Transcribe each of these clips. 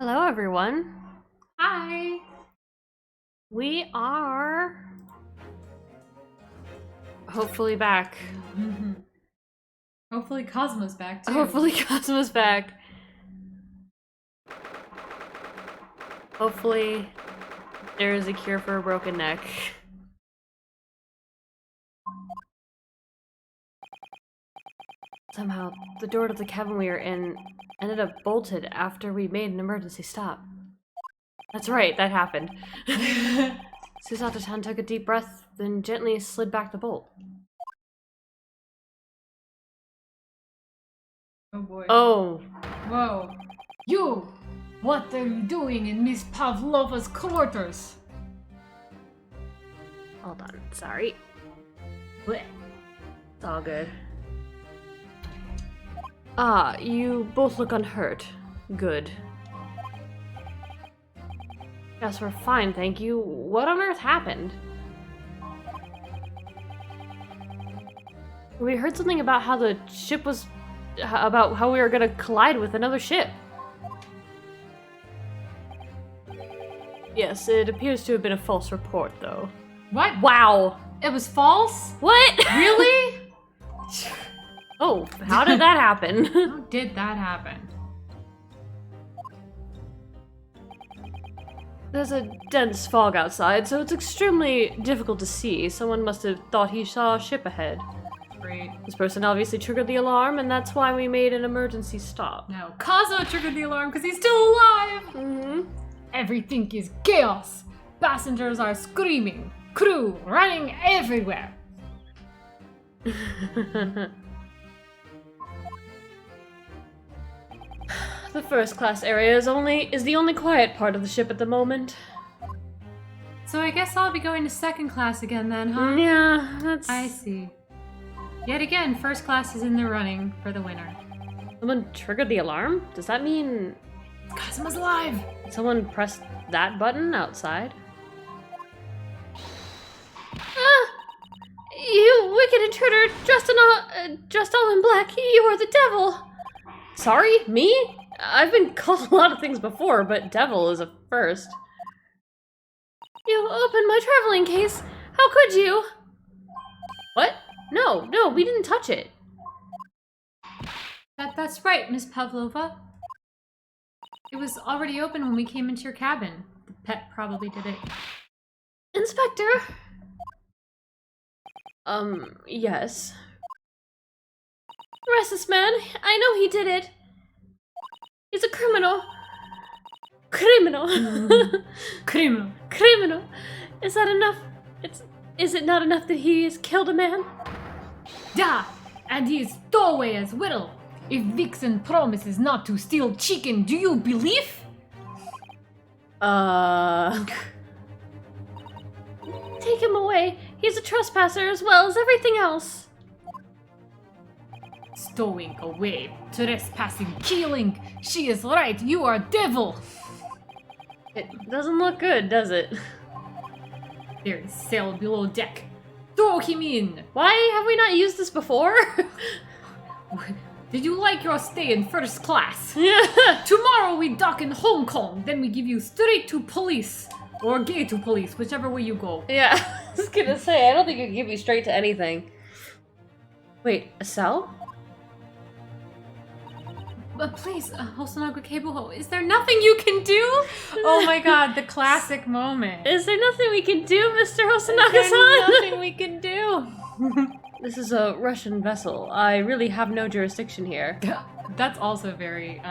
Hello, everyone. Hi. We are hopefully back. Hopefully Cosmo's back too. Hopefully Cosmo's back. Hopefully there is a cure for a broken neck. Somehow, the door to the cabin we were in ended up bolted after we made an emergency stop. That's right, that happened. Susato-chan took a deep breath, then gently slid back the bolt. Oh boy. Oh. Whoa. You! What are you doing in Miss Pavlova's quarters? Hold on, sorry. Blech. It's all good. Ah, you both look unhurt. Good. Yes, we're fine, thank you. What on earth happened? We heard something about how the ship was... about how we were gonna collide with another ship. Yes, it appears to have been a false report, though. What? Wow! It was false? What? Really? Oh, how did that happen? How did that happen? There's a dense fog outside, so it's extremely difficult to see. Someone must have thought he saw a ship ahead. Great. This person obviously triggered the alarm, and that's why we made an emergency stop. No, Cosmo triggered the alarm because he's still alive! Mm-hmm. Everything is chaos! Passengers are screaming! Crew running everywhere! The first class area is the only quiet part of the ship at the moment. So I guess I'll be going to second class again then, huh? Yeah, that's... I see. Yet again, first class is in the running for the winner. Someone triggered the alarm? Does that mean Cosmo's alive! someone pressed that button outside? Ah! You wicked intruder, dressed all in black, you are the devil! Sorry? Me? I've been called a lot of things before, but devil is a first. You opened my traveling case! How could you? What? No, we didn't touch it. That's right, Miss Pavlova. It was already open when we came into your cabin. The pet probably did it. Inspector? Yes. Arrest this man. I know he did it. He's a criminal. Criminal. Criminal. Criminal. Is that enough? Is it not enough that he has killed a man? Da! And he is stowaway as well. If Vixen promises not to steal chicken, do you believe? Take him away. He's a trespasser as well as everything else. Stowing away, trespassing, killing. She is right, you are devil. It doesn't look good, does it? There is cell below deck. Throw him in. Why have we not used this before? Did you like your stay in first class? Yeah. Tomorrow we dock in Hong Kong, then we give you straight to police. Or gay to police, whichever way you go. Yeah, I was gonna say, I don't think it can give you straight to anything. Wait, a cell? But please, Hosonaga Keibuho, is there nothing you can do? Oh my god, the classic moment. Is there nothing we can do, Mr. There's Hosonaga-san? nothing we can do. This is a Russian vessel. I really have no jurisdiction here. That's also very,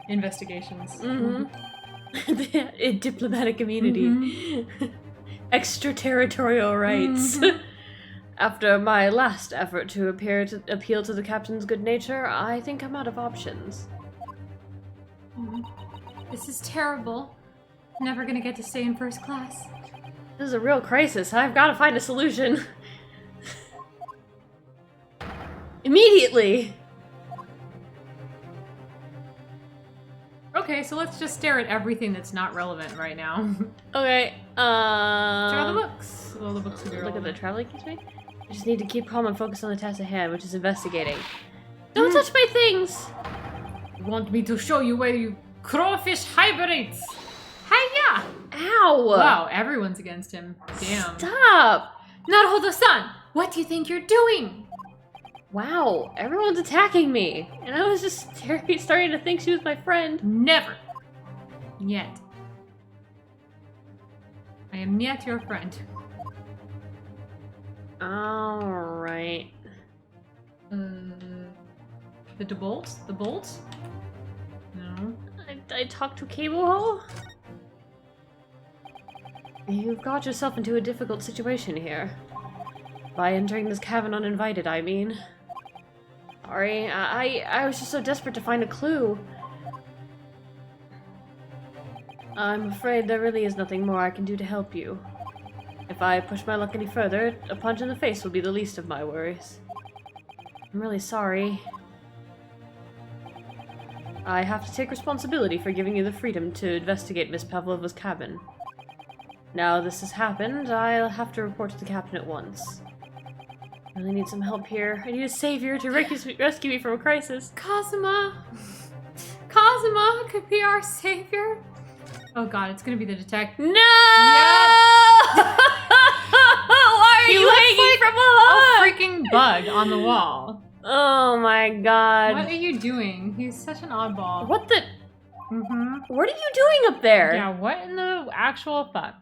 investigations. Mm-hmm. Diplomatic immunity. Extraterritorial rights. After my last effort to appeal to the captain's good nature, I think I'm out of options. This is terrible. Never gonna get to stay in first class. This is a real crisis. I've got to find a solution. Immediately! Okay, so let's just stare at everything that's not relevant right now. Okay, Check out the books. Well, the books will be Look at the relevant. traveling case, maybe? I just need to keep calm and focus on the task at hand, which is investigating. Don't touch my things! You want me to show you where you Crawfish hibernates! Hiya! Ow! Wow, everyone's against him. Damn. Stop! Naruto-san, what do you think you're doing? Wow, everyone's attacking me. And I was just starting to think she was my friend. Never. Yet. I am yet your friend. Alright. The bolt? The bolt? No. I talked to Cable. You've got yourself into a difficult situation here. By entering this cabin uninvited, I mean. Sorry, I was just so desperate to find a clue. I'm afraid there really is nothing more I can do to help you. If I push my luck any further, a punch in the face will be the least of my worries. I'm really sorry. I have to take responsibility for giving you the freedom to investigate Miss Pavlova's cabin. Now this has happened, I'll have to report to the captain at once. I really need some help here. I need a savior to rescue me from a crisis. Kazuma! Kazuma could be our savior? Oh god, it's gonna be the detective. No! Yep. Why are you hanging from a hook? A freaking bug on the wall. Oh my god. What are you doing? He's such an oddball. What the? Mm-hmm. What are you doing up there? Yeah, what in the actual fuck?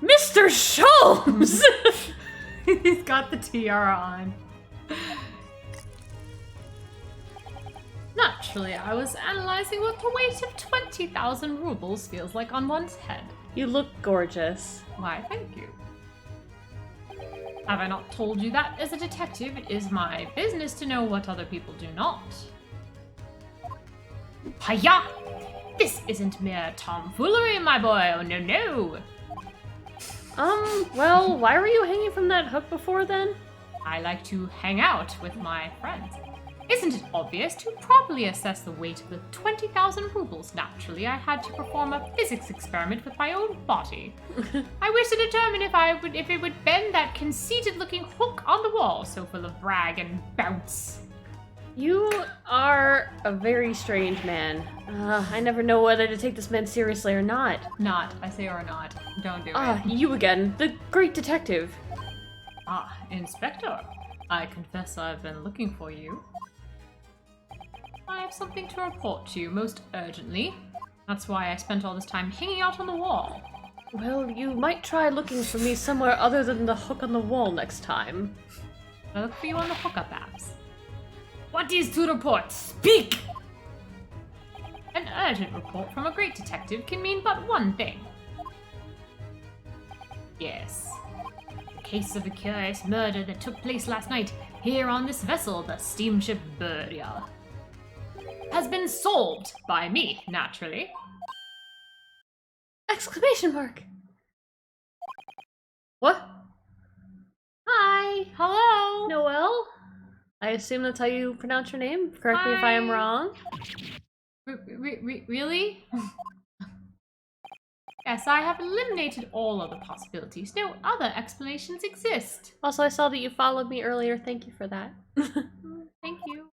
Mr. Sholmes! He's got the tiara on. Naturally, I was analyzing what the weight of 20,000 rubles feels like on one's head. You look gorgeous. Why, thank you. Have I not told you that as a detective, it is my business to know what other people do not? Hiya! This isn't mere tomfoolery, my boy, oh no no! Well, why were you hanging from that hook before then? I like to hang out with my friends. Isn't it obvious to properly assess the weight of the 20,000 rubles? Naturally, I had to perform a physics experiment with my own body. I wish to determine if it would bend that conceited-looking hook on the wall, so full of brag and bounce. You are a very strange man. I never know whether to take this man seriously or not. Not, I say or not. Don't do Ah, it. you again, the great detective. Ah, Inspector. I confess I've been looking for you. I have something to report to you most urgently. That's why I spent all this time hanging out on the wall. Well, you might try looking for me somewhere other than the hook on the wall next time. I look for you on the hookup apps. What is to report? Speak! An urgent report from a great detective can mean but one thing. Yes. The case of the curious murder that took place last night here on this vessel, the steamship Beria, has been solved by me, naturally. Exclamation mark! What? Hi! Hello? Noelle? I assume that's how you pronounce your name? Correct me if I am Hi. wrong. Really? Yes, I have eliminated all other possibilities. No other explanations exist. Also, I saw that you followed me earlier. Thank you for that. Thank you.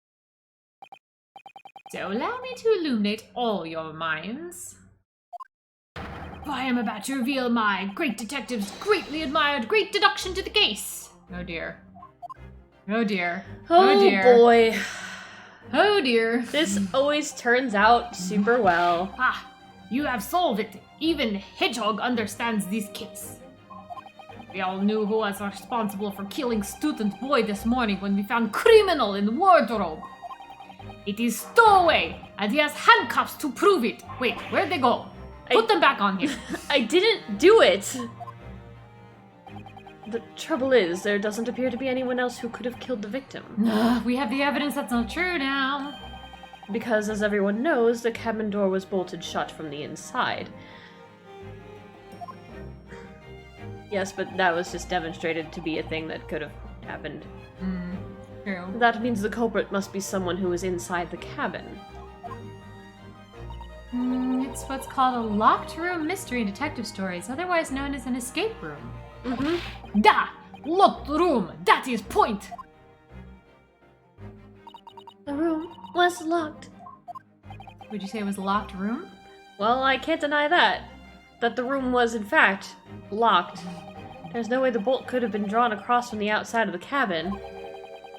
So allow me to illuminate all your minds. I am about to reveal my great detective's greatly admired great deduction to the case. Oh dear. Oh dear. Oh, dear. boy. Oh dear. This always turns out super well. Ah, you have solved it. Even Hedgehog understands this case. We all knew who was responsible for killing student boy this morning when we found criminal in the wardrobe. It is stowaway, and he has handcuffs to prove it. Wait, where'd they go? Put them back on here. I didn't do it! The trouble is, there doesn't appear to be anyone else who could have killed the victim. We have the evidence that's not true now. Because, as everyone knows, the cabin door was bolted shut from the inside. Yes, but that was just demonstrated to be a thing that could have happened. True. That means the culprit must be someone who was inside the cabin. It's what's called a locked room mystery in detective stories, otherwise known as an escape room. Da! Locked room! That is point! The room was locked. Would you say it was a locked room? Well, I can't deny that. That the room was, in fact, locked. There's no way the bolt could have been drawn across from the outside of the cabin.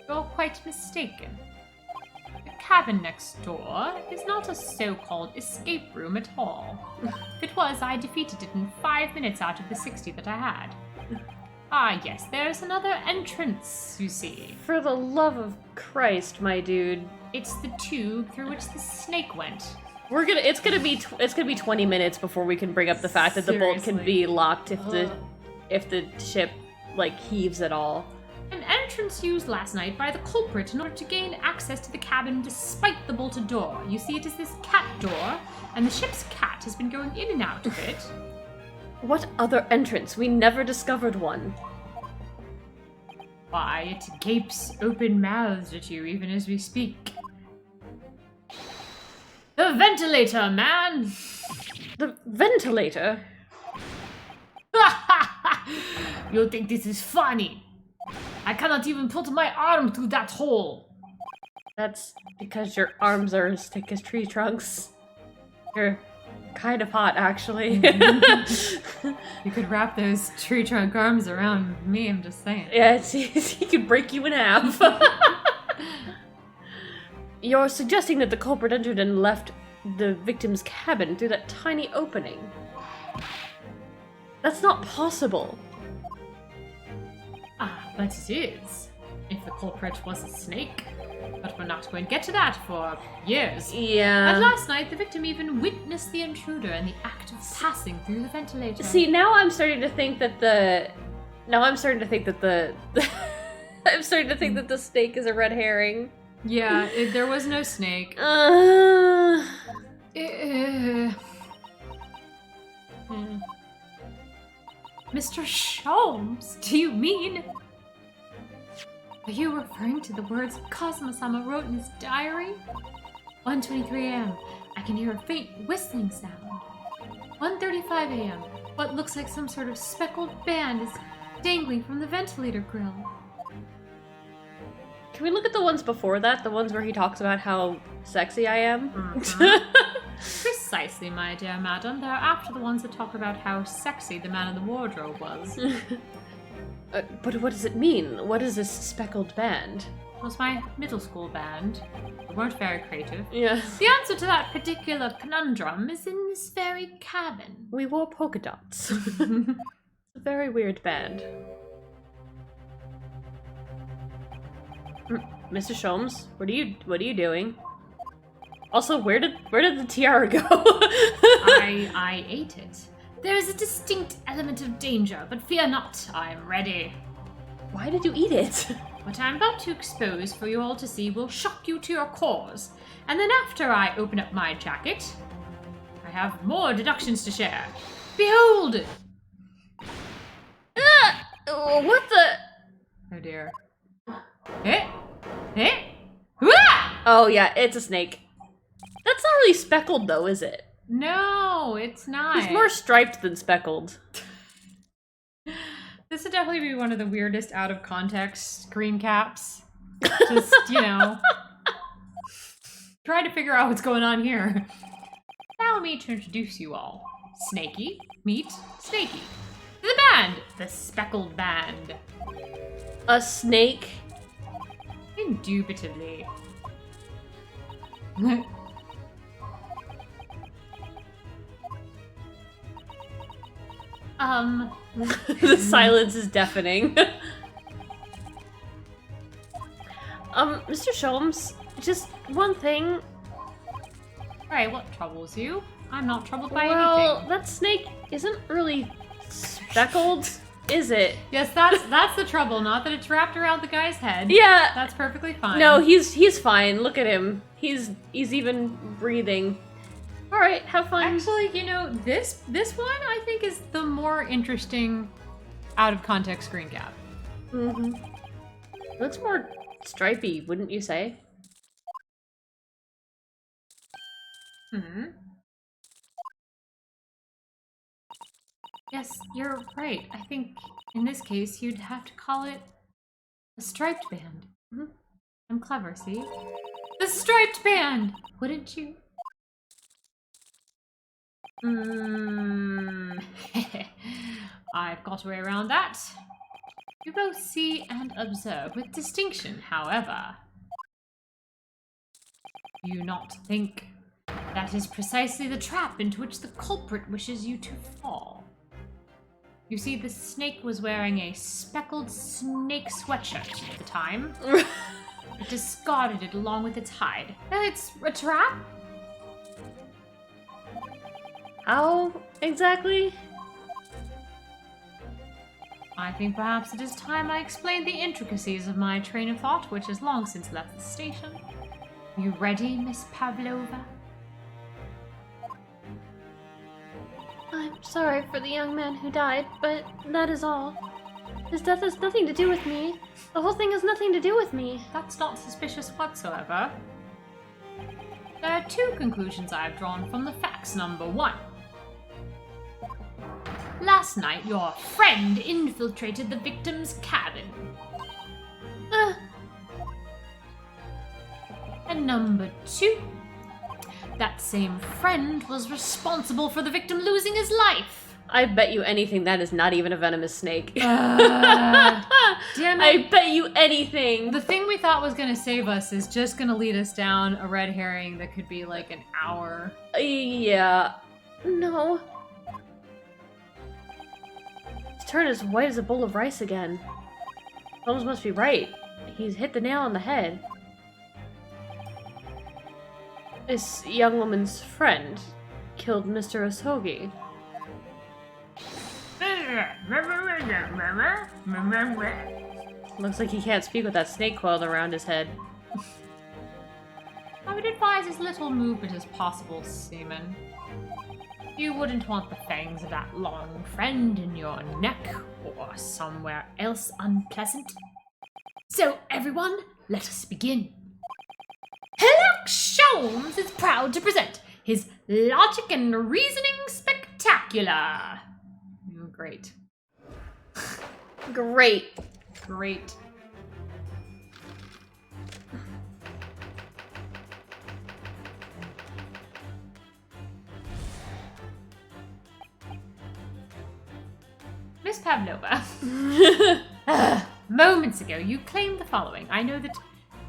You're quite mistaken. The cabin next door is not a so-called escape room at all. If it was, I defeated it in 5 minutes out of the 60 that I had. Ah, yes, there's another entrance, you see. For the love of Christ, my dude. It's the tube through which the snake went. It's gonna be 20 minutes before we can bring up the fact that the bolt can be locked if the ship like heaves at all. An entrance used last night by the culprit in order to gain access to the cabin despite the bolted door. You see, it is this cat door, and the ship's cat has been going in and out of it. What other entrance? We never discovered one. Why, it gapes open-mouthed at you even as we speak. The ventilator, man! The ventilator? You'll think this is funny. I cannot even put my arm through that hole. That's because your arms are as thick as tree trunks. You're kind of hot, actually. You could wrap those tree trunk arms around me, I'm just saying. Yeah, he could break you in half. You're suggesting that the culprit entered and left the victim's cabin through that tiny opening. That's not possible. Ah, but it is. If the culprit was a snake. But we're not going to get to that for years. Yeah. And last night, the victim even witnessed the intruder in the act of passing through the ventilator. See, now I'm starting to think that the... I'm starting to think that the snake is a red herring. Yeah, there was no snake. Mr. Sholmes, do you mean... Are you referring to the words Cosmo-sama wrote in his diary? 1:23 a.m. I can hear a faint whistling sound. 1:35 a.m. What looks like some sort of speckled band is dangling from the ventilator grill. Can we look at the ones before that? The ones where he talks about how sexy I am? Precisely, my dear madam. They're after the ones that talk about how sexy the man in the wardrobe was. But what does it mean? What is this speckled band? It was my middle school band. They weren't very creative. Yeah. The answer to that particular conundrum is in this very cabin. We wore polka dots. It's a very weird band. Mr. Sholmes, what are you doing? Also, where did the tiara go? I ate it. There is a distinct element of danger, but fear not, I am ready. Why did you eat it? What I'm about to expose for you all to see will shock you to your cores. And then after I open up my jacket, I have more deductions to share. Behold! What the? Oh dear. Wah! Oh yeah, it's a snake. That's not really speckled though, is it? No, it's not. It's more striped than speckled. This would definitely be one of the weirdest out of context screen caps. Just, try to figure out what's going on here. Allow me to introduce you all. Snakey, meet Snakey. The band, the speckled band. A snake? Indubitably. The silence is deafening. Mr. Sholmes, just one thing. Alright, what troubles you? I'm not troubled by Well, anything. that snake isn't really speckled, is it? Yes, that's the trouble, not that it's wrapped around the guy's head. Yeah. That's perfectly fine. No, he's fine. Look at him. He's even breathing. All right, have fun. Actually, this one I think is the more interesting out of context screen cap. Mm-hmm. Looks more stripy, wouldn't you say? Hmm. Yes, you're right. I think in this case you'd have to call it a striped band. Mm-hmm. I'm clever, see? The striped band! Wouldn't you? I've got a way around that. You both see and observe with distinction, however. You not think that is precisely the trap into which the culprit wishes you to fall. You see, the snake was wearing a speckled snake sweatshirt at the time. It discarded it along with its hide. It's a trap? How exactly? I think perhaps it is time I explained the intricacies of my train of thought, which has long since left the station. You ready, Miss Pavlova? I'm sorry for the young man who died, but that is all. His death has nothing to do with me. The whole thing has nothing to do with me. That's not suspicious whatsoever. There are two conclusions I have drawn from the facts. Number one. Last night, your friend infiltrated the victim's cabin. And number two, that same friend was responsible for the victim losing his life. I bet you anything that is not even a venomous snake. Damn it. I bet you anything. The thing we thought was going to save us is just going to lead us down a red herring that could be like an hour. Yeah. No. He's turned as white as a bowl of rice again. Holmes must be right. He's hit the nail on the head. This young woman's friend killed Mr. Osogi. Looks like he can't speak with that snake coiled around his head. I would advise as little movement as possible, Seaman. You wouldn't want the fangs of that long friend in your neck or somewhere else unpleasant. So, everyone, let us begin. Herlock Sholmes is proud to present his Logic and Reasoning Spectacular. Great. Great. Great. Miss Pavlova. Moments ago, you claimed the following. I know that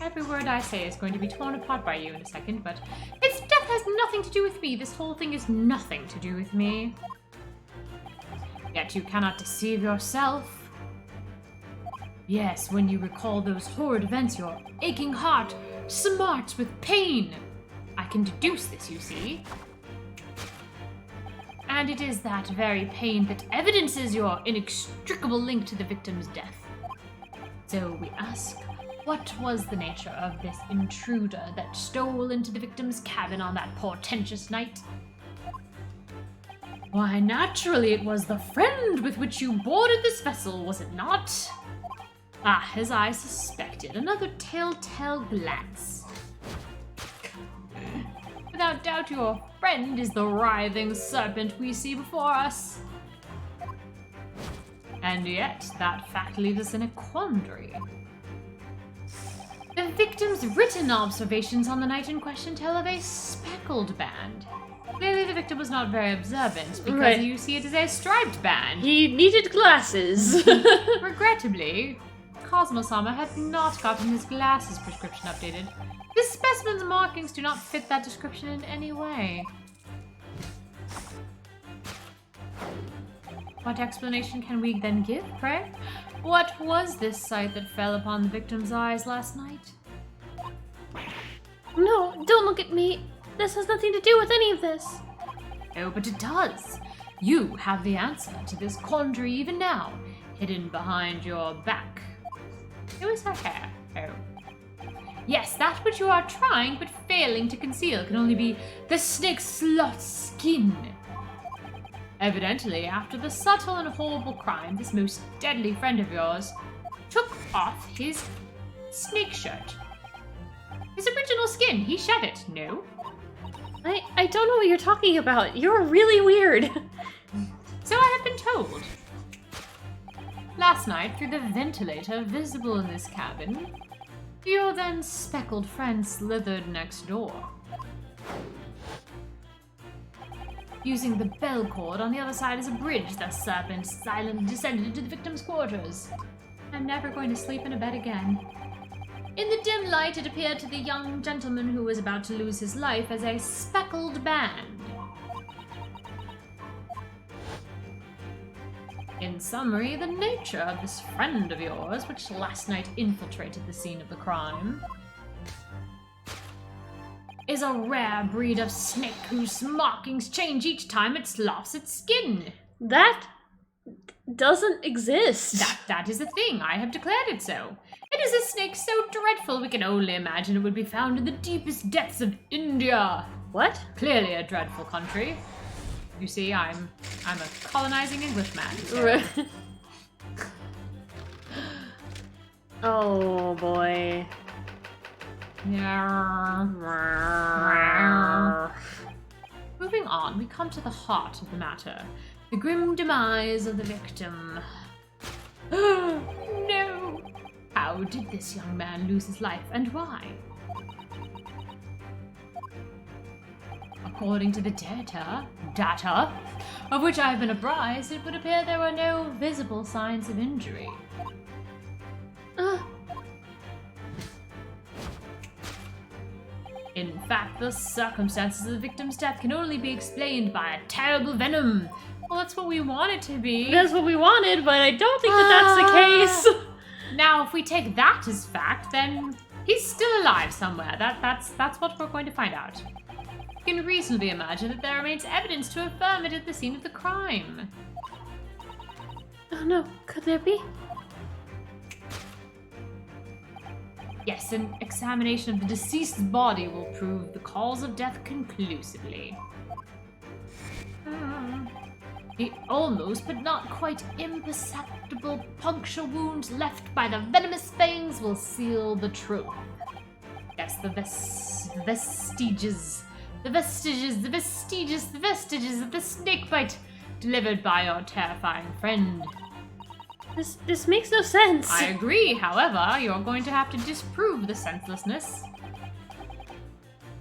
every word I say is going to be torn apart by you in a second, but its death has nothing to do with me. This whole thing is nothing to do with me. Yet you cannot deceive yourself. Yes, when you recall those horrid events, your aching heart smarts with pain. I can deduce this, you see. And it is that very pain that evidences your inextricable link to the victim's death. So we ask, what was the nature of this intruder that stole into the victim's cabin on that portentous night? Why, naturally, it was the friend with which you boarded this vessel, was it not? Ah, as I suspected, another telltale glance. Without doubt, your friend is the writhing serpent we see before us. And yet, that fact leaves us in a quandary. The victim's written observations on the night in question tell of a speckled band. Clearly, the victim was not very observant, because you see it as a striped band. He needed glasses. Regrettably, Cosmo-sama had not gotten his glasses prescription updated. This specimen's markings do not fit that description in any way. What explanation can we then give, pray? What was this sight that fell upon the victim's eyes last night? No, don't look at me. This has nothing to do with any of this. Oh, but it does. You have the answer to this quandary even now, hidden behind your back. It was her hair. Oh. Yes, that which you are trying but failing to conceal can only be the snake's slot skin. Evidently, after the subtle and horrible crime, this most deadly friend of yours took off his snake shirt. His original skin, he shed it, no? I don't know what you're talking about. You're really weird. So I have been told. Last night, through the ventilator visible in this cabin, your then speckled friend slithered next door. Using the bell cord on the other side as a bridge, the serpent silently descended into the victim's quarters. I'm never going to sleep in a bed again. In the dim light, it appeared to the young gentleman who was about to lose his life as a speckled band. In summary, the nature of this friend of yours, which last night infiltrated the scene of the crime, is a rare breed of snake whose markings change each time it sloughs its skin. That doesn't exist. That is a thing. I have declared it so. It is a snake so dreadful we can only imagine it would be found in the deepest depths of India. What? Clearly a dreadful country. You see, I'm a colonizing Englishman. So. Oh boy. Yeah. Moving on, we come to the heart of the matter. The grim demise of the victim. No! How did this young man lose his life, and why? According to the data of which I have been apprised, it would appear there were no visible signs of injury. In fact, the circumstances of the victim's death can only be explained by a terrible venom. Well, that's what we want it to be. That's what we wanted, but I don't think that's the case. Now, if we take that as fact, then he's still alive somewhere. That's what we're going to find out. You can reasonably imagine that there remains evidence to affirm it at the scene of the crime. Oh no, could there be? Yes, an examination of the deceased's body will prove the cause of death conclusively. The almost but not quite imperceptible puncture wound left by the venomous fangs will seal the truth. Yes, the vestiges of the snakebite delivered by your terrifying friend. This makes no sense. I agree, however, you're going to have to disprove the senselessness.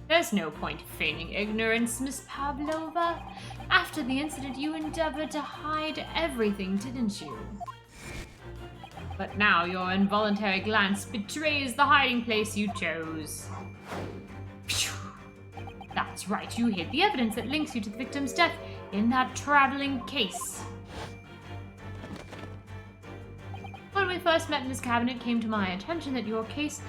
There's no point feigning ignorance, Miss Pavlova. After the incident, you endeavored to hide everything, didn't you? But now your involuntary glance betrays the hiding place you chose. That's right, you hid the evidence that links you to the victim's death in that traveling case. When we first met in this cabinet, it came to my attention that your case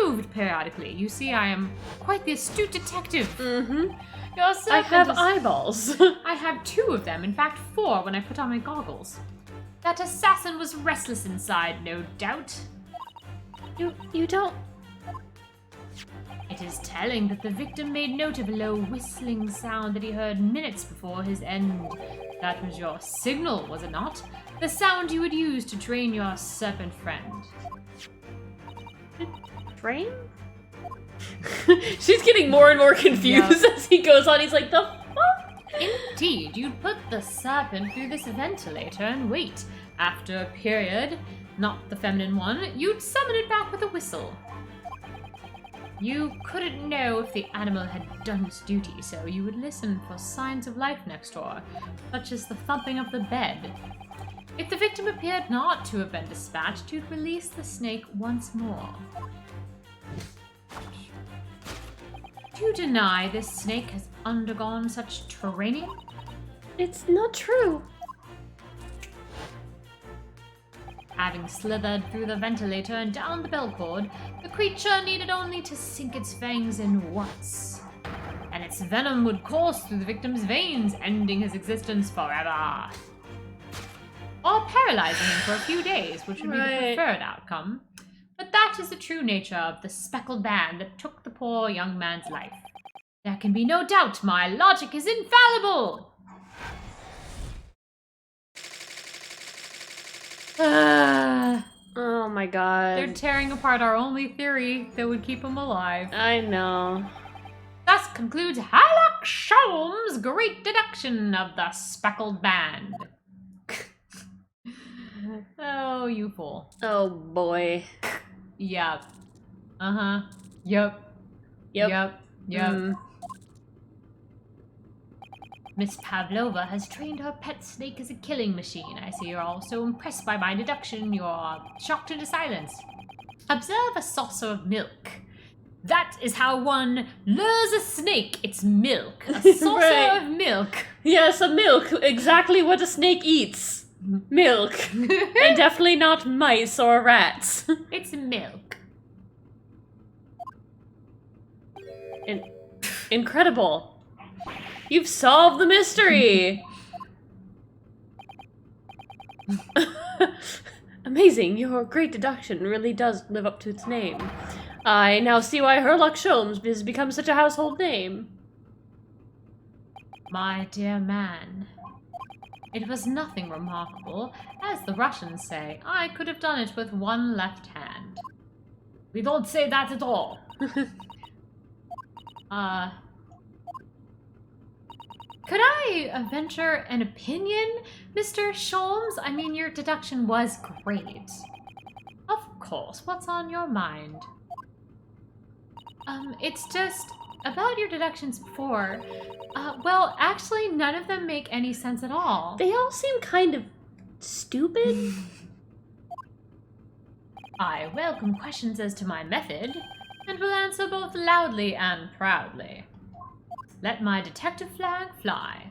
moved periodically. You see, I am quite the astute detective. Mm-hmm. Your I have eyeballs. I have 2 of them, in fact 4 when I put on my goggles. That assassin was restless inside, no doubt. You don't... It is telling that the victim made note of a low whistling sound that he heard minutes before his end. That was your signal, was it not? The sound you would use to train your serpent friend. Train? She's getting more and more confused as he goes on. He's like, the fuck? Indeed, you'd put the serpent through this ventilator and wait. After a period, not the feminine one, you'd summon it back with a whistle. You couldn't know if the animal had done its duty, so you would listen for signs of life next door, such as the thumping of the bed. If the victim appeared not to have been dispatched, you'd release the snake once more. Do you deny this snake has undergone such training? It's not true. Having slithered through the ventilator and down the bell cord, the creature needed only to sink its fangs in once, and its venom would course through the victim's veins, ending his existence forever. Or paralyzing him for a few days, which would be the preferred outcome. But that is the true nature of the speckled band that took the poor young man's life. There can be no doubt my logic is infallible! Oh my god. They're tearing apart our only theory that would keep him alive. I know. Thus concludes Sherlock Holmes' great deduction of the speckled band. Oh, you fool. Oh boy. Yep. Uh-huh. Yep. Yep. Yep. Yep. Miss Pavlova has trained her pet snake as a killing machine. I see you're all so impressed by my deduction, you're shocked into silence. Observe a saucer of milk. That is how one lures a snake. It's milk. A saucer Right. of milk. Yes, a milk. Exactly what a snake eats. Milk. And definitely not mice or rats. It's milk. Incredible. You've solved the mystery. Amazing. Your great deduction really does live up to its name. I now see why Herlock Sholmes has become such a household name. My dear man, it was nothing remarkable. As the Russians say, I could have done it with one left hand. We don't say that at all. Could I venture an opinion, Mr. Sholmes? I mean, your deduction was great. Of course, what's on your mind? It's just about your deductions before. Well, actually, none of them make any sense at all. They all seem kind of stupid. I welcome questions as to my method, and will answer both loudly and proudly. Let my detective flag fly.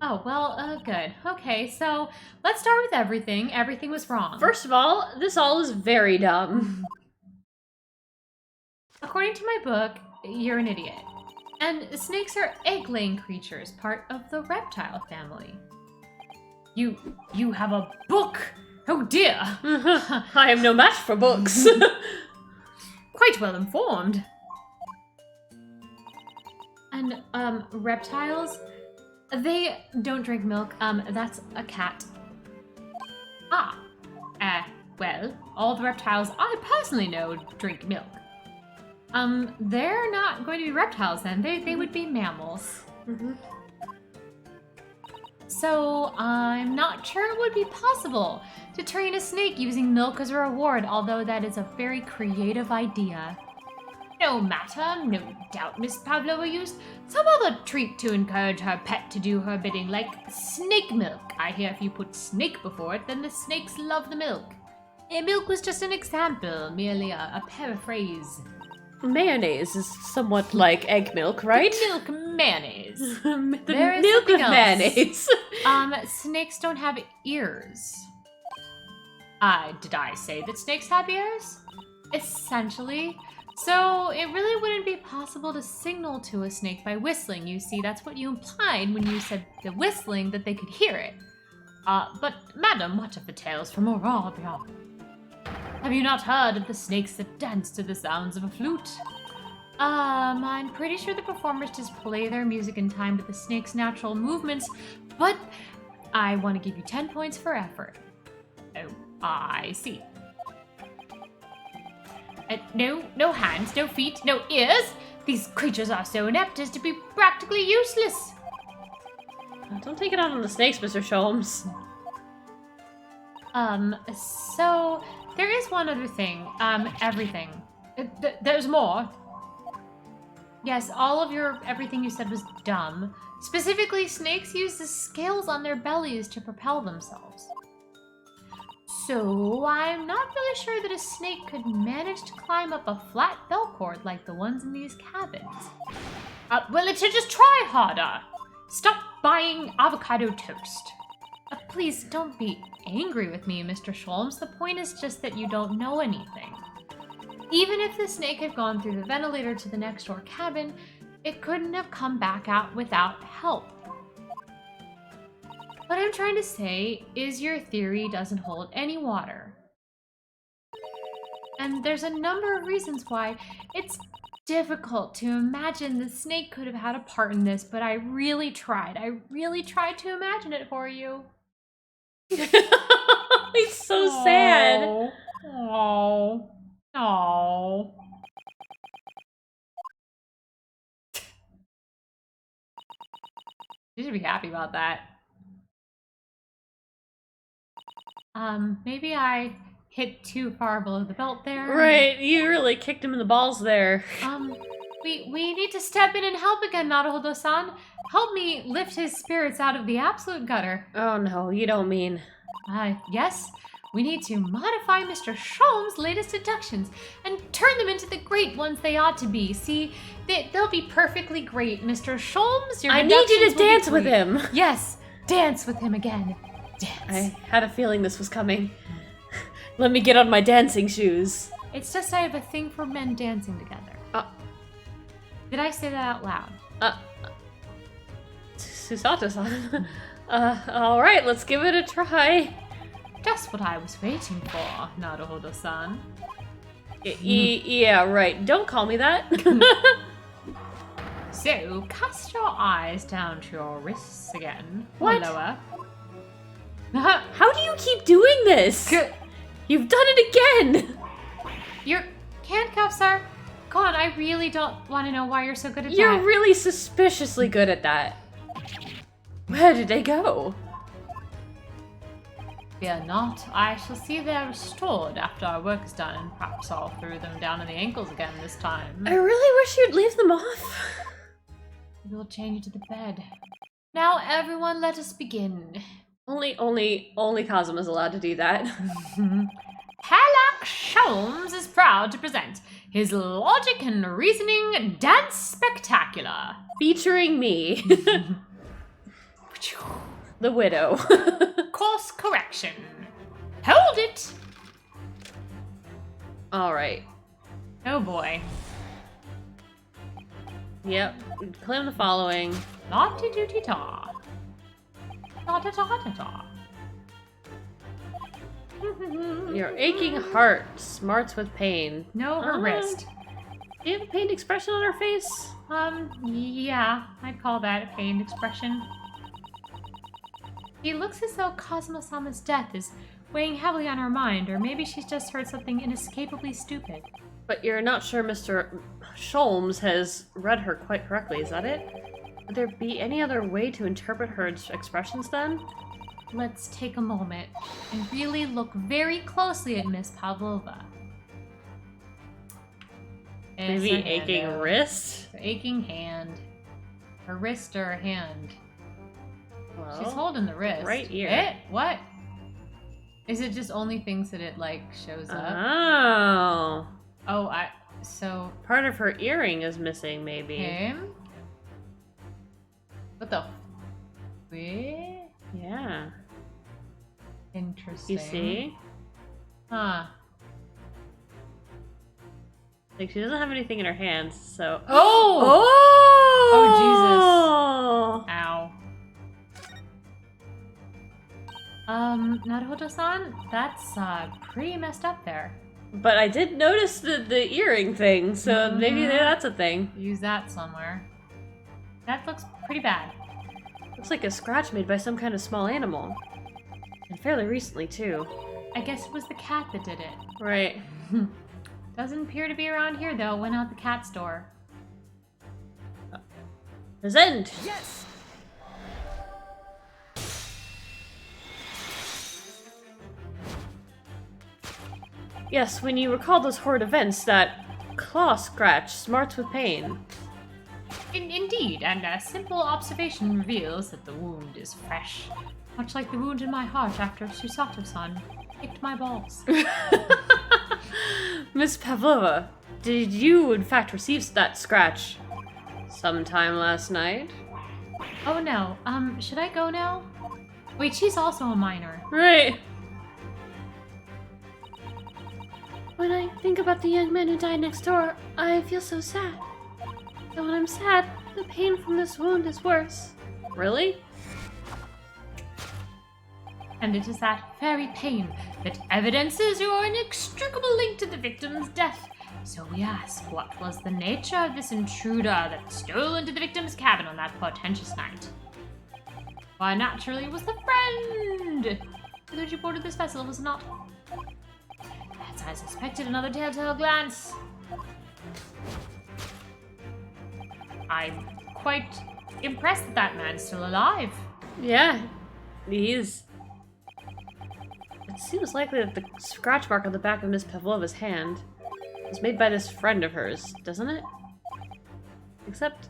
Oh, well, good. Okay, so let's start with everything. Everything was wrong. First of all, this all is very dumb. According to my book, you're an idiot. And snakes are egg-laying creatures, part of the reptile family. You have a book? Oh dear! I am no match for books. Quite well informed. And, reptiles, they don't drink milk. That's a cat. Well, all the reptiles I personally know drink milk. They're not going to be reptiles then. They would be mammals. Mm-hmm. So, I'm not sure it would be possible to train a snake using milk as a reward, although that is a very creative idea. No matter, no doubt Miss Pavlova used some other treat to encourage her pet to do her bidding, like snake milk. I hear if you put snake before it, then the snakes love the milk. Milk was just an example, merely a paraphrase. Mayonnaise is somewhat like egg milk, right? Milk mayonnaise. The There is milk with something else. mayonnaise. Snakes don't have ears. Did I say that snakes have ears? Essentially. So, it really wouldn't be possible to signal to a snake by whistling. You see, that's what you implied when you said the whistling, that they could hear it. But, madam, what of the tales from Arabia? Have you not heard of the snakes that dance to the sounds of a flute? I'm pretty sure the performers just play their music in time with the snake's natural movements, but I want to give you 10 points for effort. Oh, I see. No hands, no feet, no ears. These creatures are so inept as to be practically useless. Don't take it out on the snakes, Mr. Sholmes. So there is one other thing. Everything. There's more. Yes, all of everything you said was dumb. Specifically, snakes use the scales on their bellies to propel themselves. So, I'm not really sure that a snake could manage to climb up a flat bell cord like the ones in these cabins. Well, it should just try harder. Stop buying avocado toast. Please don't be angry with me, Mr. Sholmes. The point is just that you don't know anything. Even if the snake had gone through the ventilator to the next door cabin, it couldn't have come back out without help. What I'm trying to say is your theory doesn't hold any water. And there's a number of reasons why it's difficult to imagine the snake could have had a part in this, but I really tried. I really tried to imagine it for you. He's so sad. Oh. Oh. You should be happy about that. Maybe I hit too far below the belt there. Right, you really kicked him in the balls there. We need to step in and help again, Naruhodo-san. help me lift his spirits out of the absolute gutter. Oh no, you don't mean... Yes, we need to modify Mr. Sholmes' latest deductions and turn them into the great ones they ought to be. See, they'll be perfectly great. Mr. Sholmes, your I need you to deductions will be dance with great. him! Yes, dance with him again. Dance. I had a feeling this was coming. Let me get on my dancing shoes. It's just I have a thing for men dancing together. Did I say that out loud? Susato-san. Alright, let's give it a try. Just what I was waiting for, Naruhodo-san. Yeah, right. Don't call me that. So, cast your eyes down to your wrists again. What? Or lower. How do you keep doing this? You've done it again! Your handcuffs are gone. I really don't want to know why you're so good at You're that. really suspiciously good at that. Where did they go? Fear not. I shall see they're restored after our work is done, and perhaps I'll throw them down in the ankles again this time. I really wish you'd leave them off. We'll change you to the bed. Now, everyone, let us begin. Only Kazuma's allowed to do that. Halak Sholmes is proud to present his logic and reasoning dance spectacular. Featuring me. The widow. Course correction. Hold it! Alright. Oh boy. Yep. Claim the following. La-ti-do-ti-ta. La-ta-ta-ta-ta. Your aching heart smarts with pain. No, her wrist. Do you have a pained expression on her face? Yeah, I'd call that a pained expression. It looks as though Kazuma-sama's death is weighing heavily on her mind, or maybe she's just heard something inescapably stupid. But you're not sure Mr. Sholmes has read her quite correctly, is that it? Would there be any other way to interpret her expressions then? Let's take a moment and really look very closely at Miss Pavlova. It's Maybe her hand aching out. wrist? Her aching hand. Her wrist or her hand. Well, She's holding the wrist. right ear. What? Is it just only things that it, like, shows up? Oh. Oh, so... Part of her earring is missing, maybe. Him? What the... Wait? Yeah. Interesting. You see? Huh. Like, she doesn't have anything in her hands, so... Oh! Oh! Oh, Jesus. Ow. Naruhodo-san, that's, pretty messed up there. But I did notice the earring thing, so maybe that's a thing. Use that somewhere. That looks pretty bad. Looks like a scratch made by some kind of small animal. And fairly recently, too. I guess it was the cat that did it. Right. Doesn't appear to be around here, though. Went out the cat's door. Present! Yes! Yes, when you recall those horrid events, that claw scratch smarts with pain. Indeed, and a simple observation reveals that the wound is fresh. Much like the wound in my heart after Susato-san kicked my balls. Miss Pavlova, did you in fact receive that scratch sometime last night? Oh no, should I go now? Wait, she's also a minor. Right. When I think about the young man who died next door, I feel so sad. And when I'm sad, the pain from this wound is worse. Really? And it is that very pain that evidences your inextricable link to the victim's death. So we ask, what was the nature of this intruder that stole into the victim's cabin on that portentous night? Why, naturally, it was the friend with which you boarded this vessel, was it not? As I suspected, another telltale glance. I'm quite impressed that that man's still alive. Yeah, he is. It seems likely that the scratch mark on the back of Miss Pavlova's hand was made by this friend of hers, doesn't it? Except,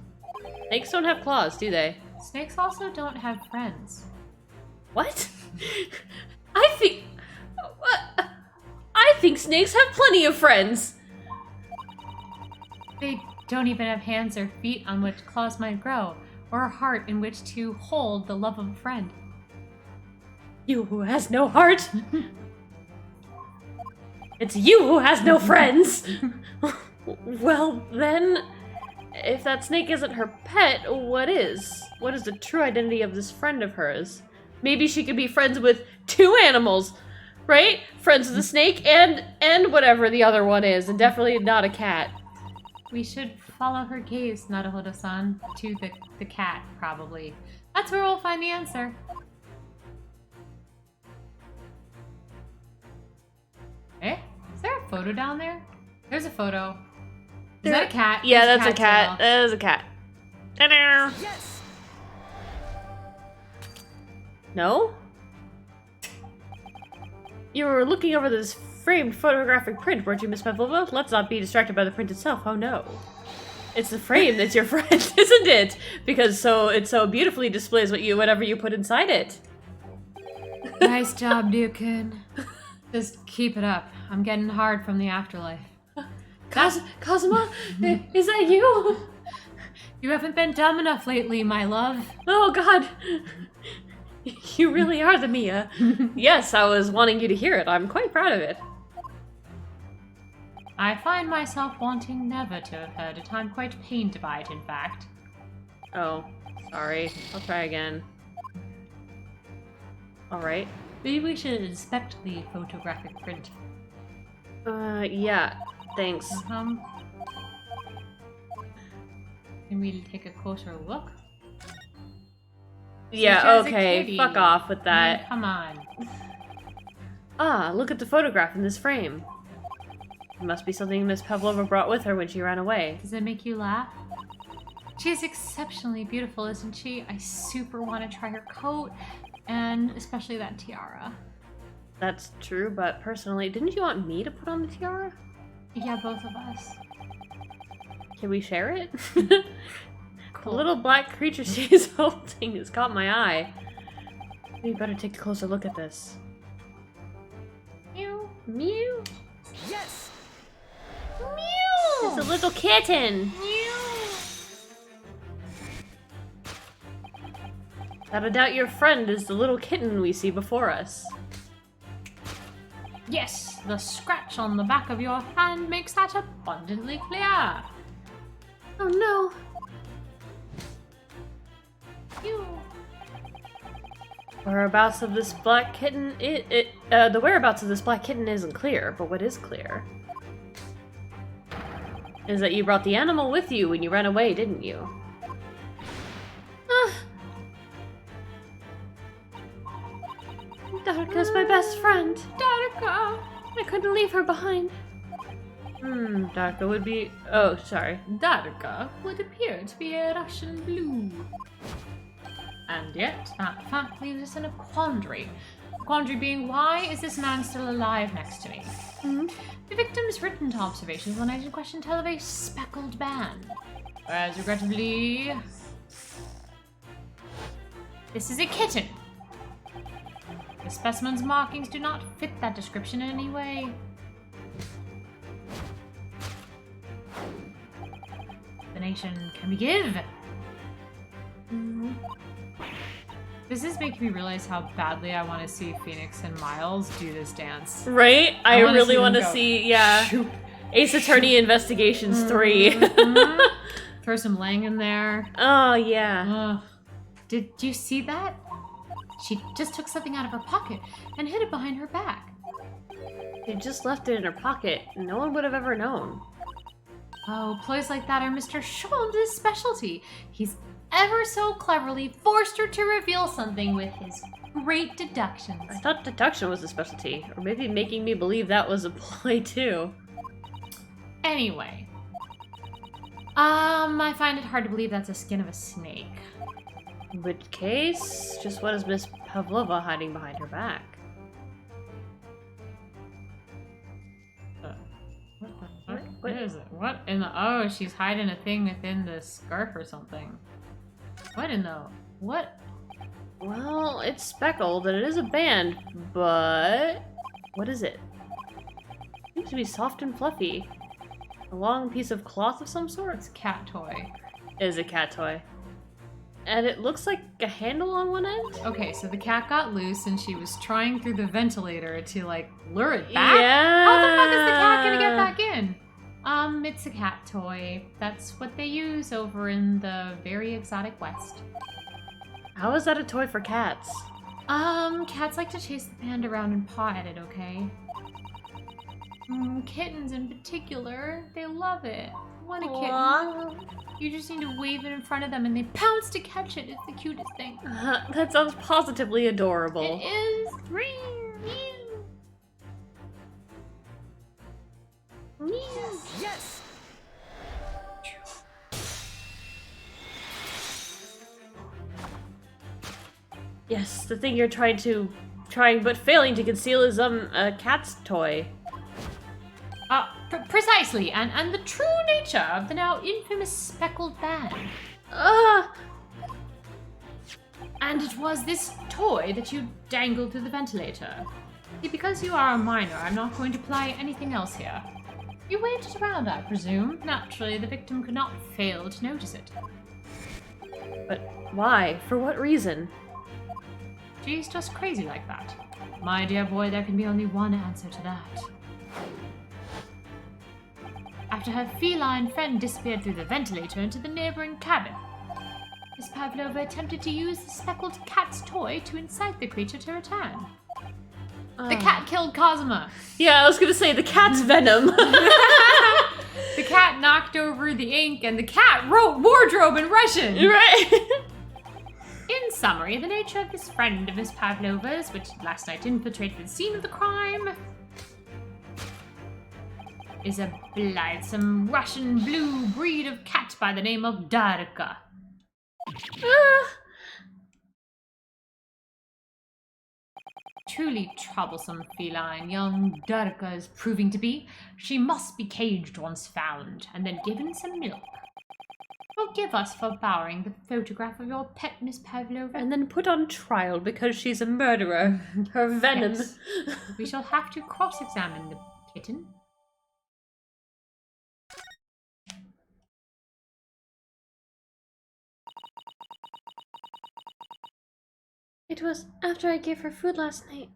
snakes don't have claws, do they? Snakes also don't have friends. What? I think... What? I think snakes have plenty of friends. They don't even have hands or feet on which claws might grow, or a heart in which to hold the love of a friend. You who has no heart. It's you who has no friends. Well, then, if that snake isn't her pet, what is? What is the true identity of this friend of hers? Maybe she could be friends with two animals, right? Friends with a snake and whatever the other one is, and definitely not a cat. We should follow her gaze, Naruhodo-san, to the cat, probably. That's where we'll find the answer. Eh? Is there a photo down there? There's a photo. Is that a cat? Yeah, There's that's a cat. tail. That is a cat. Ta-da! Yes! No? You were looking over this framed photographic print, weren't you, Miss Pavlova? Let's not be distracted by the print itself. Oh no. It's the frame that's your friend, isn't it? Because it so beautifully displays whatever you put inside it. Nice job, Ryukin. Just keep it up. I'm getting hard from the afterlife. Cosima? Is that you? You haven't been dumb enough lately, my love. Oh god. You really are the Mia. Yes, I was wanting you to hear it. I'm quite proud of it. I find myself wanting never to have heard it. I'm quite pained by it, in fact. Oh, sorry. I'll try again. Alright. Maybe we should inspect the photographic print. Yeah. Thanks. Can we take a closer look? Yeah, Such as a okay. kitty. Fuck off with that. Come on. Ah, look at the photograph in this frame. It must be something Miss Pavlova brought with her when she ran away. Does it make you laugh? She's exceptionally beautiful, isn't she? I super want to try her coat, and especially that tiara. That's true, but personally, didn't you want me to put on the tiara? Yeah, both of us. Can we share it? The Cool. little black creature she's holding has caught my eye. We better take a closer look at this. Mew. Mew! Yes! Mew! It's a little kitten! Mew. Without a doubt your friend is the little kitten we see before us. Yes, the scratch on the back of your hand makes that abundantly clear. Oh no! Mew. Whereabouts of this black kitten, the whereabouts of this black kitten isn't clear, but what is clear is that you brought the animal with you when you ran away, didn't you? Darka's my best friend. Darka. I couldn't leave her behind. Darka would be... Oh, sorry. Darka would appear to be a Russian blue. And yet, that fact leaves us in a quandary. The quandary being, why is this man still alive next to me? The victim's written observations on item question tell of a speckled band. Whereas, regrettably, this is a kitten. The specimen's markings do not fit that description in any way. Explanation can we give? This is making me realize how badly I want to see Phoenix and Miles do this dance. Right? I really want to them go, see, yeah. shoot. Ace Attorney Investigations 3. Throw some Lang in there. Oh, yeah. Ugh. Did you see that? She just took something out of her pocket and hid it behind her back. They just left it in her pocket. No one would have ever known. Oh, ploys like that are Mr. Scholm's specialty. He's ever so cleverly forced her to reveal something with his great deductions. I thought deduction was a specialty. Or maybe making me believe that was a ploy too. Anyway. I find it hard to believe that's the skin of a snake. In which case, just what is Miss Pavlova hiding behind her back? What is it? What in the... Oh, she's hiding a thing within the scarf or something. What in the What? Well, it's speckled and it is a band, but what is it? Seems to be soft and fluffy. A long piece of cloth of some sort? It's a cat toy. It is a cat toy. And it looks like a handle on one end? Okay, so the cat got loose and she was trying through the ventilator to, like, lure it back? Yeah! How the fuck is the cat gonna get back in? It's a cat toy. That's what they use over in the very exotic West. How is that a toy for cats? Cats like to chase the band around and paw at it, okay? Kittens in particular, they love it. What a kitten. You just need to wave it in front of them and they pounce to catch it. It's the cutest thing. That sounds positively adorable. It is. Yes! Yes, the thing you're trying but failing to conceal is a cat's toy. Precisely, and the true nature of the now infamous speckled band. And it was this toy that you dangled through the ventilator. See, because you are a minor, I'm not going to apply anything else here. You waved it around, I presume. Naturally, the victim could not fail to notice it. But why? For what reason? She's just crazy like that. My dear boy, there can be only one answer to that. After her feline friend disappeared through the ventilator into the neighboring cabin, Miss Pavlova attempted to use the speckled cat's toy to incite the creature to return. The cat killed Cosima. Yeah, I was gonna say the cat's venom. The cat knocked over the ink and the cat wrote wardrobe in Russian. Right. In summary, the nature of this friend of Miss Pavlova's, which last night infiltrated the scene of the crime, is a blithesome Russian blue breed of cat by the name of Darka. Truly troublesome feline young Darka is proving to be. She must be caged once found, and then given some milk. Forgive us for borrowing the photograph of your pet, Miss Pavlova. And then put on trial because she's a murderer. Her venom. Yes. We shall have to cross-examine the kitten. It was after I gave her food last night.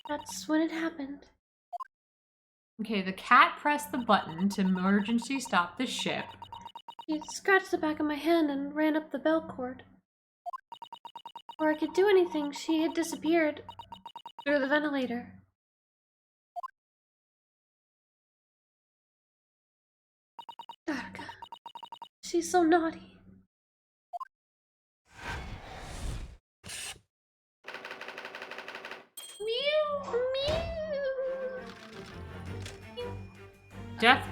That's when it happened. Okay, the cat pressed the button to emergency stop the ship. She scratched the back of my hand and ran up the bell cord. Before I could do anything, she had disappeared through the ventilator. Darka. She's so naughty. Death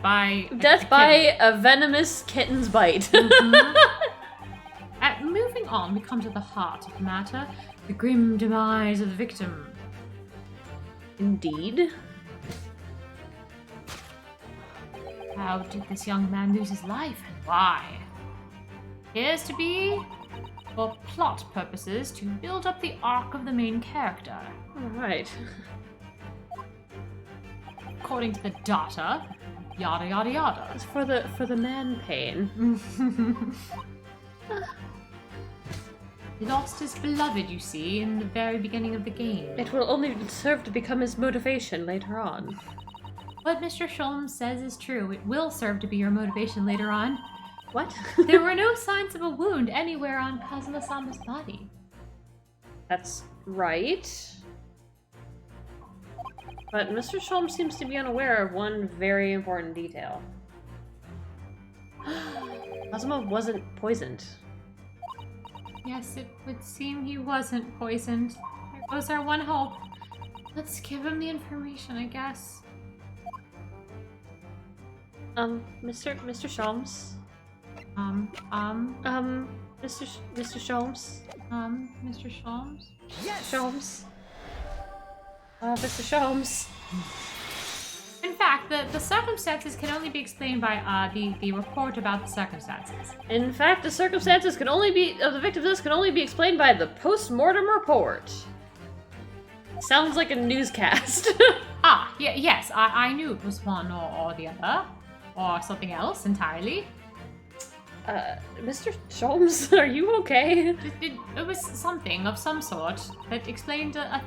by a venomous kitten's bite. Moving on, we come to the heart of the matter, the grim demise of the victim. Indeed. How did this young man lose his life, and why? Appears to be for plot purposes to build up the arc of the main character. Alright. According to the data, yada yada yada. It's for the man pain. He lost his beloved, you see, in the very beginning of the game. It will only serve to become his motivation later on. What Mr. Sholmes says is true. It will serve to be your motivation later on. What? There were no signs of a wound anywhere on Kazuma-sama's body. That's right. But Mr. Sholmes seems to be unaware of one very important detail. Kazuma wasn't poisoned. Yes, it would seem he wasn't poisoned. There goes our one hope. Let's give him the information, I guess. Mr. Sholmes? Mr. Sholmes? Mr. Sholmes? Yes! Sholmes? Mr. Sholmes? In fact, fact, the circumstances can only be explained by the report about the circumstances. In fact, the circumstances of the victim's death can only be explained by the post-mortem report. Sounds like a newscast. Yes, I knew it was one or the other. Or something else entirely. Mr. Sholmes, are you okay? It was something of some sort that explained a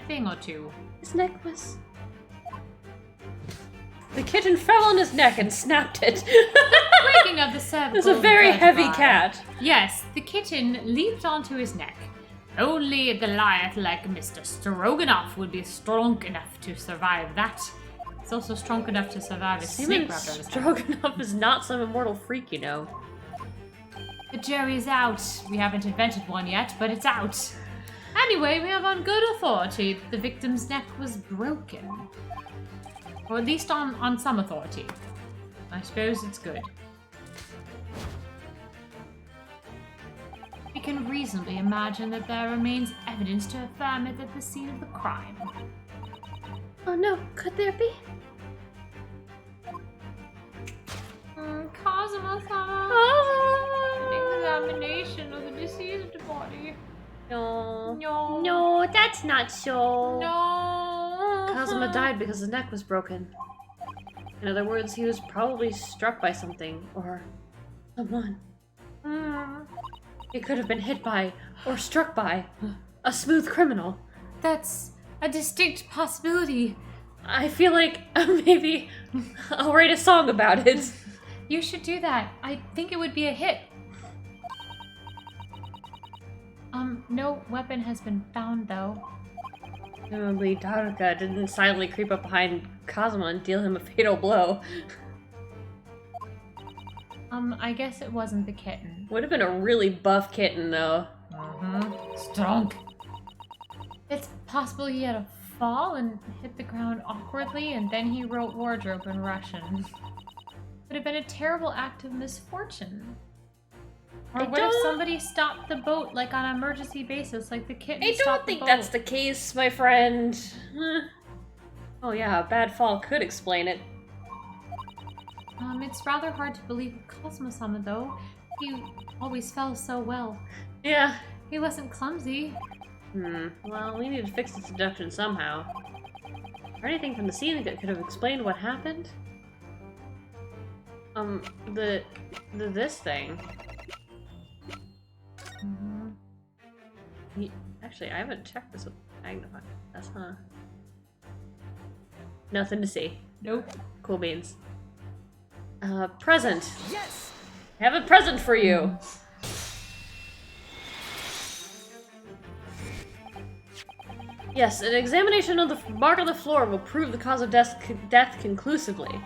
thing or two. His neck was... The kitten fell on his neck and snapped it. Breaking of the cervical It's a very vertebrae. heavy cat. Yes, the kitten leaped onto his neck. Only a Goliath like Mr. Stroganoff would be strong enough to survive that. It's also strong enough to survive a snake wrapped around his neck. Stroganoff is not some immortal freak, you know. The jury's out. We haven't invented one yet, but it's out. Anyway, we have on good authority that the victim's neck was broken. Or at least on some authority. I suppose it's good. We can reasonably imagine that there remains evidence to affirm it at the scene of the crime. Oh no, could there be? Cosmo-sama. Examination of the deceased body. No. No. No, that's not so. No. Kazuma died because his neck was broken. In other words, he was probably struck by something, or someone. He could have been hit by, or struck by, a smooth criminal. That's a distinct possibility. I feel like maybe I'll write a song about it. You should do that. I think it would be a hit. No weapon has been found, though. Presumably, Daruka didn't silently creep up behind Kazuma and deal him a fatal blow. I guess it wasn't the kitten. Would have been a really buff kitten, though. Strong. It's possible he had a fall and hit the ground awkwardly, and then he wrote wardrobe in Russian. Would have been a terrible act of misfortune. Or what if somebody stopped the boat, like on an emergency basis, like the kitten I stopped don't the think boat? that's the case, my friend. Oh yeah, a bad fall could explain it. It's rather hard to believe Cosmo-sama, though. He always fell so well. Yeah. He wasn't clumsy. Well, we need to fix this deduction somehow. Or anything from the scene that could have explained what happened? This thing. Actually, I haven't checked this with magnifying. That's nothing to see. Nope. Cool beans. Present. Yes! I have a present for you. Yes, an examination of the mark on the floor will prove the cause of death conclusively.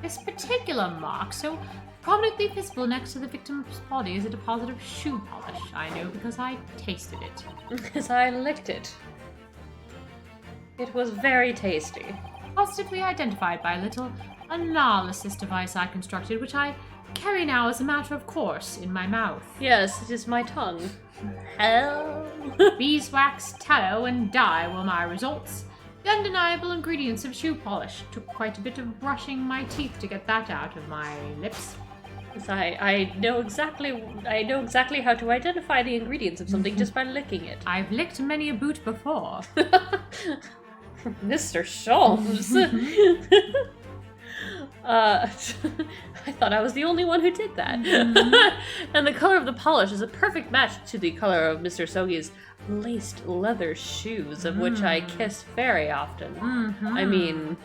This particular mark, so prominently visible next to the victim's body, is a deposit of shoe polish. I know because I tasted it. Because I licked it. It was very tasty. Positively identified by a little analysis device I constructed, which I carry now as a matter of course in my mouth. Yes, it is my tongue. Hell. Beeswax, tallow, and dye were my results. The undeniable ingredients of shoe polish. Took quite a bit of brushing my teeth to get that out of my lips. Yes, I know exactly how to identify the ingredients of something just by licking it. I've licked many a boot before. Mr. Sholmes. I thought I was the only one who did that. And the color of the polish is a perfect match to the color of Mr. Sogi's laced leather shoes, of which I kiss very often. I mean,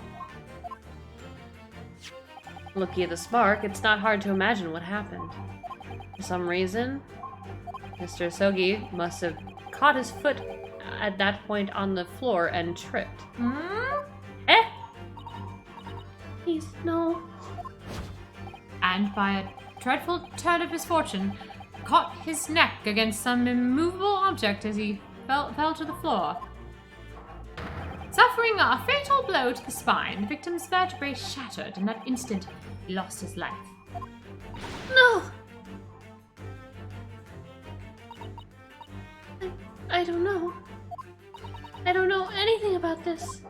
looking at this mark, it's not hard to imagine what happened. For some reason, Mr. Sogi must have caught his foot at that point on the floor and tripped. Eh? Please, no. And by a dreadful turn of misfortune, caught his neck against some immovable object as he fell to the floor. Suffering a fatal blow to the spine, the victim's vertebrae shattered. In that instant, he lost his life. No! I don't know. I don't know anything about this.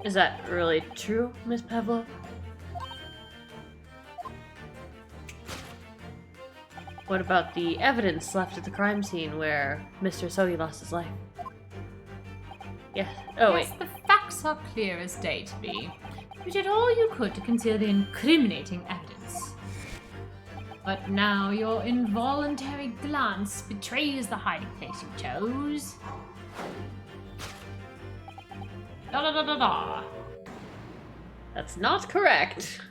Is that really true, Miss Pavlova? What about the evidence left at the crime scene where Mr. Sogi lost his life? Yeah. Oh, Yes, wait. the facts are clear as day to me. You did all you could to conceal the incriminating evidence. But now your involuntary glance betrays the hiding place you chose. Da da da da da. That's not correct.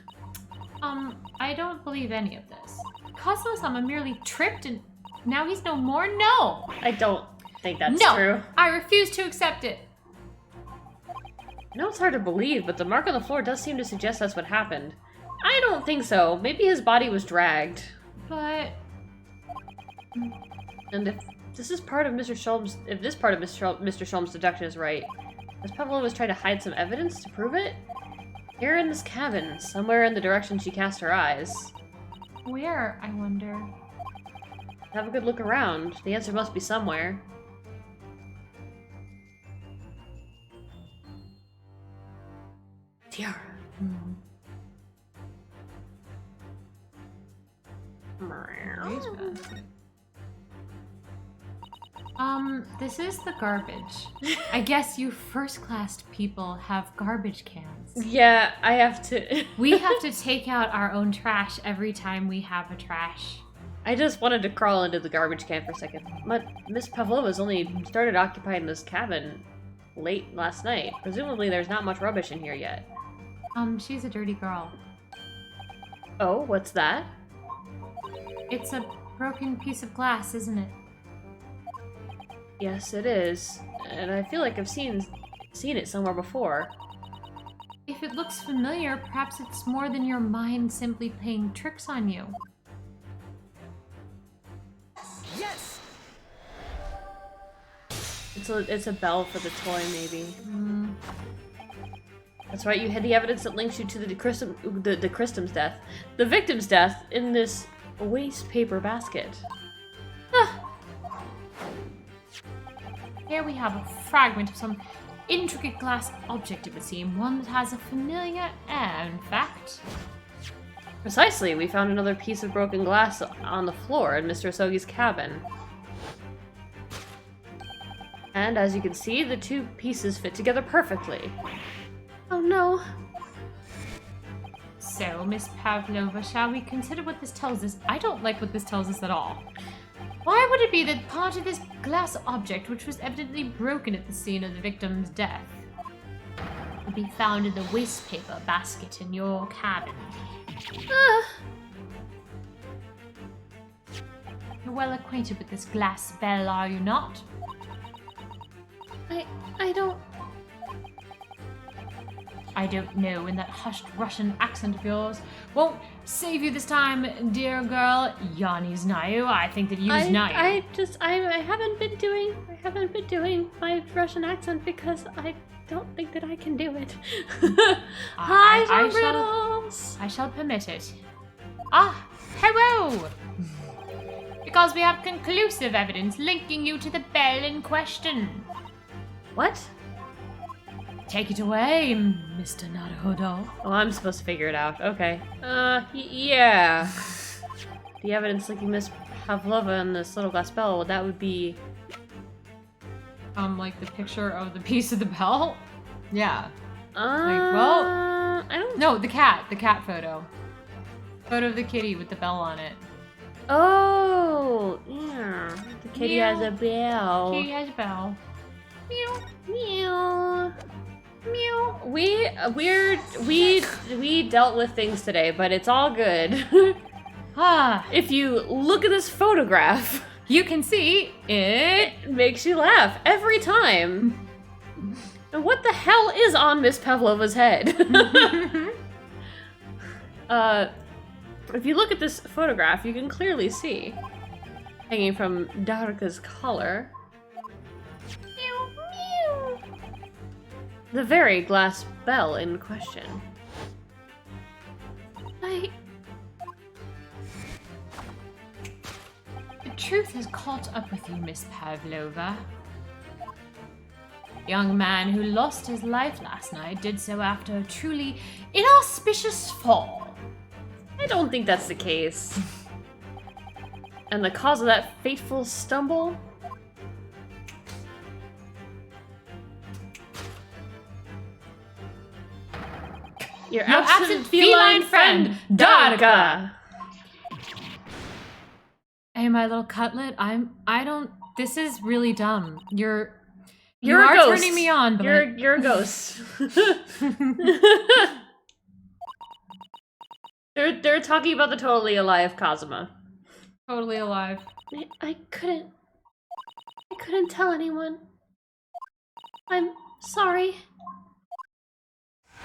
I don't believe any of this. Kazuma-sama merely tripped and now he's no more? No! I don't think that's No! true. I refuse to accept it. I know it's hard to believe, but the mark on the floor does seem to suggest that's what happened. I don't think so. Maybe his body was dragged. But... And if this is part of Mr. Sholmes, if this part of Mr. Sholmes' deduction is right, Miss Pavlova was trying to hide some evidence to prove it? Here in this cabin, somewhere in the direction she cast her eyes. where, I wonder? Have a good look around. The answer must be somewhere. Tiara. This is the garbage. I guess you first-class people have garbage cans. Yeah, I have to... We have to take out our own trash every time we have a trash. I just wanted to crawl into the garbage can for a second. But Miss Pavlova's only started occupying this cabin late last night. Presumably there's not much rubbish in here yet. She's a dirty girl. Oh, what's that? It's a broken piece of glass, isn't it? Yes, it is. And I feel like I've seen it somewhere before. If it looks familiar, perhaps it's more than your mind simply playing tricks on you. Yes! It's a bell for the toy, maybe. That's right, you had the evidence that links you to the Christum's death. The victim's death in this waste paper basket. Ah. Here we have a fragment of some intricate glass object, it would seem. One that has a familiar air, in fact. Precisely, we found another piece of broken glass on the floor in Mr. Sogi's cabin. And as you can see, the two pieces fit together perfectly. Oh no. So, Miss Pavlova, shall we consider what this tells us? I don't like what this tells us at all. Why would it be that part of this glass object, which was evidently broken at the scene of the victim's death, would be found in the waste paper basket in your cabin? You're well acquainted with this glass bell, are you not? I don't know in that hushed Russian accent of yours. Won't save you this time, dear girl. Я не знаю. I think that you знаю. I haven't been doing my Russian accent because I don't think that I can do it. Hi, John Riddles! I shall permit it. Ah, hello! Because we have conclusive evidence linking you to the bell in question. What? Take it away, Mr. Naruhodo. Oh, I'm supposed to figure it out. Okay. Yeah. The evidence linking Miss Pavlova and this little glass bell, that would be... Like the picture of the piece of the bell? Yeah. I don't... No, the cat photo. Photo of the kitty with the bell on it. Oh, yeah. The kitty has a bell. Kitty has a bell. Meow, meow. Meow. We dealt with things today, but it's all good. If you look at this photograph, you can see it makes you laugh every time. And what the hell is on Miss Pavlova's head? If you look at this photograph, you can clearly see, hanging from Darka's collar, the very glass bell in question. The truth has caught up with you, Miss Pavlova. The young man who lost his life last night did so after a truly inauspicious fall. I don't think that's the case. And the cause of that fateful stumble? Your absent feline friend, Darka! Hey, my little cutlet, this is really dumb. You You're are a ghost. turning me on, but You're a ghost. They're talking about the totally alive Kazuma. totally alive. I couldn't tell anyone. I'm sorry.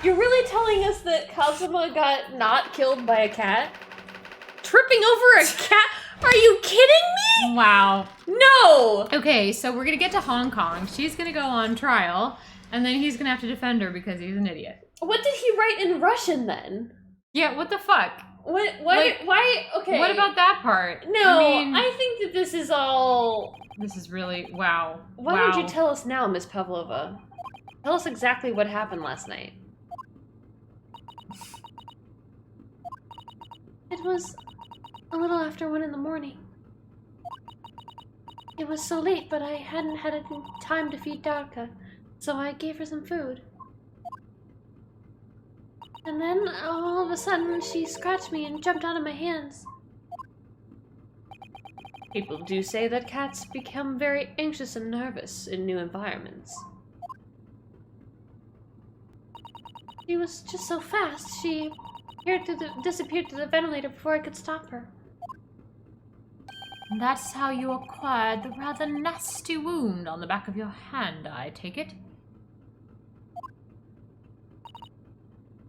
You're really telling us that Kazuma got not killed by a cat? Tripping over a cat? Are you kidding me? Wow. No! Okay, so we're gonna get to Hong Kong. She's gonna go on trial, and then he's gonna have to defend her because he's an idiot. What did he write in Russian then? Yeah, what the fuck? Why? Okay. What about that part? No, I mean, I think that this is all... this is really, wow. Why don't you tell us now, Miss Pavlova? Tell us exactly what happened last night. It was a little after 1 in the morning. It was so late, but I hadn't had any time to feed Darka, so I gave her some food. And then, all of a sudden, she scratched me and jumped out of my hands. People do say that cats become very anxious and nervous in new environments. She was just so fast, she disappeared through the ventilator before I could stop her. And that's how you acquired the rather nasty wound on the back of your hand, I take it?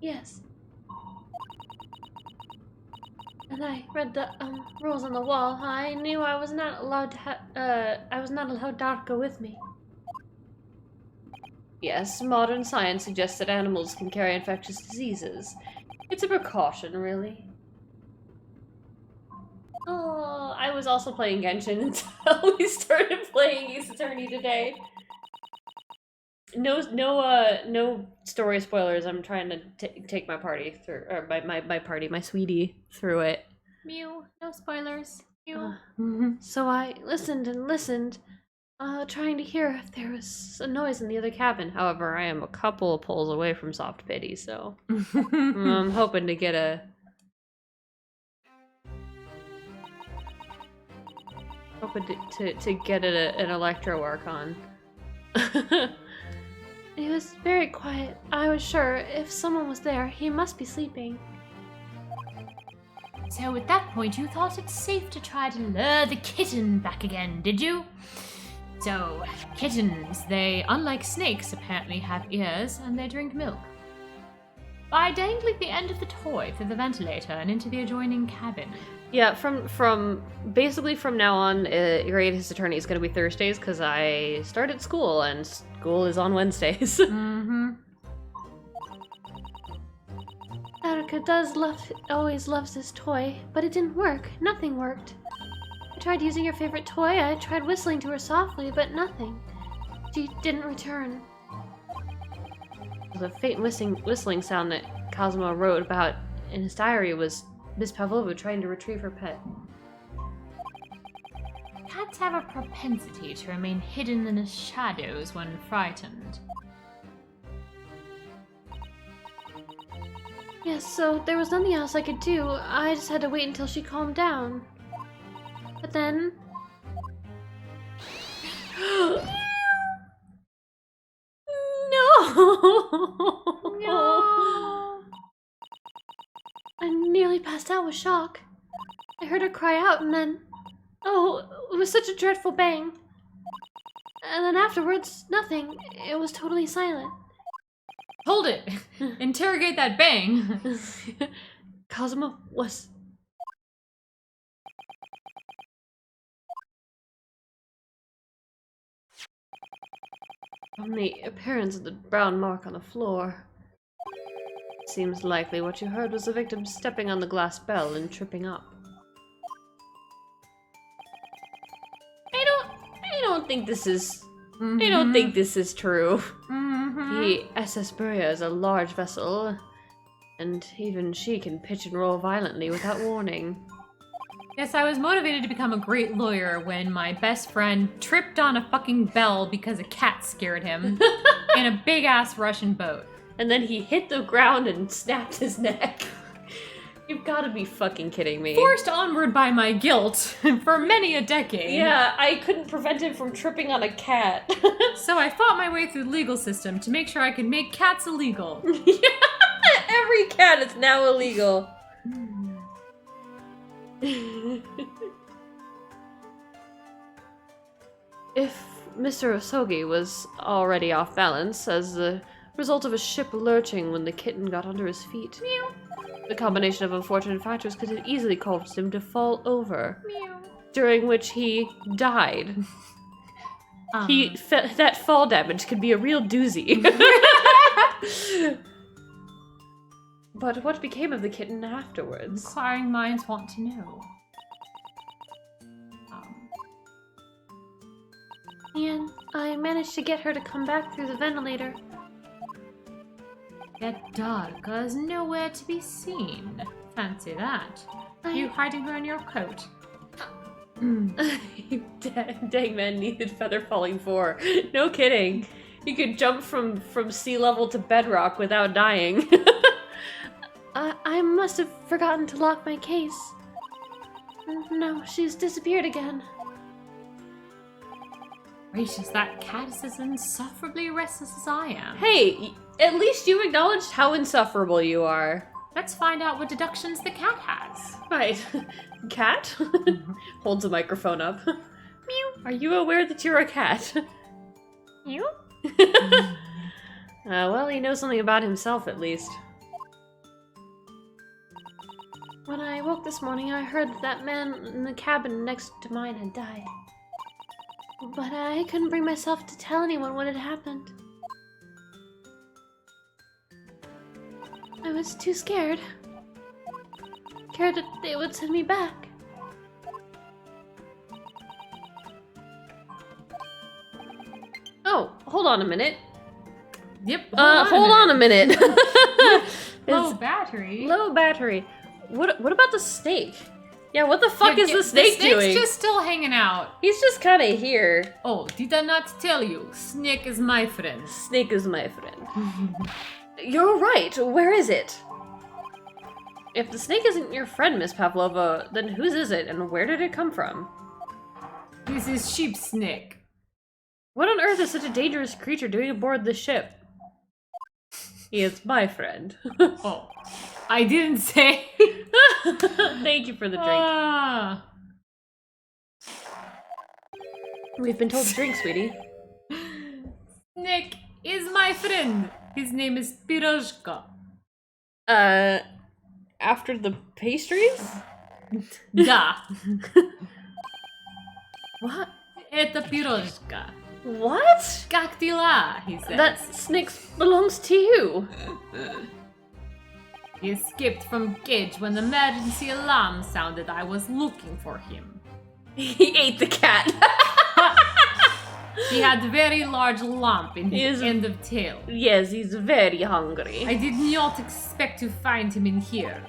Yes. And I read the rules on the wall. I knew I was not allowed to I was not allowed Darka with me. Yes, modern science suggests that animals can carry infectious diseases. It's a precaution, really. Oh, I was also playing Genshin until we started playing Ace Attorney today. No story spoilers. I'm trying to take my party through, or my sweetie through it. Mew, no spoilers. Mew. So I listened and listened, trying to hear if there was a noise in the other cabin. However, I am a couple of pulls away from soft pity, so I'm hoping to get a... to get an electro archon. It was very quiet. I was sure if someone was there, he must be sleeping. So at that point, you thought it safe to try to lure the kitten back again, did you? So, kittens, they, unlike snakes, apparently have ears, and they drink milk. By dangling the end of the toy through the ventilator and into the adjoining cabin. Yeah, from basically from now on, your Ace Attorney is going to be Thursdays, because I started school, and school is on Wednesdays. Darka always loves this toy, but it didn't work. Nothing worked. I tried using your favorite toy, I tried whistling to her softly, but nothing. She didn't return. The faint whistling sound that Kazuma wrote about in his diary was Miss Pavlova trying to retrieve her pet. Cats have a propensity to remain hidden in the shadows when frightened. Yes, so there was nothing else I could do. I just had to wait until she calmed down. But then... No! I nearly passed out with shock. I heard her cry out and then... Oh, it was such a dreadful bang. And then afterwards, nothing. It was totally silent. Hold it! Interrogate that bang! Kazuma was... From the appearance of the brown mark on the floor, it seems likely what you heard was the victim stepping on the glass bell and tripping up. I don't think this is I don't think this is true. Mm-hmm. The SS Buria is a large vessel, and even she can pitch and roll violently without warning. Yes, I was motivated to become a great lawyer when my best friend tripped on a fucking bell because a cat scared him in a big-ass Russian boat. And then he hit the ground and snapped his neck. You've gotta be fucking kidding me. Forced onward by my guilt for many a decade. Yeah, I couldn't prevent him from tripping on a cat. So I fought my way through the legal system to make sure I could make cats illegal. Every cat is now illegal. If Mr. Osogi was already off balance as the result of a ship lurching when the kitten got under his feet, the combination of unfortunate factors could have easily caused him to fall over, during which he died. That fall damage could be a real doozy. But what became of the kitten afterwards? Inquiring minds want to know. And I managed to get her to come back through the ventilator. That Darka is nowhere to be seen. Fancy that. You hiding her in your coat? Dang man needed feather falling 4. No kidding. You could jump from sea level to bedrock without dying. I must have forgotten to lock my case. No, she's disappeared again. Gracious, that cat is as insufferably restless as I am. Hey, at least you acknowledged how insufferable you are. Let's find out what deductions the cat has. Right. Cat? Holds a microphone up. Meow. Are you aware that you're a cat? You? Well, he knows something about himself at least. When I woke this morning, I heard that man in the cabin next to mine had died. But I couldn't bring myself to tell anyone what had happened. I was too scared. Scared that they would send me back. Oh, hold on a minute. Yep. Hold on a minute. Low battery. Low battery. What about the snake? Yeah, what the fuck is the snake doing? The doing? snake's just still hanging out. He's just kind of here. Oh, did I not tell you? Snake is my friend. Snake is my friend. You're right. Where is it? If the snake isn't your friend, Miss Pavlova, then whose is it, and where did it come from? This is sheep snake. What on earth is such a dangerous creature doing aboard the ship? He is my friend. Oh, I didn't say. Thank you for the drink. We've been told to drink, sweetie. Snake is my friend. His name is Pirozhka. After the pastries? Da. What? Это Pirozhka. What? Как дела, he says. That snake belongs to you. He escaped from cage when the emergency alarm sounded. I was looking for him. He ate the cat. He had a very large lump in his end of tail. Yes, he's very hungry. I did not expect to find him in here.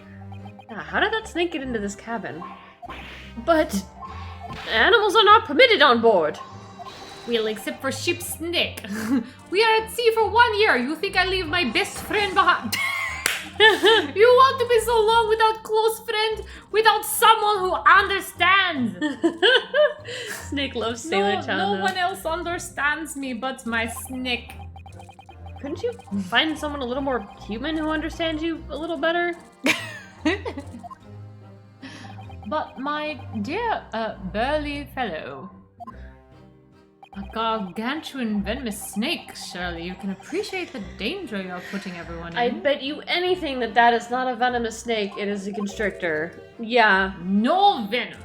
How did that snake get into this cabin? But animals are not permitted on board. Well, except for sheep snake. We are at sea for 1 year. You think I leave my best friend behind? You want to be so long without close friend? Without someone who understands? Snake loves Sailor Chan. No one else understands me but my snake. Couldn't you find someone a little more human who understands you a little better? But my dear burly fellow, a gargantuan venomous snake, surely you can appreciate the danger you're putting everyone in. I bet you anything that is not a venomous snake, it is a constrictor. Yeah. No venom.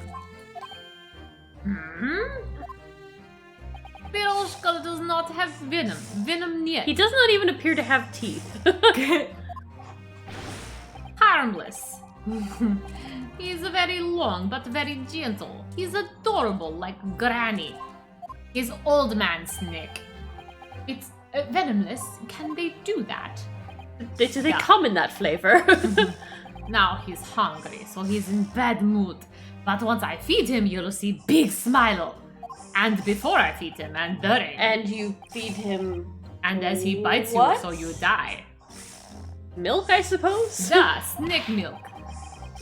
Piroshka does not have venom. Venom yet. He does not even appear to have teeth. Harmless. He's very long but very gentle. He's adorable like Granny. His old man snake. It's venomless. Can they do that? Do they Yeah. come in that flavor? Now he's hungry, so he's in bad mood. But once I feed him, you'll see big smile. And before I feed him, and during. And you feed him And as he bites What? you, so you die. milk, I suppose? Duh, snake milk.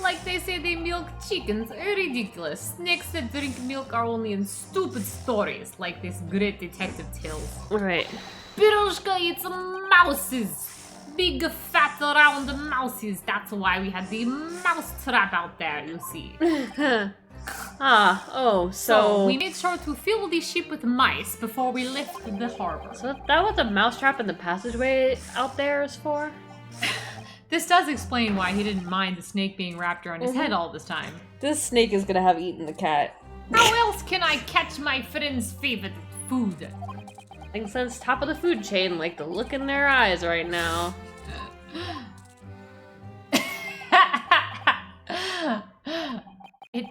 Like they say they milk chickens. Ridiculous. Snakes that drink milk are only in stupid stories, like this great detective tales. Right. Piroshka eats mouses. Big, fat, round mouses. That's why we had the mouse trap out there, you see. So So we made sure to fill the ship with mice before we left the harbor. So that what the mousetrap in the passageway out there is for? This does explain why he didn't mind the snake being wrapped around his head all this time. This snake is gonna have eaten the cat. How else can I catch my friend's favorite food? Thinks that's top of the food chain, like the look in their eyes right now. It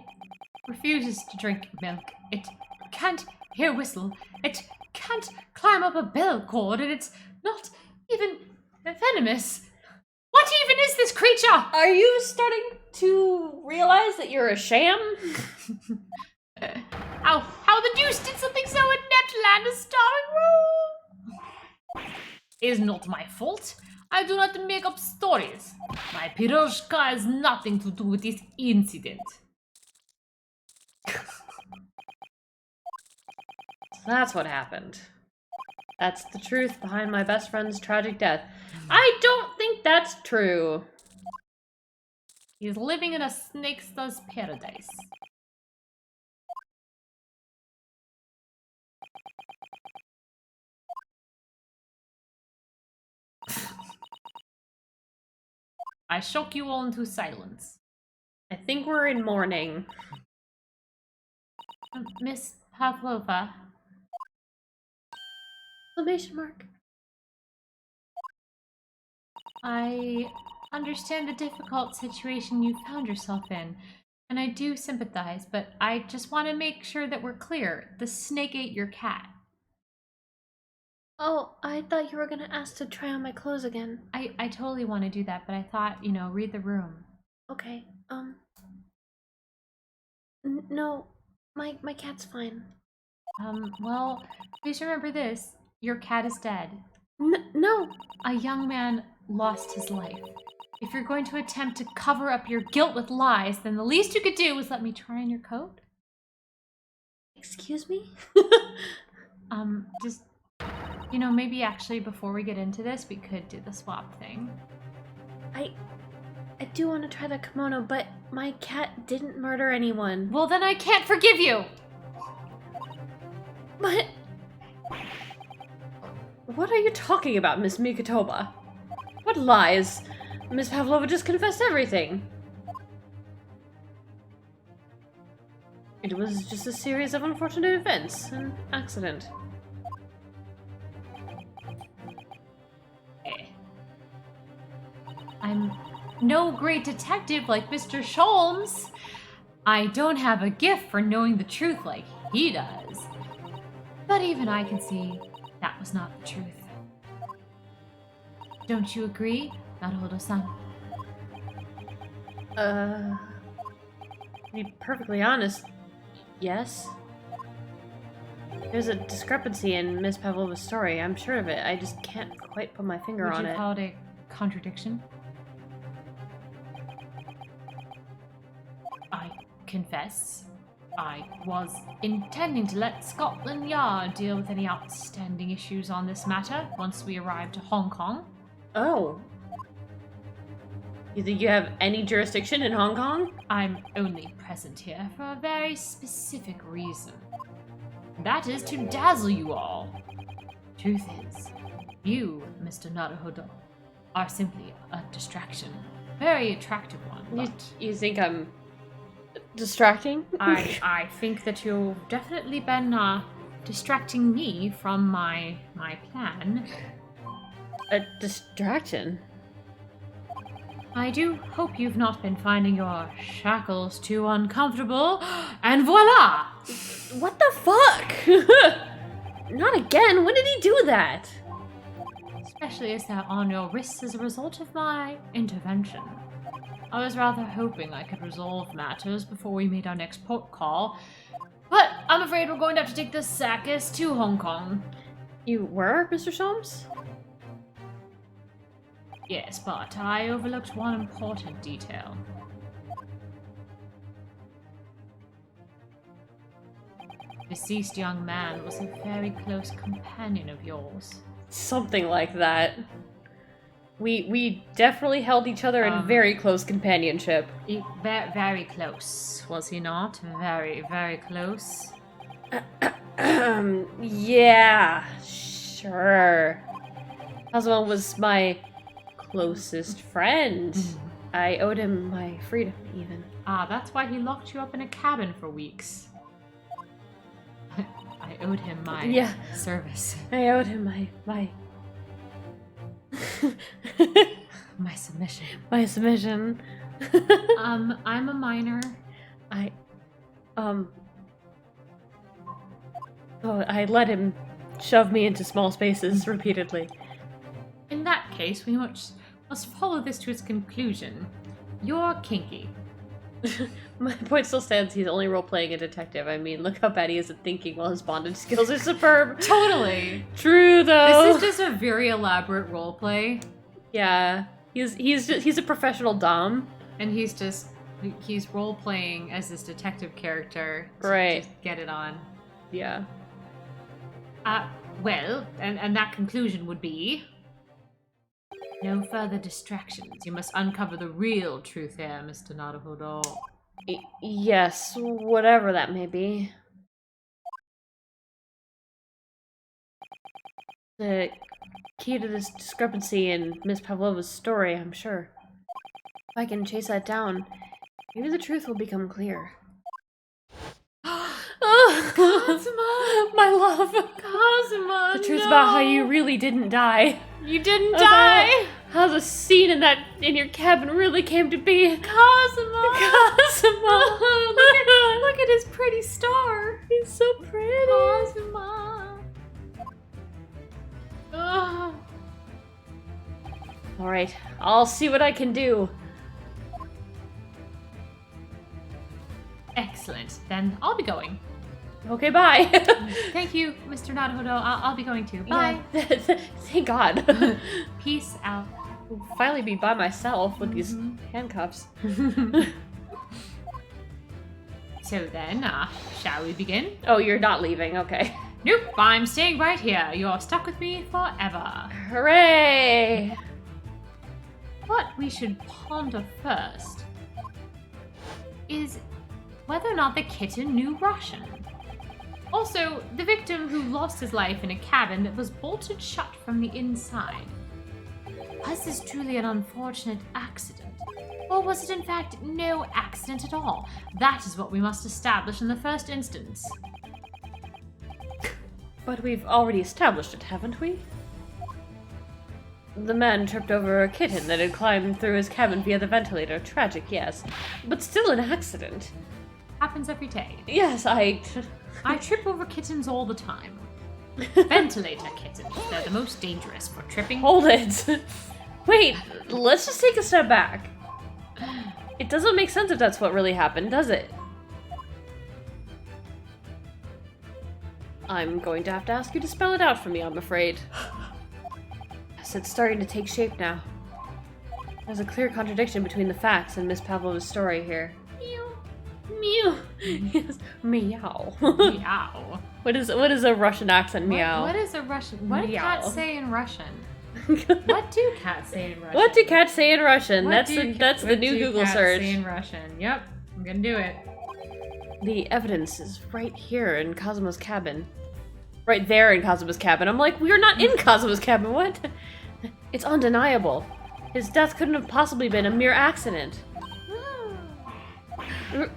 refuses to drink milk. It can't hear whistle. It can't climb up a bell cord, and it's not even venomous. What even is this creature? Are you starting to realize that you're a sham? How the deuce did something so inept land a starring role? It is not my fault. I do not make up stories. My piroshka has nothing to do with this incident. That's what happened. That's the truth behind my best friend's tragic death. I don't think that's true. He's living in a snakesta's paradise. I shock you all into silence. I think we're in mourning. Miss Pavlova. Exclamation mark. I understand the difficult situation you found yourself in, and I do sympathize, but I just want to make sure that we're clear. The snake ate your cat. Oh, I thought you were gonna ask to try on my clothes again. I totally want to do that, but I thought, read the room. Okay, no, my cat's fine. Well, please remember this. Your cat is dead. No. A young man lost his life. If you're going to attempt to cover up your guilt with lies, then the least you could do is let me try on your coat. Excuse me? Just, maybe actually before we get into this, we could do the swap thing. I do want to try the kimono, but my cat didn't murder anyone. Well, then I can't forgive you! But... What are you talking about, Miss Mikotoba? What lies? Miss Pavlova just confessed everything. It was just a series of unfortunate events, an accident. I'm no great detective like Mr. Sholmes. I don't have a gift for knowing the truth like he does. But even I can see that was not the truth. Don't you agree, Naruhodo-san? To be perfectly honest, yes. There's a discrepancy in Miss Pavlova's story, I'm sure of it. I just can't quite put my finger on it. Would you call it a contradiction? I confess, I was intending to let Scotland Yard deal with any outstanding issues on this matter once we arrived to Hong Kong. Oh. You think you have any jurisdiction in Hong Kong? I'm only present here for a very specific reason. That is to dazzle you all. Truth is, you, Mr. Naruhodo, are simply a distraction. Very attractive one, but You think I'm distracting? I think that you've definitely been distracting me from my plan. A distraction? I do hope you've not been finding your shackles too uncomfortable, and voila! What the fuck? Not again! When did he do that? Especially as there are no risks as a result of my intervention. I was rather hoping I could resolve matters before we made our next port call, but I'm afraid we're going to have to take the Sakis to Hong Kong. You were, Mr. Sholmes? Yes, but I overlooked one important detail. The deceased young man was a very close companion of yours. Something like that. We definitely held each other in very close companionship. Very close, was he not? Very, very close. Yeah, sure. Cosmo was my closest friend. I owed him my freedom, even. Ah, that's why he locked you up in a cabin for weeks. I owed him my service. I owed him my my submission. My submission. I'm a minor. I let him shove me into small spaces repeatedly. In that case, we must follow this to its conclusion. You're kinky. My point still stands. He's only role-playing a detective. I mean, look how bad he is at thinking while his bondage skills are superb. Totally. True, though. This is just a very elaborate roleplay. Yeah. He's a professional dom. And he's role-playing as this detective character to right. just get it on. Yeah. Well, and that conclusion would be... No further distractions. You must uncover the real truth here, Mr. Naruhodo. Yes, whatever that may be. The key to this discrepancy in Miss Pavlova's story, I'm sure. If I can chase that down, maybe the truth will become clear. Cosmo! My love! Cosmo, The truth about how you really didn't die. You didn't die! How the scene in your cabin really came to be. Cosmo! Cosmo! Look at his pretty star. He's so pretty. Cosmo. Ugh. Alright, I'll see what I can do. Excellent. Then I'll be going. Okay, bye. Thank you, Mr. Naruhodo. I'll be going too. Bye. Yeah, thank God. Peace out. I'll finally be by myself with these handcuffs. So then, shall we begin? Oh, you're not leaving. Okay. Nope, I'm staying right here. You're stuck with me forever. Hooray! What we should ponder first is whether or not the kitten knew Russian. Also, the victim who lost his life in a cabin that was bolted shut from the inside. Was this truly an unfortunate accident? Or was it in fact no accident at all? That is what we must establish in the first instance. But we've already established it, haven't we? The man tripped over a kitten that had climbed through his cabin via the ventilator. Tragic, yes. But still an accident. Happens every day. Yes, I trip over kittens all the time. Ventilator kittens. They're the most dangerous for tripping. Hold it. Wait, let's just take a step back. It doesn't make sense if that's what really happened, does it? I'm going to have to ask you to spell it out for me, I'm afraid. Yes, it's starting to take shape now. There's a clear contradiction between the facts and Miss Pavlova's story here. Meow. Yes, meow. Meow. What is a Russian accent? Meow. What is a Russian? What do Meow. cats say in Russian? What do cats say in Russian? What do cats say in Russian? What That's the new Google search. Say in Russian. Yep, I'm gonna do it. The evidence is right here in Cosmo's cabin. Right there in Cosmo's cabin. I'm like, we're not in Cosmo's cabin. What? It's undeniable. His death couldn't have possibly been a mere accident.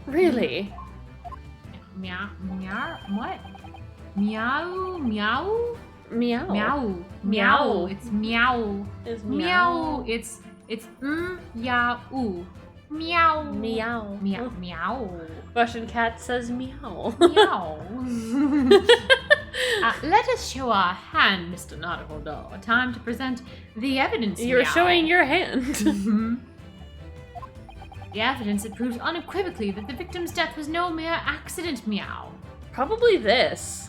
Really? Meow, meow, what? Meow, meow, Meow. meow, meow. It's meow. It's Meow. It's meow. Meow. Meow. Meow. Meow. Russian cat says meow. Meow. Let us show our hand, Mr. Nautical Doll. Time to present the evidence. You're meow. showing your hand. Mhm. The evidence that proves unequivocally that the victim's death was no mere accident, meow. Probably this.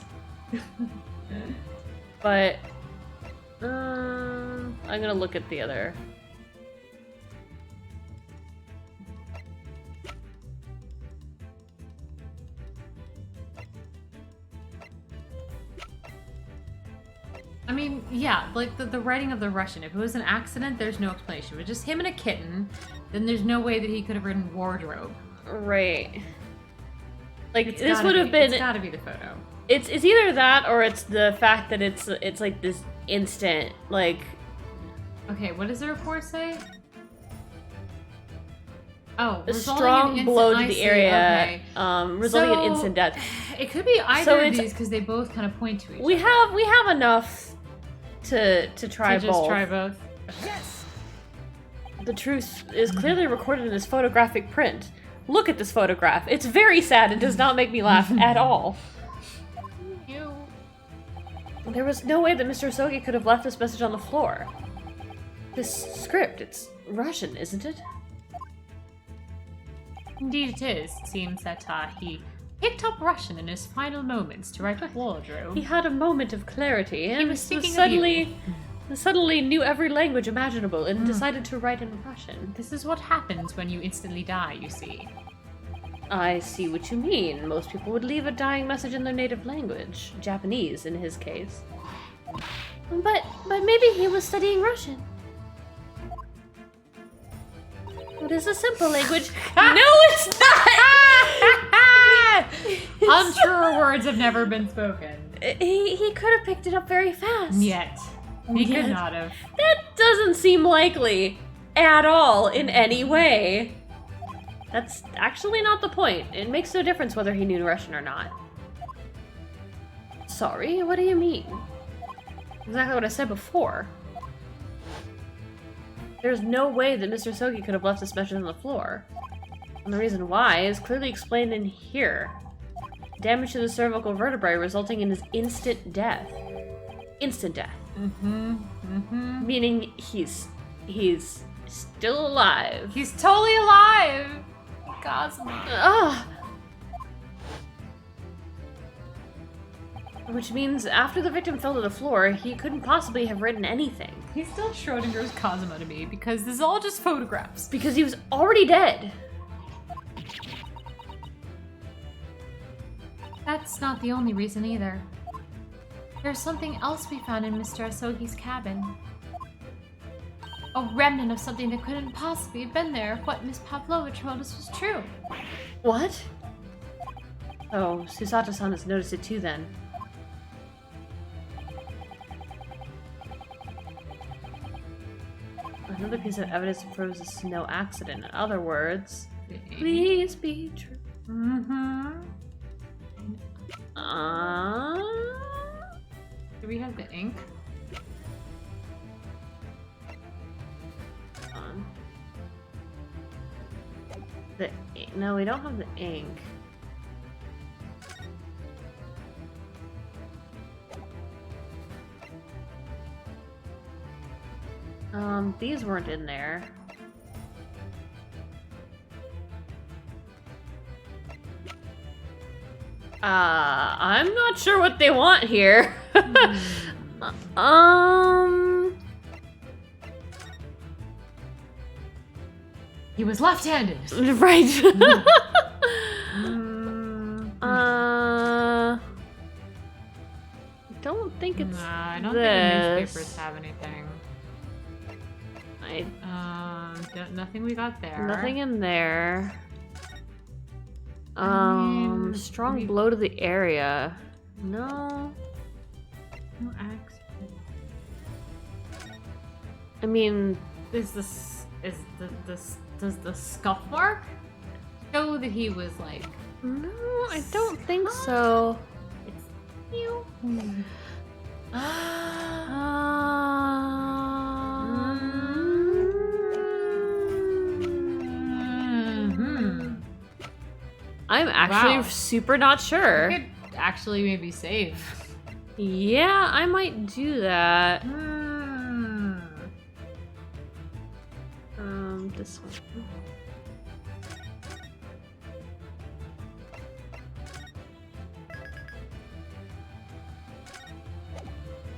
But I'm gonna look at the other. I mean, yeah, like the writing of the Russian. If it was an accident, there's no explanation. But just him and a kitten, then there's no way that he could have written wardrobe. Right. Like It's this gotta would have be- been. It's gotta be the photo. It's either that or it's the fact that it's like this instant like. Okay, what does the report say? Oh, A resulting in strong instant blow to I the see, area, okay. resulting in So, instant death. It could be either So of it's- these because they both kind of point to each We other. have enough to try to both. just try both. Yes! The truth is clearly recorded in this photographic print. Look at this photograph. It's very sad and does not make me laugh at all. You. There was no way that Mr. Asogi could have left this message on the floor. This script, it's Russian, isn't it? Indeed, it is. It seems that he picked up Russian in his final moments to write wardrobe. He had a moment of clarity and was thinking of you. suddenly knew every language imaginable and decided to write in Russian. This is what happens when you instantly die, you see. I see what you mean. Most people would leave a dying message in their native language, Japanese in his case. But maybe he was studying Russian. It is a simple language. No, it's not. Untruer words have never been spoken. He could have picked it up very fast. Yet. He Yet. could not have. That doesn't seem likely at all in any way. That's actually not the point. It makes no difference whether he knew Russian or not. Sorry, what do you mean? Exactly what I said before. There's no way that Mr. Sogi could have left this message on the floor. And the reason why is clearly explained in here. Damage to the cervical vertebrae resulting in his instant death. Instant death. Meaning he's still alive. He's totally alive! Cosmo. Ah. Which means after the victim fell to the floor, he couldn't possibly have written anything. He's still Schrodinger's Cosmo to me because this is all just photographs. Because he was already dead. That's not the only reason either. There's something else we found in Mr. Asogi's cabin. A remnant of something that couldn't possibly have been there if what Miss Pavlovich told us was true. What? Oh, Susato-san has noticed it too then. Another piece of evidence that proves this is no accident. In other words, please be true. Do we have the ink? On. No, we don't have the ink. These weren't in there. I'm not sure what they want here. He was left-handed. Right. I don't think it's Nah, I don't this. think the newspapers have anything. I, Nothing we got there. nothing in there. mean, Strong we- blow to the area. No. No accident. I mean, Does the scuff mark show that he was like? no, I don't think so. It's you. I'm actually Wow. super not sure. We could actually maybe save. Yeah, I might do that. This one.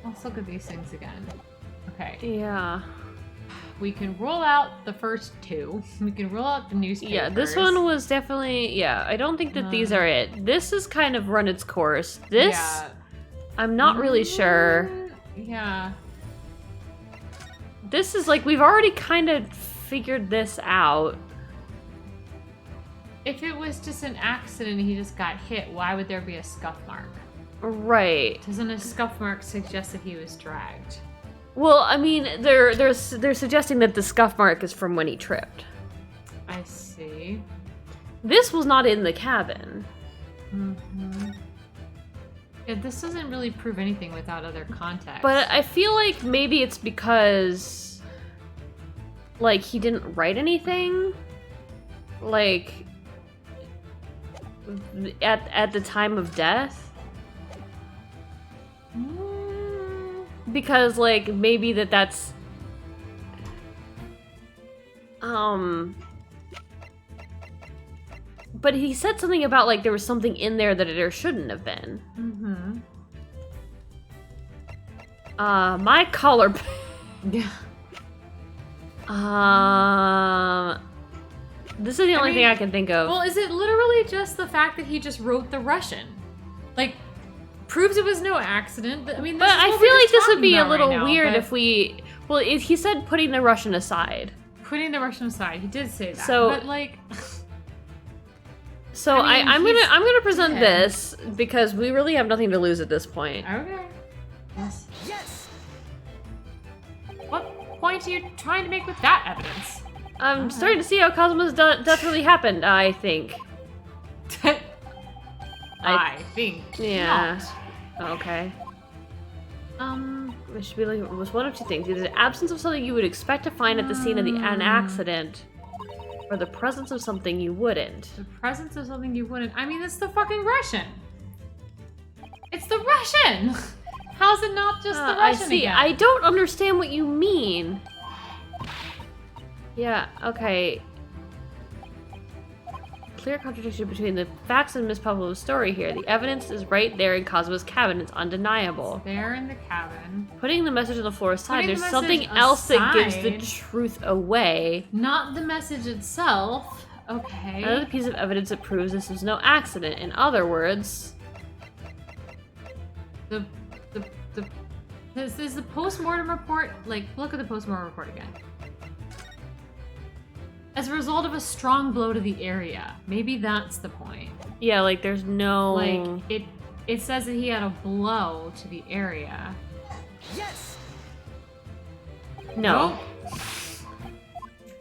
Let's look at these things again. Okay. Yeah. We can roll out the first two. We can roll out the newspapers. Yeah, this one was definitely... Yeah, I don't think that these are it. This has kind of run its course. This... Yeah. I'm not really sure. Yeah. This is like, we've already kind of figured this out. If it was just an accident and he just got hit, why would there be a scuff mark? Right. Doesn't a scuff mark suggest that he was dragged? Well, I mean, they're suggesting that the scuff mark is from when he tripped. I see. This was not in the cabin. Mm-hmm. Yeah, this doesn't really prove anything without other context. But I feel like maybe it's because, like, he didn't write anything. Like, at the time of death. Because, like, maybe that's... But he said something about, like, there was something in there that there shouldn't have been. Mm-hmm. My collar... Yeah. This is the only thing I can think of. Well, is it literally just the fact that he just wrote the Russian? Like, proves it was no accident. I mean, but I feel like this would be a little right now, weird if we... Well, he said putting the Russian aside. Putting the Russian aside, he did say that. So, but like... So I mean, I'm gonna present this because we really have nothing to lose at this point. Okay. Yes. Yes. What point are you trying to make with that evidence? I'm starting to see how Cosmo's death really happened, I think. I think Yeah. not. Okay. It should be like, it was one of two things. Either the absence of something you would expect to find at the scene of an accident, or the presence of something you wouldn't. The presence of something you wouldn't. I mean, it's the fucking Russian. It's the Russian. How's it not just the Russian I see. again? I don't understand what you mean. Yeah, okay. Clear contradiction between the facts and Miss Pavlova's story here. The evidence is right there in Cosmo's cabin. It's undeniable. They're in the cabin. Putting the message on the floor aside, Putting the there's something message else that gives the aside. truth away. Not the message itself. Okay. Another piece of evidence that proves this was no accident. In other words... This is the post-mortem report. Like, look at the post-mortem report again. As a result of a strong blow to the area. Maybe that's the point. Yeah, like there's no... Like, it says that he had a blow to the area. Yes. No.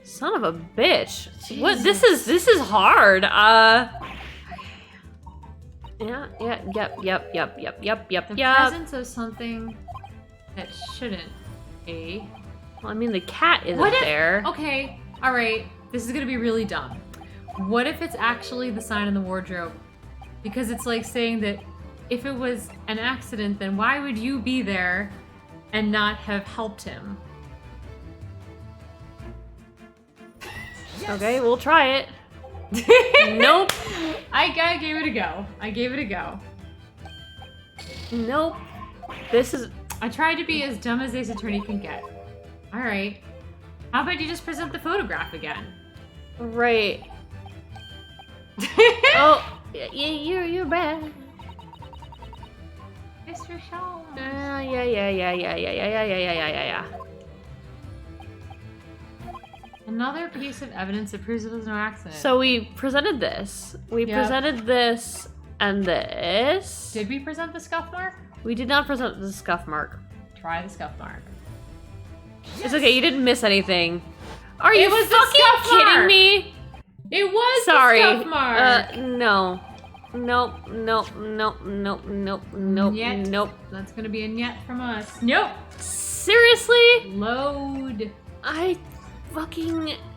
Son of a bitch. Jesus. What? This is hard. Yeah, yep. The presence of something that shouldn't be. Well, I mean, the cat isn't What if- there. Okay, alright. This is gonna be really dumb. What if it's actually the sign in the wardrobe? Because it's like saying that if it was an accident, then why would you be there and not have helped him? Yes. Okay, we'll try it. Nope. I gave it a go. I gave it a go. Nope. This is... I tried to be as dumb as this attorney can get. Alright. How about you just present the photograph again? Right. Oh, you're bad. Mr. Shaw. Yeah. Another piece of evidence that proves it was no accident. So we presented this. We Yep. presented this and this. Did we present the scuff mark? We did not present the scuff mark. Try the scuff mark. It's okay, you didn't miss anything. Are you was the fucking scuff kidding mark. me? It was Sorry. the scuff mark. No. Nope. Nyet. Nope. That's gonna be a nyet from us. Nope. Seriously? Load.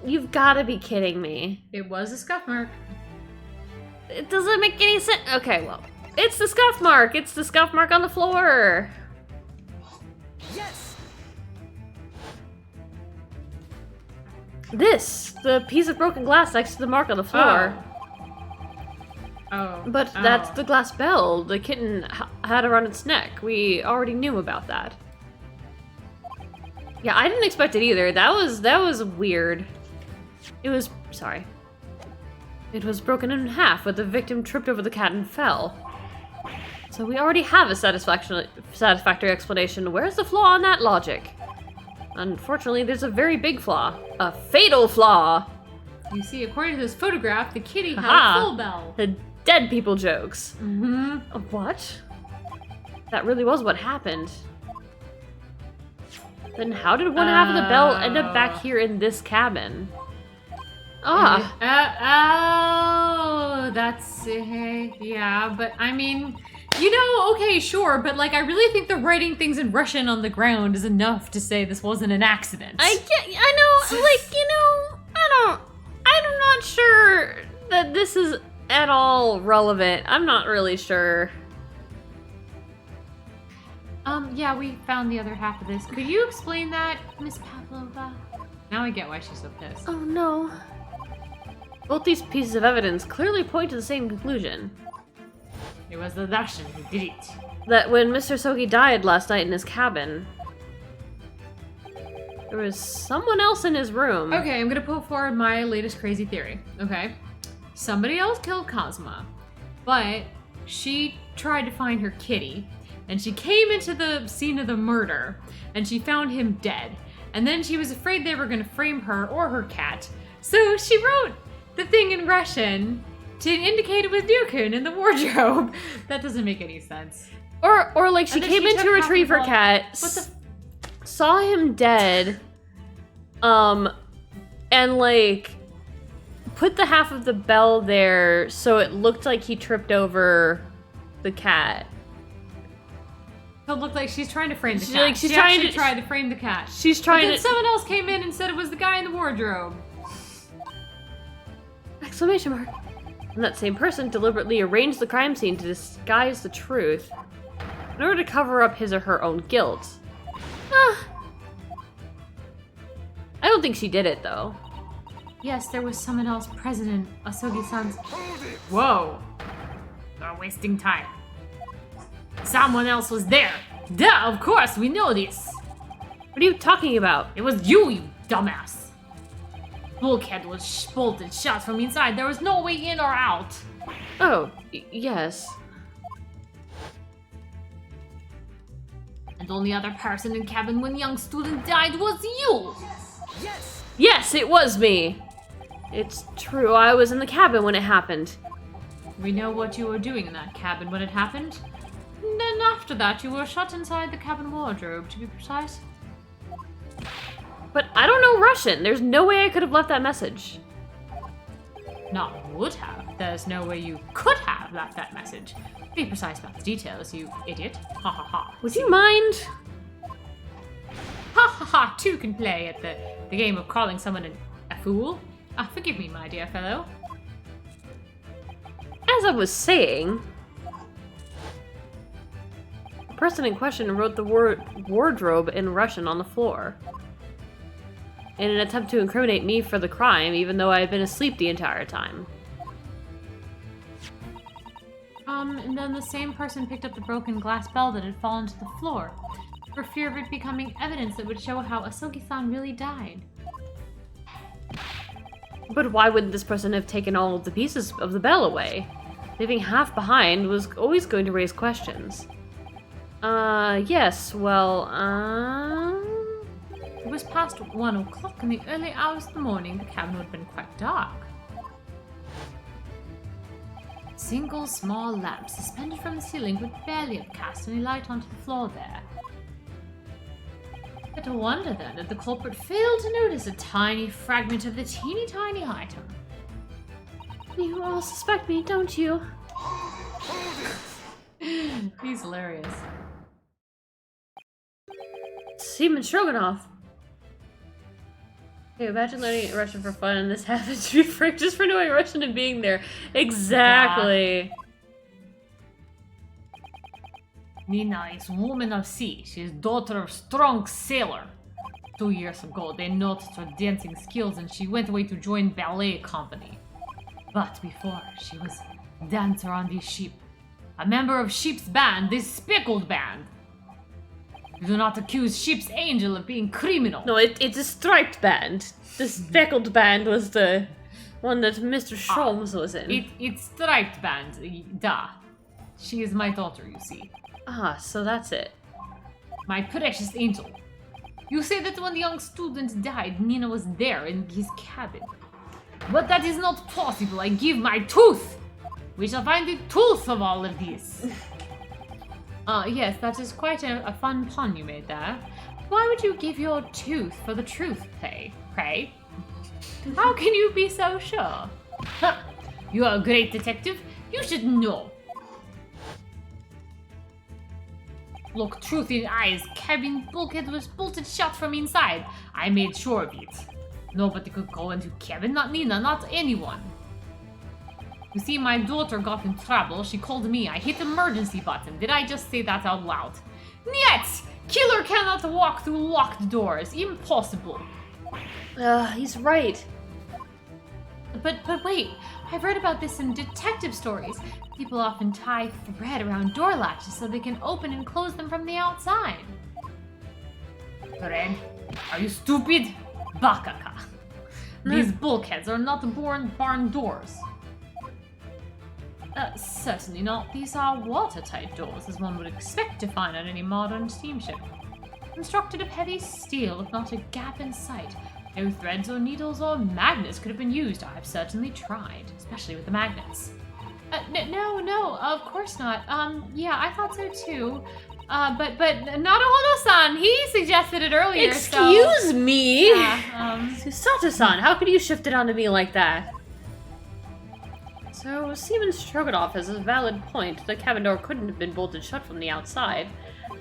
You've gotta be kidding me. It was a scuff mark. It doesn't make any sense. Okay, well. It's the scuff mark! It's the scuff mark on the floor! Yes! This! The piece of broken glass next to the mark on the floor. Oh. But that's the glass bell the kitten had around its neck. We already knew about that. Yeah, I didn't expect it either. That was weird. It was... sorry. It was broken in half, but the victim tripped over the cat and fell. So we already have a satisfactory explanation. Where's the flaw in that logic? Unfortunately, there's a very big flaw. A fatal flaw! You see, according to this photograph, the kitty had Aha. a full bell. The dead people jokes. Mm-hmm. What? That really was what happened. Then how did one half of the bell end up back here in this cabin? Ah. That's... yeah, but I mean... You know, okay, sure, but like, I really think the writing things in Russian on the ground is enough to say this wasn't an accident. I know, like, you know, I'm not sure that this is at all relevant. I'm not really sure. Yeah, we found the other half of this. Could you explain that, Miss Pavlova? Now I get why she's so pissed. Oh no. Both these pieces of evidence clearly point to the same conclusion. It was the Russian who did it. That when Mr. Sogi died last night in his cabin, there was someone else in his room. Okay, I'm gonna put forward my latest crazy theory, okay? Somebody else killed Cosma, but she tried to find her kitty, and she came into the scene of the murder, and she found him dead. And then she was afraid they were gonna frame her or her cat, so she wrote the thing in Russian to indicate it was Nukun in the wardrobe. That doesn't make any sense. Or like she And then came she in to took retrieve her half cat, What the saw him dead, and like put the half of the bell there so it looked like he tripped over the cat. So it looked like she's trying to frame the She- cat. like, she's she trying actually to- tried to frame the cat. She's But trying then to... someone else came in and said it was the guy in the wardrobe. Exclamation mark. And that same person deliberately arranged the crime scene to disguise the truth in order to cover up his or her own guilt. Ah. I don't think she did it, though. Yes, there was someone else present in Asogi-san's... Whoa! Not wasting time. Someone else was there. Duh, of course, we know this. What are you talking about? It was you dumbass. Bulkhead was bolted shut from inside. There was no way in or out. Oh, yes. And the only other person in cabin when young student died was you. Yes! Yes, it was me. It's true, I was in the cabin when it happened. We know what you were doing in that cabin when it happened. And then after that, you were shut inside the cabin wardrobe, to be precise. But I don't know Russian. There's no way I could have left that message. Not would have. There's no way you could have left that message. Be precise about the details, you idiot. Ha ha ha. Would you mind? Ha ha ha. Two can play at the game of calling someone a fool. Ah, forgive me, my dear fellow. As I was saying, the person in question wrote the word wardrobe in Russian on the floor in an attempt to incriminate me for the crime, even though I had been asleep the entire time. And then the same person picked up the broken glass bell that had fallen to the floor, for fear of it becoming evidence that would show how Asogi-san really died. But why wouldn't this person have taken all of the pieces of the bell away? Leaving half behind was always going to raise questions. Yes, well, It was past 1 o'clock in the early hours of the morning. The cabin would have been quite dark. Single small lamp suspended from the ceiling would barely have cast any light onto the floor there. Little wonder then that the culprit failed to notice a tiny fragment of the teeny tiny item. you all suspect me, don't you? He's hilarious. Seaman Stroganoff. Okay, imagine learning Russian for fun and this happens to be framed just for knowing Russian and being there. Exactly. Nina is woman of sea. She is daughter of strong sailor. 2 years ago, they noticed her dancing skills and she went away to join ballet company. But before, she was dancer on the ship. A member of ship's band, the speckled band. You do not accuse ship's angel of being criminal. No, it's a striped band. The speckled band was the one that Mr. Sholmes was in. It's striped band, duh. She is my daughter, you see. Ah, so that's it. My precious angel. You say that when the young student died, Nina was there in his cabin. But that is not possible. I give my tooth. We shall find the truth of all of this. Yes, that is quite a fun pun you made there. Why would you give your tooth for the truth, pray? How can you be so sure? Huh. You are a great detective. You should know. Look truth in eyes. Cabin bulkhead was bolted shut from inside. I made sure of it. Nobody could go into cabin, not Nina, not anyone. You see, my daughter got in trouble. She called me. I hit the emergency button. Did I just say that out loud? Niet! Killer cannot walk through locked doors. Impossible. He's right. But wait, I've read about this in detective stories. People often tie thread around door latches so they can open and close them from the outside. Thread? Are you stupid? Bakaka. These bulkheads are not barn doors. Certainly not. These are watertight doors, as one would expect to find on any modern steamship. Constructed of heavy steel with not a gap in sight. No threads or needles or magnets could have been used. I've certainly tried, especially with the magnets. No, of course not. Yeah, I thought so too. But Naruhodo-san, he suggested it earlier, Excuse me? Yeah, Susato-san, how could you shift it onto me like that? So, Seaman Stroganoff has a valid point. The cabin door couldn't have been bolted shut from the outside.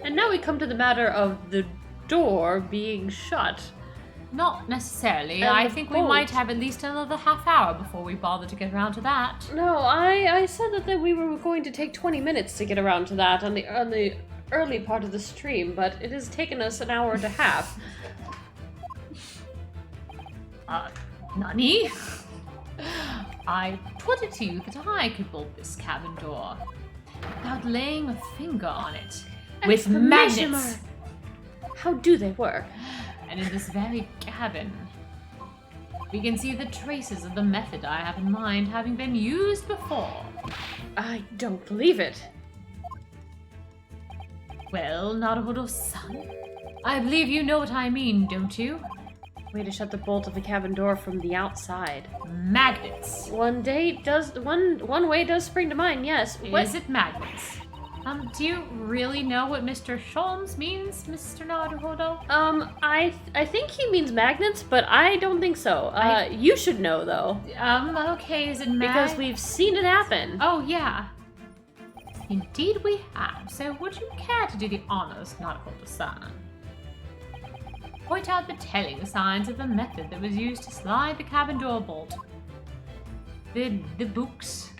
And now we come to the matter of the door being shut. Not necessarily. And I the think we bolt. might have at least another half hour before we bother to get around to that. No, I said that we were going to take 20 minutes to get around to that on the early part of the stream, but it has taken us an hour and a half. Nani? I put it to you that I could bolt this cabin door without laying a finger on it. With Exclamation magnets! mark. How do they work? And in this very cabin, we can see the traces of the method I have in mind having been used before. I don't believe it. Well, Naruhodo-san, I believe you know what I mean, don't you? Way to shut the bolt of the cabin door from the outside. Magnets. One way does spring to mind, yes. Is it magnets? Do you really know what Mr. Sholmes means, Mr. Naruhodo? I think he means magnets, but I don't think so. You should know, though. Okay, is it Because we've seen it happen. Oh, yeah. Indeed we have. So would you care to do the honors, Naruhodo-san? Point out the telling signs of the method that was used to slide the cabin door bolt. The books.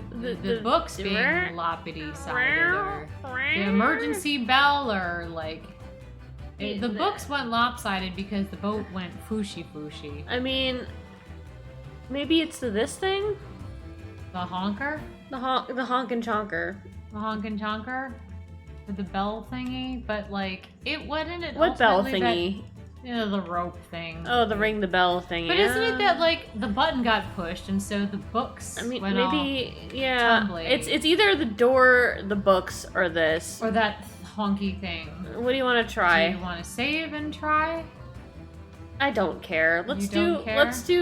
The books being loppity-sided, or the emergency bell, or like... The books went lopsided because the boat went fooshy-fooshy. I mean, maybe it's this thing? The honker? The honk and chonker. The honk and chonker? With the bell thingy? But like, it wouldn't it What bell ultimately thingy? The rope thing. Oh, the ring the bell thingy. But isn't it that like the button got pushed and so the books I mean, went maybe all yeah. tumbly. It's either the door, the books, or this. Or that honky thing. What do you want to try? Do you want to save and try? I don't care. Let's do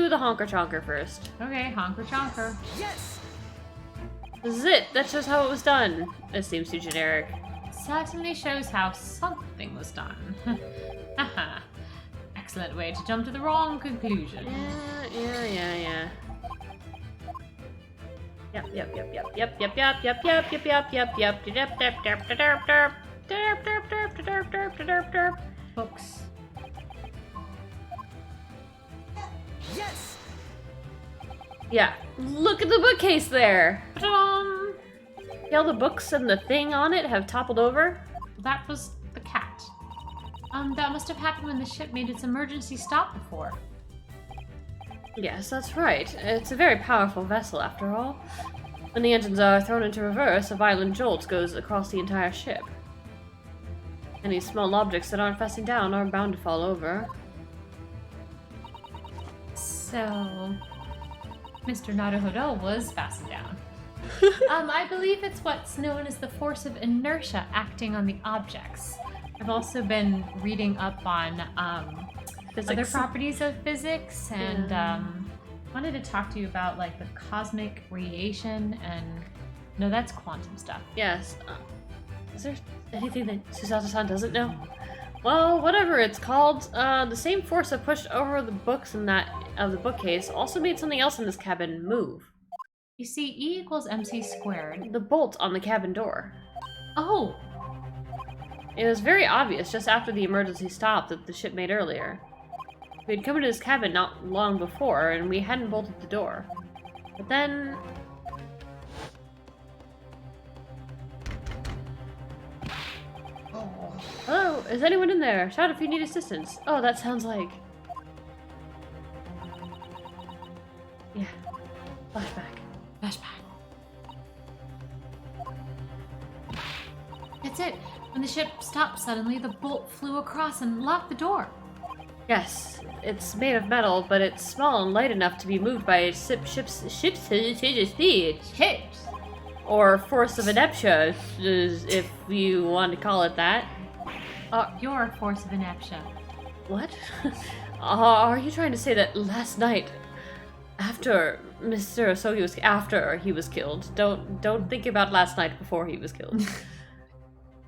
the honker chonker first. Okay, honker chonker. Yes! This is it. That's just how it was done. It seems too generic. Certainly shows how something was done. Haha. Excellent way to jump to the wrong conclusion. Yeah. Yep. Books. Yes! Yeah. Look at the bookcase there. Ta-dum! See all the books and the thing on it have toppled over? That was the cat. That must have happened when the ship made its emergency stop before. Yes, that's right. It's a very powerful vessel, after all. When the engines are thrown into reverse, a violent jolt goes across the entire ship. Any small objects that aren't fastened down are bound to fall over. So, Mr. Naruhodo was fastened down. I believe it's what's known as the force of inertia acting on the objects. I've also been reading up on other properties of physics, and wanted to talk to you about like the cosmic radiation, and no, that's quantum stuff. Yes. Is there anything that Susato-san doesn't know? Well, whatever it's called, the same force that pushed over the books in that of the bookcase also made something else in this cabin move. You see, E equals MC squared. The bolt on the cabin door. Oh! It was very obvious just after the emergency stop that the ship made earlier. We had come into this cabin not long before, and we hadn't bolted the door. But then... Oh. Hello, is anyone in there? Shout if you need assistance. Oh, that sounds like... Yeah. Flashback. Flashback. That's it. When the ship stopped suddenly, the bolt flew across and locked the door. Yes, it's made of metal, but it's small and light enough to be moved by a ship's speed. Hit! Or force of inertia, if you want to call it that. Your force of inertia. What? Are you trying to say that last night, after Mr. Osogi was after he was killed? Don't think about last night before he was killed.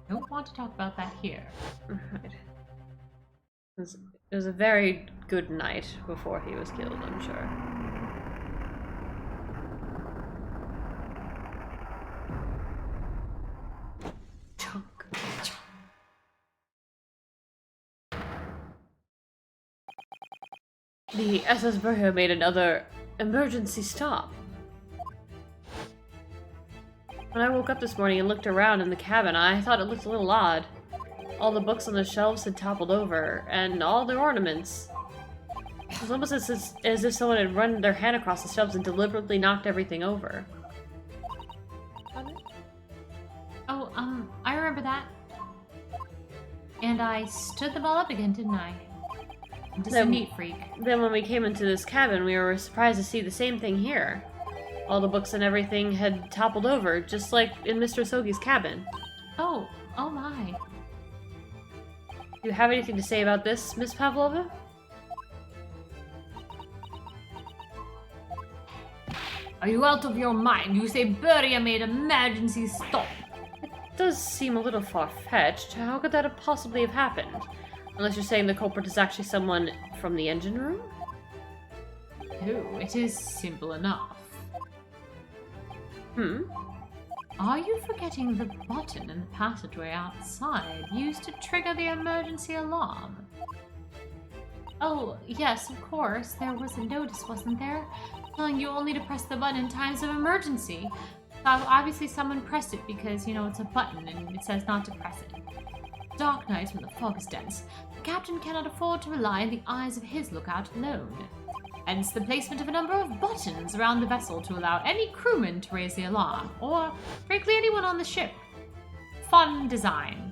Don't want to talk about that here. Right. It was a very good night before he was killed, I'm sure. Chunk. The SS Burger made another emergency stop. When I woke up this morning and looked around in the cabin, I thought it looked a little odd. All the books on the shelves had toppled over, and all their ornaments. It was almost as if someone had run their hand across the shelves and deliberately knocked everything over. Oh, I remember that. And I stood them all up again, didn't I? I'm just a neat freak. Then when we came into this cabin, we were surprised to see the same thing here. All the books and everything had toppled over, just like in Mr. Sogi's cabin. Oh my. Do you have anything to say about this, Miss Pavlova? Are you out of your mind? You say Beria made emergency stop. It does seem a little far-fetched. How could that have possibly have happened? Unless you're saying the culprit is actually someone from the engine room? Oh, it is simple enough. Are you forgetting the button in the passageway outside used to trigger the emergency alarm? Oh, yes, of course. There was a notice, wasn't there? Telling you only to press the button in times of emergency. So obviously someone pressed it because, you know, it's a button and it says not to press it. Dark nights when the fog is dense, the captain cannot afford to rely on the eyes of his lookout alone. Hence the placement of a number of buttons around the vessel to allow any crewman to raise the alarm, or frankly anyone on the ship. Fun design.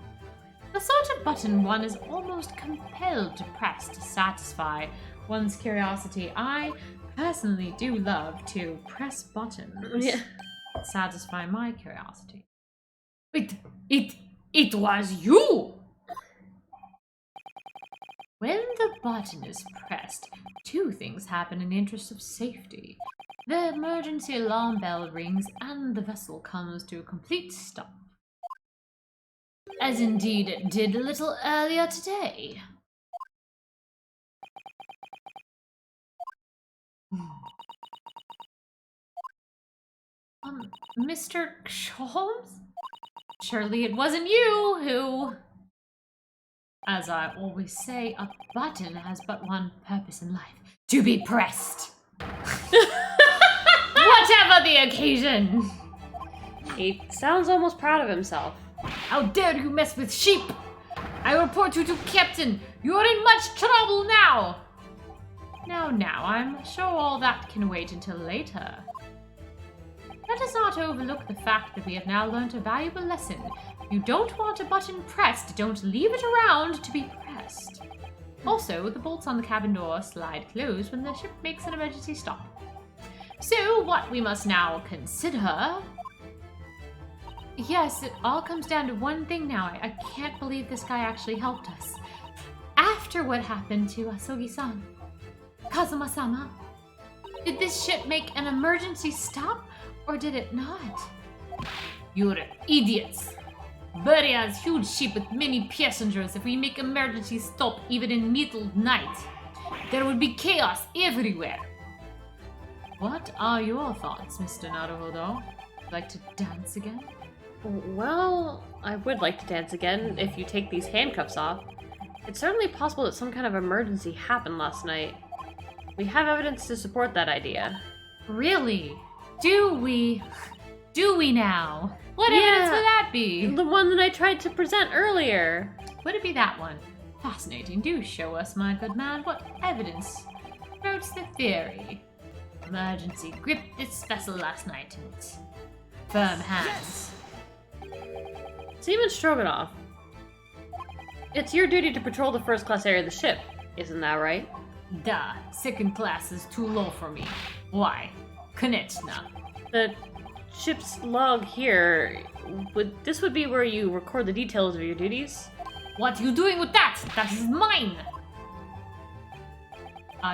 The sort of button one is almost compelled to press to satisfy one's curiosity. I personally do love to press buttons. Yeah. Satisfy my curiosity. It was you! When the button is pressed, two things happen in the interest of safety. The emergency alarm bell rings and the vessel comes to a complete stop. As indeed it did a little earlier today. Mr. Holmes? Surely it wasn't you who... As I always say, a button has but one purpose in life. To be pressed. Whatever the occasion. He sounds almost proud of himself. How dare you mess with sheep! I report you to Captain! You're in much trouble now! Now, I'm sure all that can wait until later. Let us not overlook the fact that we have now learned a valuable lesson. You don't want a button pressed, don't leave it around to be pressed. Also, the bolts on the cabin door slide closed when the ship makes an emergency stop. So, what we must now consider... Yes, it all comes down to one thing now. I can't believe this guy actually helped us. After what happened to Asogi-san, Kazuma-sama, did this ship make an emergency stop, or did it not? You're idiots. Buria's huge ship with many passengers. If we make emergency stop even in middle night, there would be chaos everywhere. What are your thoughts, Mr. Naruhodo? Like to dance again? Well, I would like to dance again if you take these handcuffs off. It's certainly possible that some kind of emergency happened last night. We have evidence to support that idea. Really? Do we? Do we now? What evidence would that be? The one that I tried to present earlier. Would it be that one? Fascinating. Do show us, my good man. What evidence promotes the theory? Emergency gripped this vessel last night in its firm hands. Seaman Stroganoff, it's your duty to patrol the first-class area of the ship, isn't that right? Duh. Second class is too low for me. Why? Konechna. The ship's log here, this would be where you record the details of your duties? What are you doing with that? That is mine!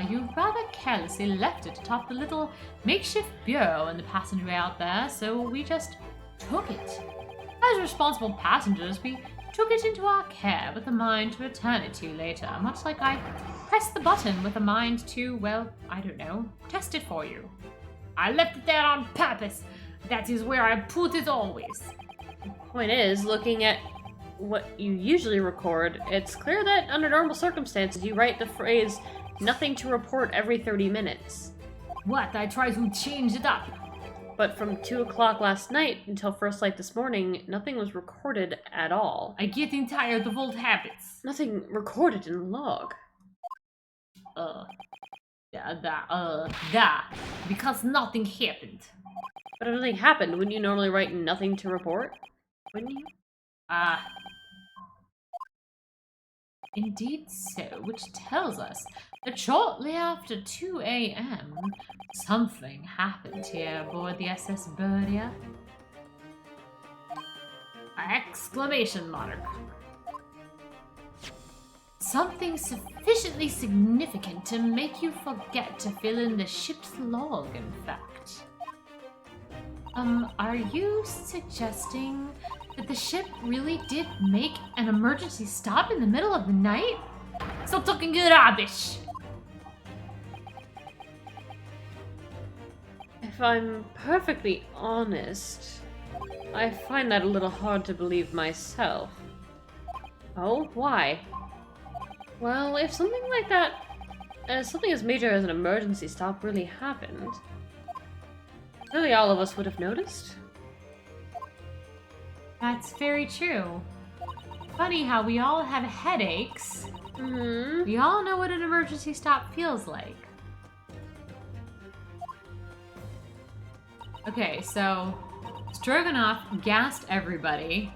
You rather carelessly left it atop the little makeshift bureau in the passageway out there, so we just took it. As responsible passengers, we took it into our care with a mind to return it to you later, much like I pressed the button with a mind to, well, I don't know, test it for you. I left it there on purpose. That is where I put it always. The point is, looking at what you usually record, it's clear that under normal circumstances you write the phrase, "nothing to report" every 30 minutes. What? I try to change it up. But from 2 o'clock last night until first light this morning, nothing was recorded at all. I'm getting tired of old habits. Nothing recorded in the log. Because nothing happened. But if nothing happened, wouldn't you normally write "nothing to report"? Wouldn't you? Indeed so, which tells us that shortly after 2 a.m., something happened here aboard the SS Burdia. Exclamation mark. Something sufficiently significant to make you forget to fill in the ship's log, in fact. Are you suggesting that the ship really did make an emergency stop in the middle of the night? Stop talking rubbish! If I'm perfectly honest, I find that a little hard to believe myself. Oh, why? Well, if something like that, something as major as an emergency stop really happened, surely all of us would have noticed. That's very true. Funny how we all have headaches. Mm-hmm. We all know what an emergency stop feels like. Okay, so Stroganoff gassed everybody.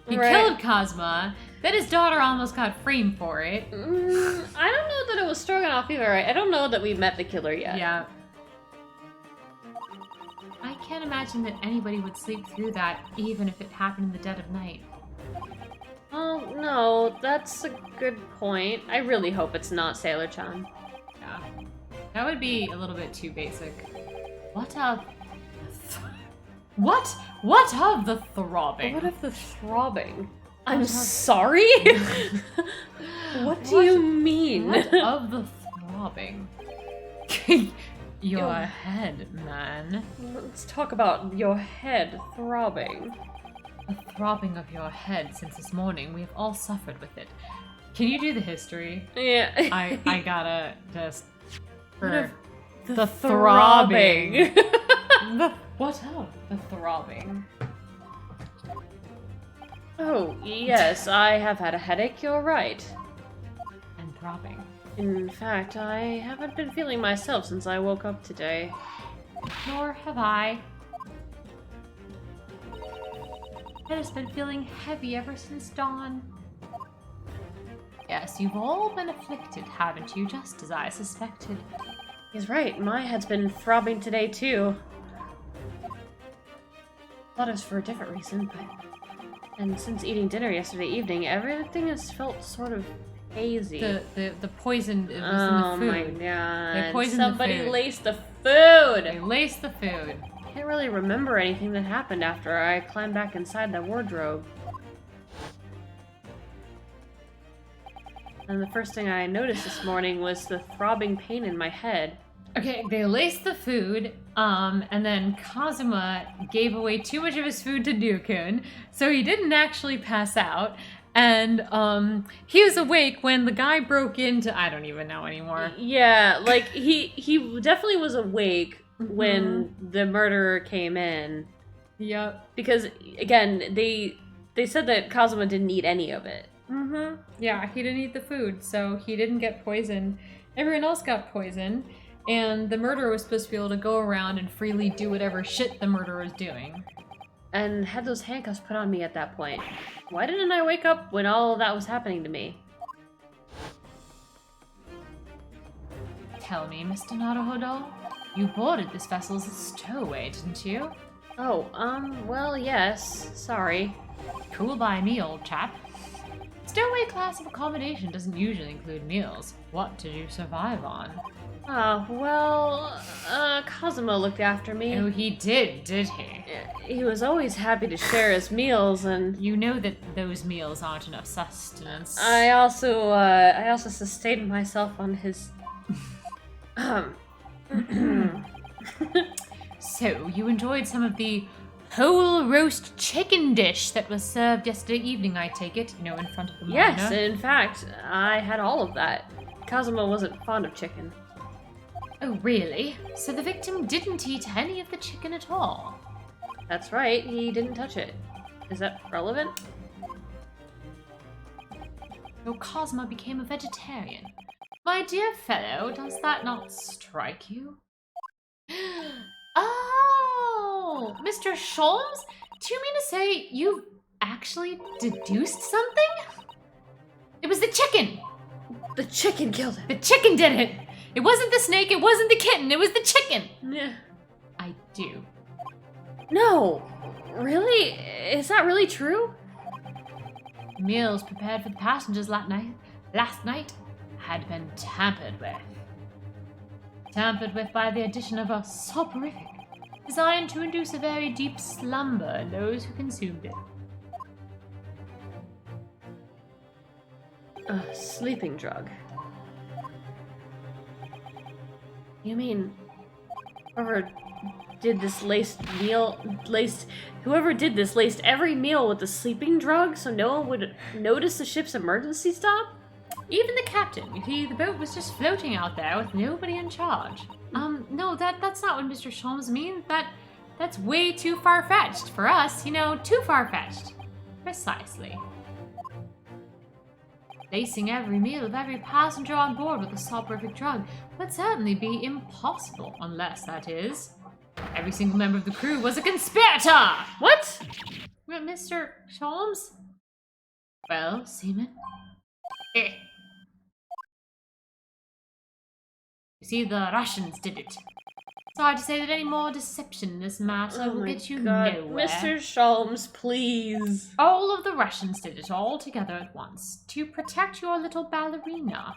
He killed Cosma. Then his daughter almost got framed for it. I don't know that it was Stroganoff either. I don't know that we met the killer yet. Yeah. I can't imagine that anybody would sleep through that, even if it happened in the dead of night. Oh, no, that's a good point. I really hope it's not Sailor-chan. Yeah. That would be a little bit too basic. What of... What? What of the throbbing? What of the throbbing? I'm sorry? What do you mean? What of the throbbing? Your head, man. Let's talk about your head throbbing. The throbbing of your head since this morning. We have all suffered with it. Can you do the history? Yeah. I gotta just... For the throbbing. What of the throbbing? Oh, yes, I have had a headache, you're right. And throbbing. In fact, I haven't been feeling myself since I woke up today. Nor have I. Head has been feeling heavy ever since dawn. Yes, you've all been afflicted, haven't you? Just as I suspected. He's right, my head's been throbbing today too. Thought it was for a different reason, but... And since eating dinner yesterday evening, everything has felt sort of hazy. The poison was in the Oh food. my god. They poisoned Somebody the food. laced the food! They laced the food. I can't really remember anything that happened after I climbed back inside the wardrobe. And the first thing I noticed this morning was the throbbing pain in my head. Okay, they laced the food, and then Kazuma gave away too much of his food to Ryukun, so he didn't actually pass out. And he was awake when the guy broke into... I don't even know anymore. Yeah, like, he definitely was awake when the murderer came in. Yep. Because, again, they said that Kazuma didn't eat any of it. Yeah, he didn't eat the food, so he didn't get poisoned. Everyone else got poisoned, and the murderer was supposed to be able to go around and freely do whatever shit the murderer was doing. And had those handcuffs put on me at that point. Why didn't I wake up when all of that was happening to me? Tell me, Mr. Naruhodo, you boarded this vessel as a stowaway, didn't you? Oh, well, yes. Sorry. Cool by me, old chap. Stowaway class of accommodation doesn't usually include meals. What did you survive on? Well, Kazuma looked after me. Oh, he did he? He was always happy to share his meals, and You know that those meals aren't enough sustenance. I also sustained myself on his, So, you enjoyed some of the whole roast chicken dish that was served yesterday evening, I take it? You know, in front of the miner? Yes, in fact, I had all of that. Kazuma wasn't fond of chicken. Oh, really? So the victim didn't eat any of the chicken at all? That's right, he didn't touch it. Is that relevant? Your Cosma became a vegetarian. My dear fellow, does that not strike you? Oh, Mr. Sholmes? Do you mean to say you actually deduced something? It was the chicken! The chicken killed him. The chicken did it! It wasn't the snake, it wasn't the kitten, it was the chicken! Yeah. I do. No! Really? Is that really true? Meals prepared for the passengers last night had been tampered with. Tampered with by the addition of a soporific, designed to induce a very deep slumber in those who consumed it. A sleeping drug. You mean whoever did this laced every meal with the sleeping drug so no one would notice the ship's emergency stop? Even the captain. You see, the boat was just floating out there with nobody in charge. No, that's not what Mr. Sholmes means. That's way too far-fetched for us, you know, too far-fetched. Precisely. Lacing every meal of every passenger on board with a soporific drug would certainly be impossible, unless, that is, every single member of the crew was a conspirator! What? Mr. Sholmes? Well, seaman? Eh. You see, the Russians did it. It's hard to say that any more deception in this matter will get you nowhere. Mr. Sholmes, please. All of the Russians did it all together at once, to protect your little ballerina.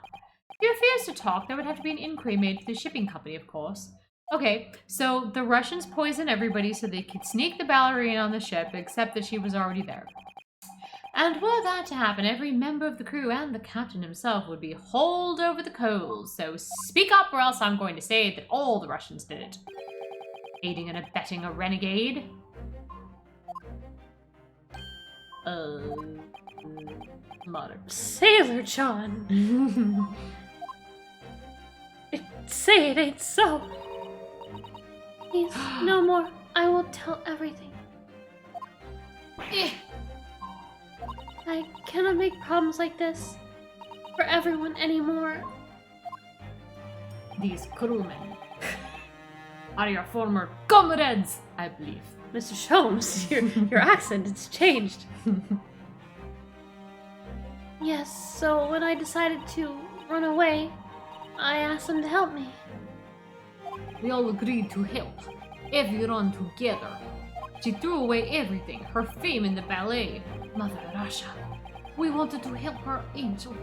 If you refuse to talk, there would have to be an inquiry made to the shipping company, of course. Okay, so the Russians poisoned everybody so they could sneak the ballerina on the ship, except that she was already there. And were that to happen, every member of the crew and the captain himself would be hauled over the coals. So speak up or else I'm going to say that all the Russians did it. Aiding and abetting a renegade. Mother. Sailor John. Say it ain't so. Please, no more. I will tell everything. I cannot make problems like this for everyone anymore. These crewmen are your former comrades, I believe. Mr. Sholmes, your accent, it's changed. Yes, so when I decided to run away, I asked them to help me. We all agreed to help. Everyone together. She threw away everything, her fame in the ballet. Mother Russia. We wanted to help her angel.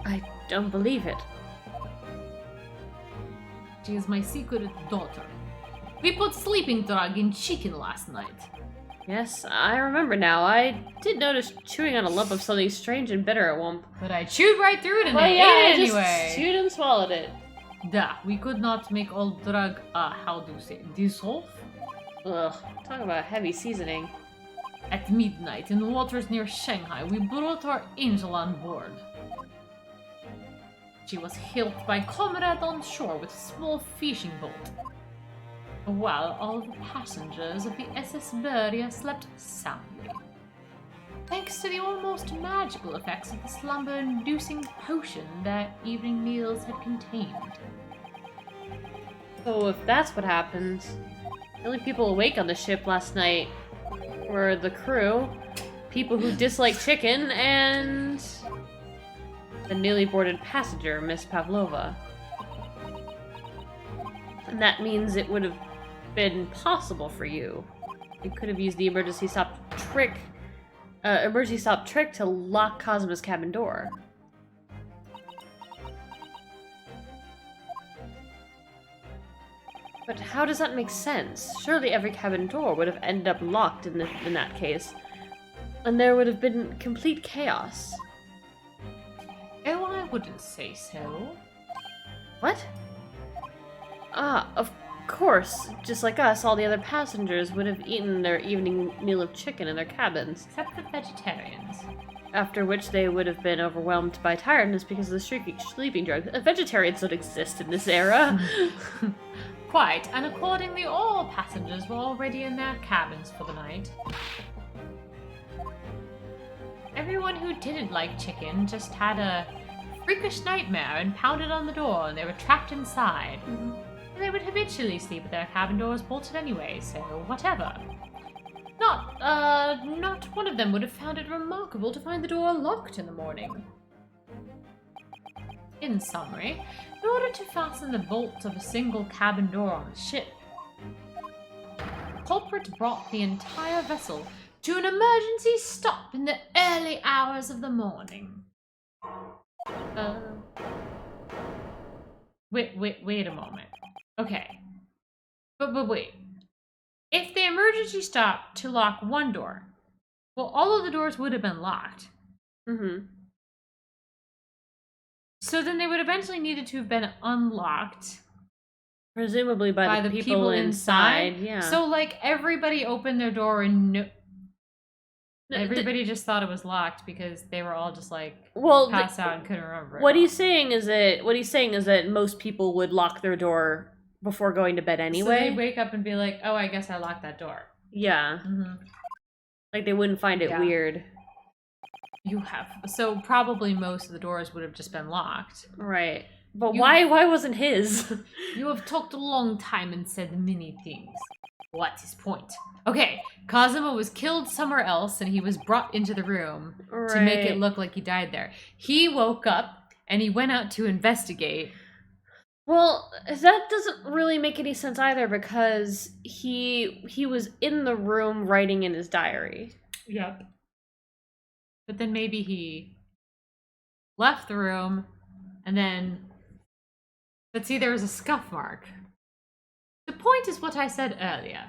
I don't believe it. She is my secret daughter. We put sleeping drug in chicken last night. Yes, I remember now. I did notice chewing on a lump of something strange and bitter at one. But I chewed right through it and Well, I yeah, ate it I anyway. just chewed and swallowed it. Duh, we could not make all drug, how do you say, dissolve? Ugh, talk about heavy seasoning. At midnight, in waters near Shanghai, we brought our angel on board. She was helped by a comrade on shore with a small fishing boat, while all the passengers of the SS Beria slept soundly, thanks to the almost magical effects of the slumber-inducing potion their evening meals had contained. So if that's what happened, the only people awake on the ship last night were the crew, people who dislike chicken, and the newly boarded passenger, Miss Pavlova. And that means it would have been possible for you. You could have used the emergency stop trick to lock Cosmo's cabin door. But how does that make sense? Surely every cabin door would have ended up locked in that case. And there would have been complete chaos. Oh, I wouldn't say so. What? Ah, of course. Just like us, all the other passengers would have eaten their evening meal of chicken in their cabins. Except the vegetarians. After which they would have been overwhelmed by tiredness because of the sleeping drug. Vegetarians don't exist in this era. Quite, and accordingly all passengers were already in their cabins for the night. Everyone who didn't like chicken just had a freakish nightmare and pounded on the door and they were trapped inside. And they would habitually sleep with their cabin doors bolted anyway, so whatever. Not one of them would have found it remarkable to find the door locked in the morning. In summary, in order to fasten the bolt of a single cabin door on the ship, culprit brought the entire vessel to an emergency stop in the early hours of the morning. Wait a moment. Okay. But wait. If the emergency stopped to lock one door, well, all of the doors would have been locked. Mm-hmm. So then they would eventually needed to have been unlocked. Presumably by the people inside. Yeah. So, like, everybody opened their door and everybody just thought it was locked because they were all just, like, passed out and couldn't remember it. What he's saying is that most people would lock their door before going to bed anyway. So they'd wake up and be like, oh, I guess I locked that door. Yeah. Mm-hmm. Like, they wouldn't find it weird. You have. So probably most of the doors would have just been locked. Right. But why wasn't his? You have talked a long time and said many things. What's his point? Okay, Cosmo was killed somewhere else and he was brought into the room to make it look like he died there. He woke up and he went out to investigate. Well, that doesn't really make any sense either because he was in the room writing in his diary. Yep. But then maybe he left the room and then, let's see, there was a scuff mark. The point is what I said earlier.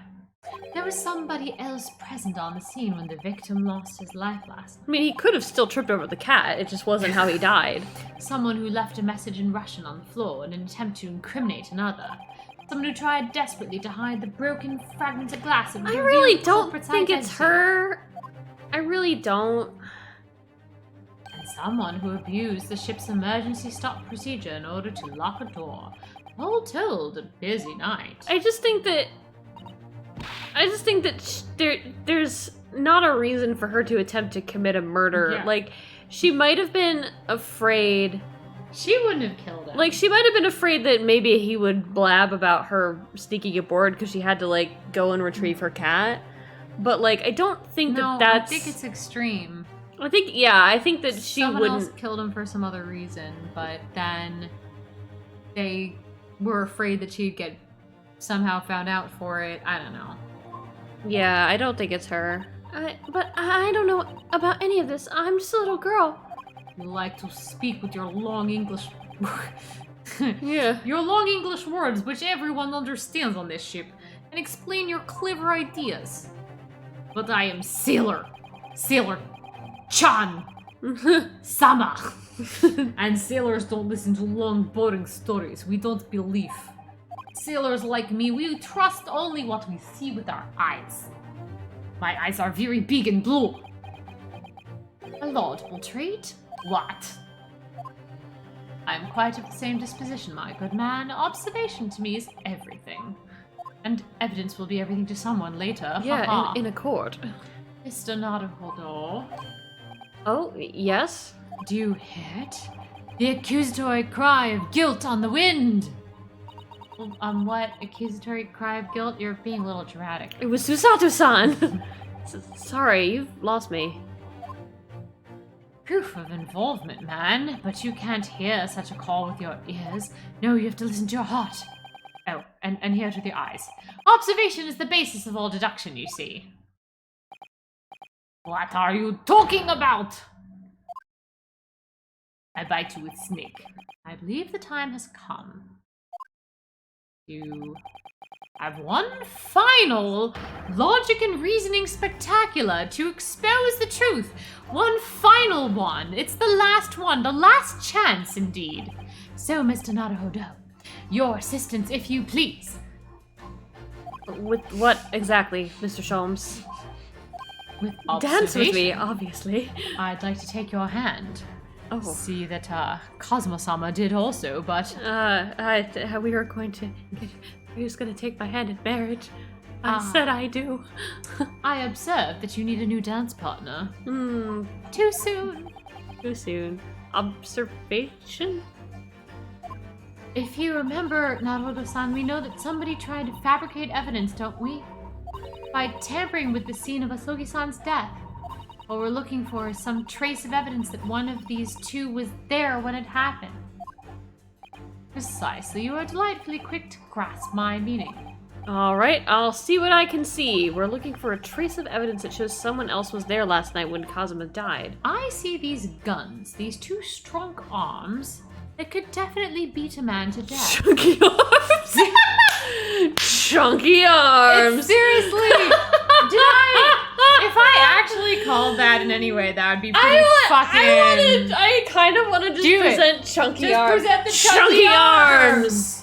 There was somebody else present on the scene when the victim lost his life last night. I mean, he could have still tripped over the cat. It just wasn't how he died. Someone who left a message in Russian on the floor in an attempt to incriminate another. Someone who tried desperately to hide the broken fragments of glass and I really don't think it's her. I really don't. And someone who abused the ship's emergency stop procedure in order to lock a door. All told, a busy night. I just think that there's not a reason for her to attempt to commit a murder. Yeah. Like, she might have been afraid. She wouldn't have killed him. Like, she might have been afraid that maybe he would blab about her sneaking aboard because she had to, like, go and retrieve her cat. But, like, I don't think no, that's... I think it's extreme. I think that she Someone wouldn't... else killed him for some other reason, but then they were afraid that she'd get somehow found out for it. I don't know. Yeah, I don't think it's her. But I don't know about any of this. I'm just a little girl. You like to speak with your long English... Yeah. Your long English words, which everyone understands on this ship, and explain your clever ideas. But I am Sailor Chan Sama. And sailors don't listen to long, boring stories. We don't believe. Sailors like me, we trust only what we see with our eyes. My eyes are very big and blue. A laudable trait? What? I am quite of the same disposition, my good man. Observation to me is everything. And evidence will be everything to someone later. Yeah, in a court. Mr. Naruhodo. Oh, yes? Do you hear it? The accusatory cry of guilt on the wind! What? Accusatory cry of guilt? You're being a little dramatic. It was Susato-san! Sorry, you've lost me. Proof of involvement, man. But you can't hear such a call with your ears. No, you have to listen to your heart. Oh, and hear it with your eyes. Observation is the basis of all deduction, you see. What are you talking about? I bite you with snake. I believe the time has come to have one final logic and reasoning spectacular to expose the truth. One final one. It's the last one, the last chance indeed. So, Mr. Naruhodo, your assistance, if you please. With what exactly, Mr. Sholmes? With Dance with me, observation. obviously. I'd like to take your hand. Oh. See that Cosmo-sama did also, but We were going to... He was going to take my hand in marriage. I Ah. said I do. I observed that you need a new dance partner. Too soon. Too soon. Observation? If you remember, Naruto-san, we know that somebody tried to fabricate evidence, don't we? By tampering with the scene of Asogi-san's death. What we're looking for is some trace of evidence that one of these two was there when it happened. Precisely. You are delightfully quick to grasp my meaning. Alright, I'll see what I can see. We're looking for a trace of evidence that shows someone else was there last night when Kazuma died. I see these guns, these two strong arms, that could definitely beat a man to death. Chunky arms! Chunky arms! Seriously! If I actually called that in any way, that would be pretty I kind of want to just Do it. present chunky Just arms. present the chunky arms!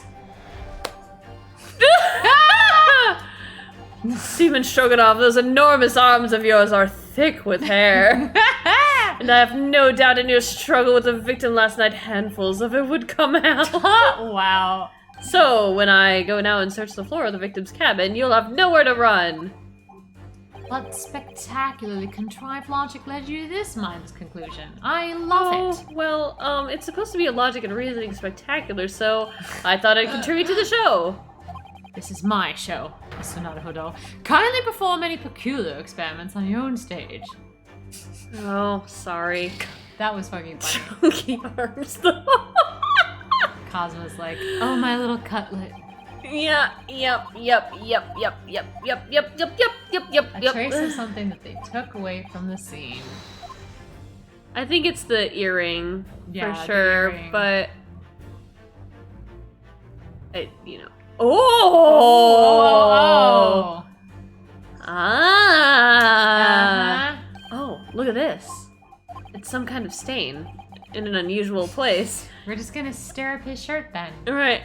Seaman Stroganoff, those enormous arms of yours are thick with hair. And I have no doubt in your struggle with the victim last night, handfuls of it would come out. Wow. So, when I go now and search the floor of the victim's cabin, you'll have nowhere to run. What spectacularly contrived logic led you to this mindless conclusion? I love it. Well, it's supposed to be a logic and reasoning spectacular, so I thought I'd contribute to the show. This is my show, Mr. Naruhodo. Kindly perform any peculiar experiments on your own stage. Oh, sorry. That was fucking funny. Chunky arms, though. Cosmo's like, oh, my little cutlet. Yep. A trace of something that they took away from the scene. I think it's the earring, Yeah, for the sure, earring. but... Oh! Oh! Ah! Uh-huh. Oh, look at this. It's some kind of stain in an unusual place. We're just gonna stare up his shirt then. Alright.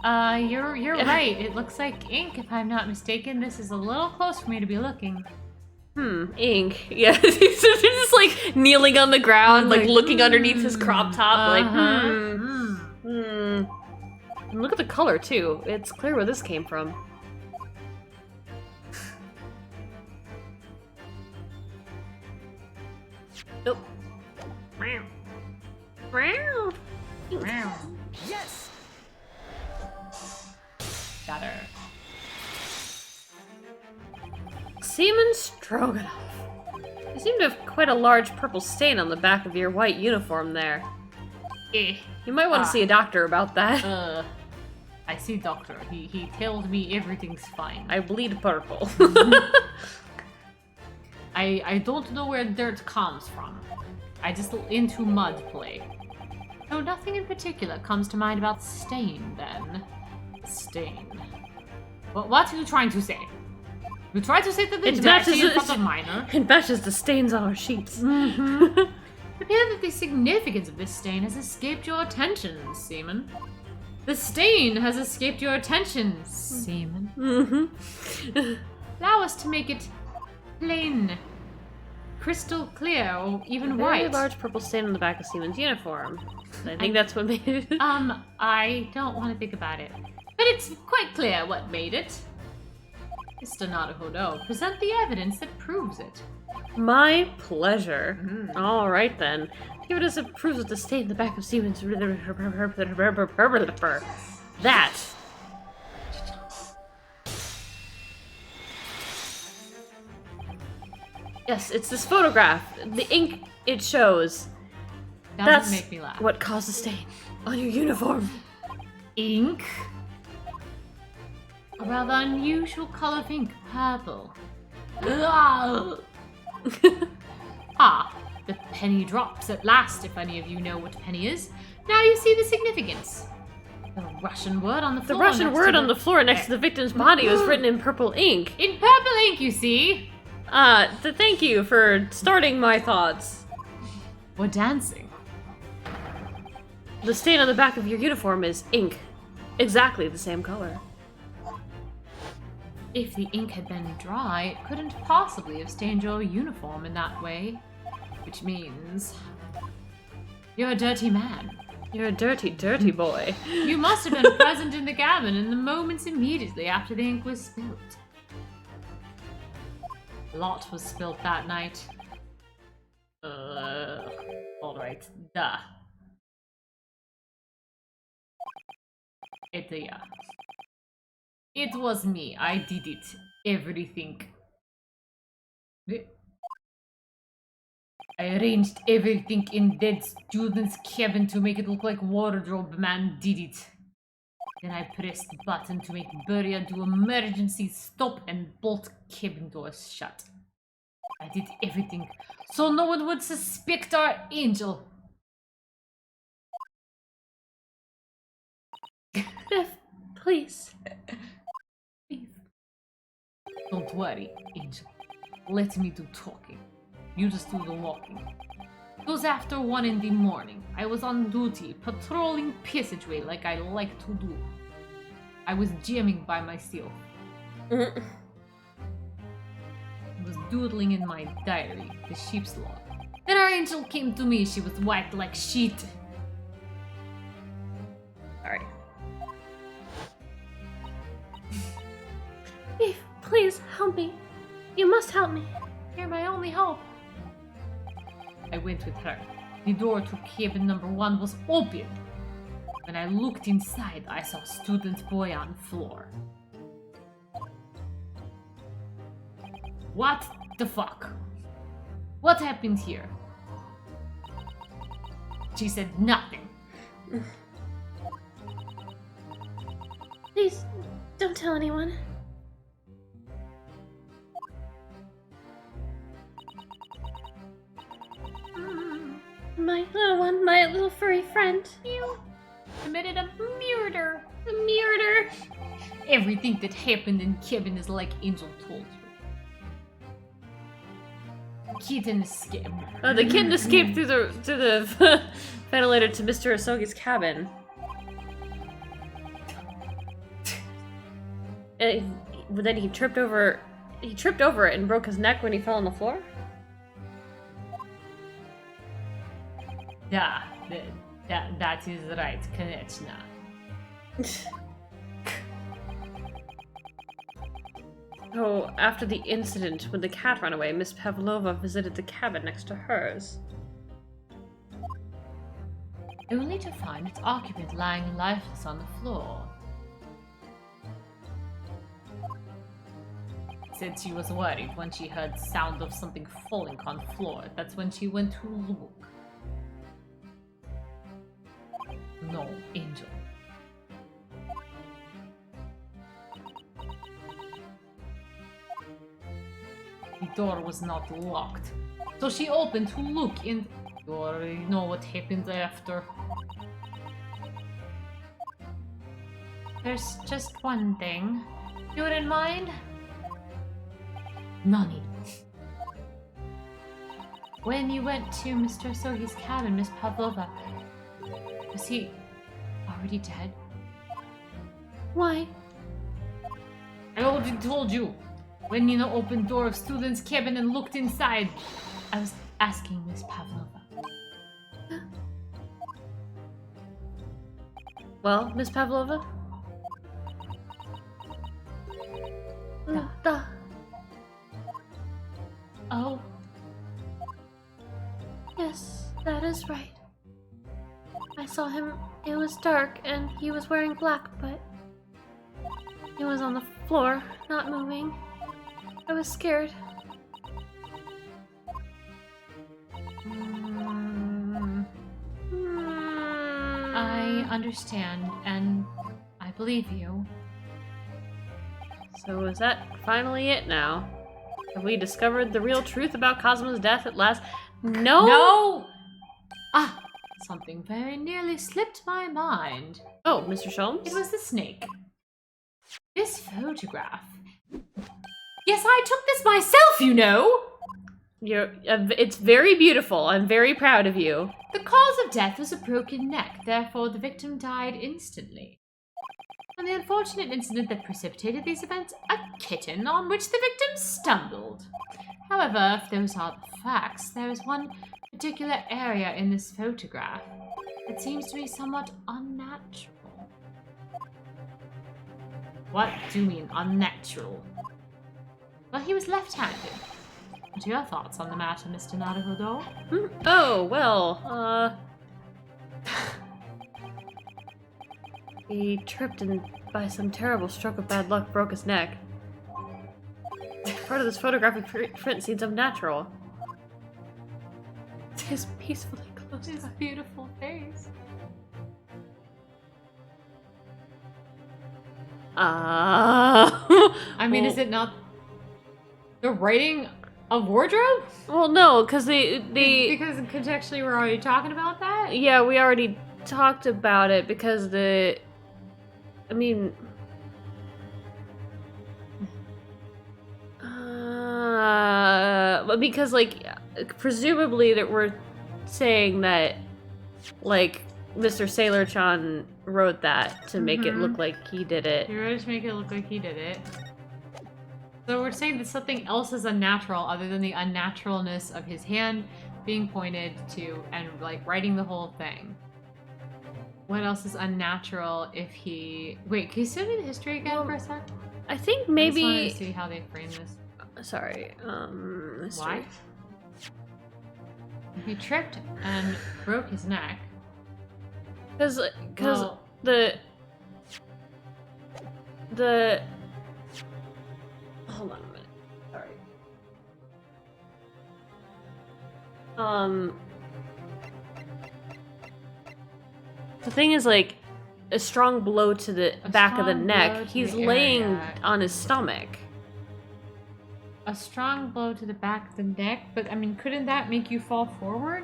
You're right. It looks like ink, if I'm not mistaken. This is a little close for me to be looking. Ink. Yeah, he's just like kneeling on the ground, like looking underneath his crop top, like, And look at the color, too. It's clear where this came from. Oh. Meow. Meow. Yes! Better. Seaman Stroganoff. You seem to have quite a large purple stain on the back of your white uniform there. Eh. You might want to see a doctor about that. I see doctor. He told me everything's fine. I bleed purple. I don't know where dirt comes from. I just into mud play. So nothing in particular comes to mind about stain then. Stain. What are you trying to say? You try to say that the dirty in front of minor. It matches the stains on our sheets. Mm-hmm. It appears that the significance of this stain has escaped your attention, Seaman. The stain has escaped your attention, Seaman. Mm-hmm. Allow us to make it plain, crystal clear, or even Very white. large purple stain on the back of Seaman's uniform. I think that's what made it. I don't want to think about it. But it's quite clear what made it. Mr. Naruhodo, present the evidence that proves it. My pleasure. All right then. Give it as it proves with the stain in the back of Seaman's. That. Yes, it's this photograph. The ink it shows. Doesn't make me laugh. What caused the stain on your uniform. Ink? A rather unusual color of ink, purple. Ah, the penny drops at last, if any of you know what penny is. Now you see the significance. The Russian word on the floor. The Russian word on the floor next to the victim's body was written in purple ink. In purple ink, you see. Thank you for starting my thoughts. We're dancing. The stain on the back of your uniform is ink. Exactly the same color. If the ink had been dry, it couldn't possibly have stained your uniform in that way. Which means... you're a dirty man. You're a dirty, dirty boy. You must have been present in the cabin in the moments immediately after the ink was spilt. A lot was spilt that night. Alright, duh. It was me. I did it. Everything. I arranged everything in dead student's cabin to make it look like wardrobe man did it. Then I pressed the button to make Buria do emergency stop and bolt cabin doors shut. I did everything so no one would suspect our angel. Biff, please. Don't worry, Angel. Let me do talking. You just do the walking. It was after 1 in the morning. I was on duty, patrolling passageway like I like to do. I was jamming by myself. I was doodling in my diary, the sheep's log. Then our angel came to me. She was white like sheet. Alright. Biff, please help me. You must help me. You're my only hope. I went with her. The door to cabin number 1 was open. When I looked inside, I saw student boy on floor. What the fuck? What happened here? She said nothing. Please, don't tell anyone. My little one, my little furry friend. You committed a murder. A murder. Everything that happened in cabin is like Angel told you. Kitten escaped. Oh, the kitten escaped through the ventilator to Mr. Asogi's cabin. But then he tripped over it and broke his neck when he fell on the floor? Yeah, that is right, Konechna. Oh, after the incident when the cat ran away, Miss Pavlova visited the cabin next to hers. only to find its occupant lying lifeless on the floor. Said she was worried when she heard sound of something falling on the floor. That's when she went to look. No, Angel. The door was not locked, so she opened to look in. You already know what happened after. There's just one thing. You wouldn't mind? Nani. When you went to Mr. Sogi's cabin, Miss Pavlova, was he already dead? Why? I already told you. When Nina opened door of student's cabin and looked inside, I was asking Miss Pavlova. Well, Miss Pavlova? Oh, Yes, that is right. I saw him. It was dark and he was wearing black, but he was on the floor, not moving. I was scared. I understand, and I believe you. So is that finally it now? Have we discovered the real truth about Cosmo's death at last? No! No! Ah, something very nearly slipped my mind. Oh, Mr. Sholmes? It was the snake. This photograph. Yes, I took this myself, you know! It's very beautiful. I'm very proud of you. The cause of death was a broken neck, therefore the victim died instantly. And the unfortunate incident that precipitated these events, a kitten on which the victim stumbled. However, if those are the facts, there is one particular area in this photograph that seems to be somewhat unnatural. What do you mean, unnatural? Well, he was left-handed. What are your thoughts on the matter, Mr. Naruhodo? Oh, well, he tripped and by some terrible stroke of bad luck broke his neck. Part of this photographic print seems unnatural. His peacefully closed His eyes. beautiful face. I mean, well, is it not the writing of wardrobe? Well, no, because they Because contextually we're already talking about that? yeah, we already talked about it because I mean, but because like presumably that we're saying that like Mr. Sailor-chan wrote that to make it look like he did it. You're right to make it look like he did it. So we're saying that something else is unnatural other than the unnaturalness of his hand being pointed to and like writing the whole thing. What else is unnatural if he... Wait, can you send me the history again for a sec? I think I just wanted maybe. to see how they frame this. Sorry. Why? He tripped and broke his neck. Because Well, the hold on a minute. Sorry. The thing is, like, a strong blow to the back of the strong blow neck. to He's the laying area. on his stomach. a strong blow to the back of the neck, but I mean, couldn't that make you fall forward?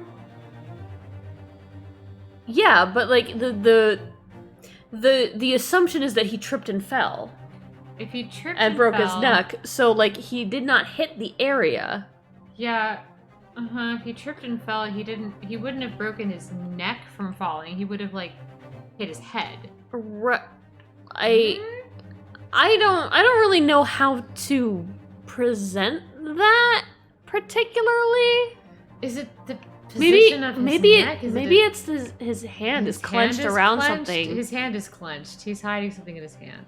Yeah, but like the assumption is that he tripped and fell If he tripped and broke his fell- neck, so like he did not hit the area. Yeah. If he tripped and fell, he wouldn't have broken his neck from falling. He would have like hit his head. I don't really know how to present that particularly. Is it the Maybe position of his neck? Is maybe it it's his hand his is clenched hand is around clenched? something. His hand is clenched. He's hiding something in his hand.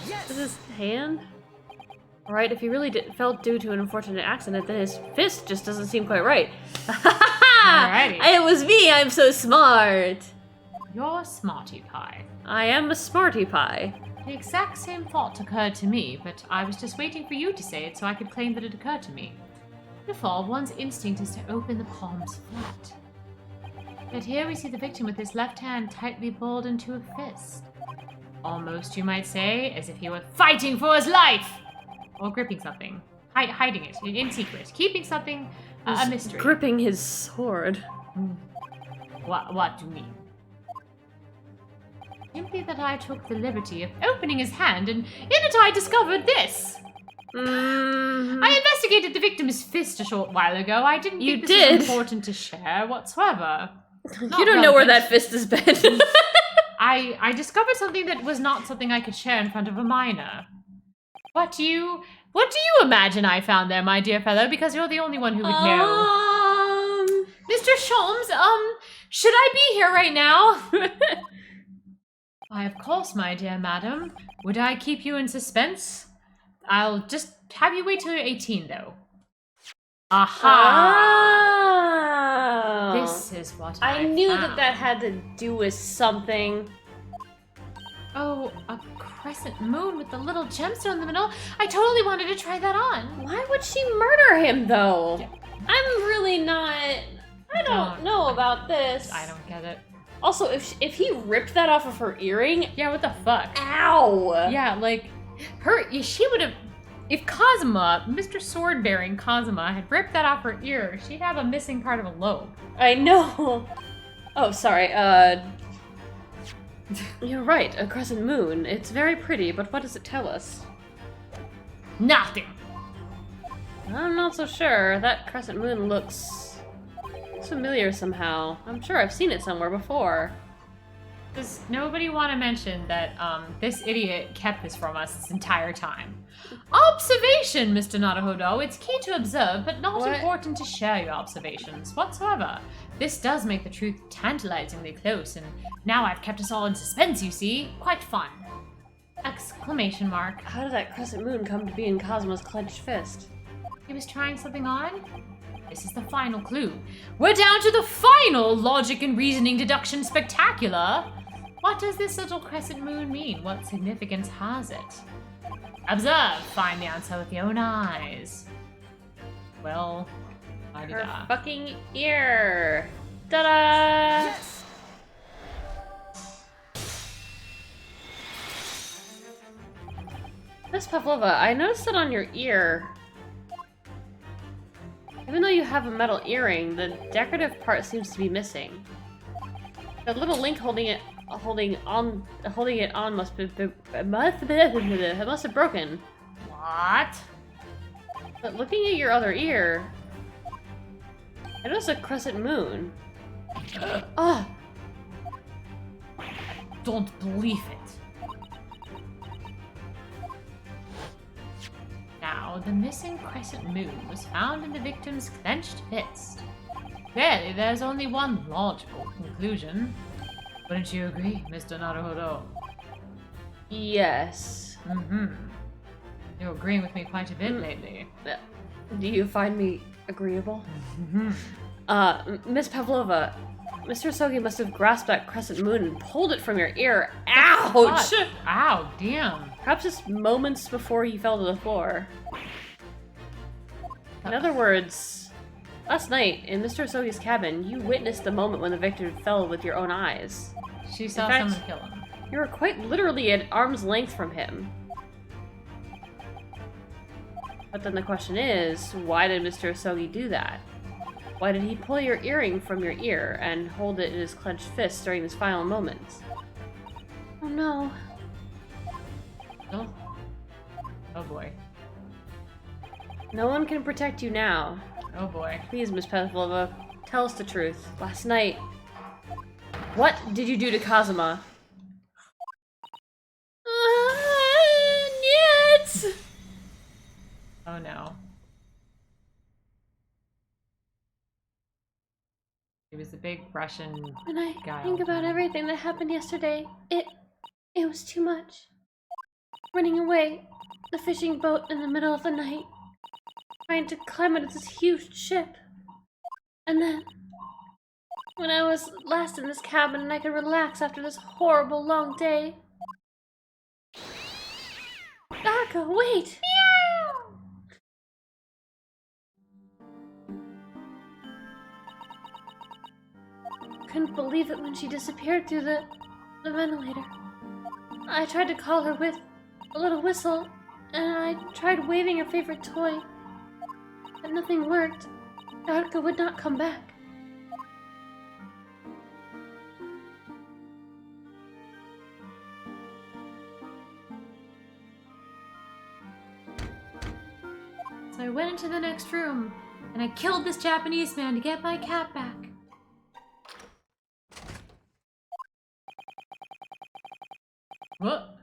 Yes! Is his hand? Alright, if he really fell due to an unfortunate accident, then his fist just doesn't seem quite right. Alrighty. It was me, I'm so smart. You're smarty pie. I am a smarty pie. The exact same thought occurred to me, but I was just waiting for you to say it so I could claim that it occurred to me. Before, one's instinct is to open the palms flat. Yet here we see the victim with his left hand tightly balled into a fist. Almost, you might say, as if he were fighting for his life! Or gripping something. Hiding it in secret. Keeping something a mystery. Gripping his sword. What do you mean? Simply that I took the liberty of opening his hand, and in it I discovered this. I investigated the victim's fist a short while ago. I didn't think this was important to share whatsoever. You don't know where that fist has been. I discovered something that was not something I could share in front of a minor. What do you imagine I found there, my dear fellow? Because you're the only one who would know. Mr. Sholmes, should I be here right now? Why, of course, my dear madam. Would I keep you in suspense? I'll just have you wait till you're 18, though. Aha! This is what I knew found. that had to do with something. Oh, a crescent moon with the little gemstone in the middle. I totally wanted to try that on. Why would she murder him, though? Yeah. I'm really not... I don't know about this. I don't get it. Also, if he ripped that off of her earring... Yeah, what the fuck? Ow! Yeah, like, she would have... If Kazuma, Mr. Sword-bearing Kazuma, had ripped that off her ear, she'd have a missing part of a lobe. I know. Oh, sorry, You're right, a crescent moon. It's very pretty, but what does it tell us? Nothing. I'm not so sure. That crescent moon looks familiar somehow. I'm sure I've seen it somewhere before. Does nobody want to mention that this idiot kept this from us this entire time? Observation, Mr. Naruhodo. It's key to observe, but not important to share your observations whatsoever. This does make the truth tantalizingly close, and now I've kept us all in suspense, you see. Quite fun. Exclamation mark. How did that crescent moon come to be in Cosmo's clenched fist? He was trying something on? This is the final clue. We're down to the final logic and reasoning deduction spectacular. What does this little crescent moon mean? What significance has it? Observe. Find the answer with your own eyes. Well, her fucking ear. Ta-da! Yes! Miss Pavlova, I noticed it on your ear. Even though you have a metal earring, the decorative part seems to be missing. The little link holding it on must have broken. What? But looking at your other ear, I noticed a crescent moon. Ah! Don't believe it. Now, the missing crescent moon was found in the victim's clenched fist. Clearly, there's only one logical conclusion. Wouldn't you agree, Mr. Naruhodo? Yes. You're agreeing with me quite a bit lately. Do you find me agreeable? Miss Pavlova, Mr. Sogi must have grasped that crescent moon and pulled it from your ear. Ouch! Ow, damn. Perhaps just moments before he fell to the floor. In other words, last night in Mr. Sogi's cabin, you witnessed the moment when the victim fell with your own eyes. She saw fact, someone kill him. You were quite literally at arm's length from him. But then the question is, why did Mr. Sogi do that? Why did he pull your earring from your ear and hold it in his clenched fist during his final moments? Oh no. Oh boy. No one can protect you now. Oh boy. Please, Miss Pavlova, tell us the truth. Last night, what did you do to Kazuma? Niet! Oh no. He was the big Russian When I guy. think about everything that happened yesterday, it was too much. Running away, the fishing boat in the middle of the night, trying to climb into this huge ship. And then, when I was last in this cabin and I could relax after this horrible long day. Darka, wait! Couldn't believe it when she disappeared through the ventilator. I tried to call her with a little whistle, and I tried waving her favorite toy, but nothing worked. Darka would not come back. So I went into the next room, and I killed this Japanese man to get my cat back. What?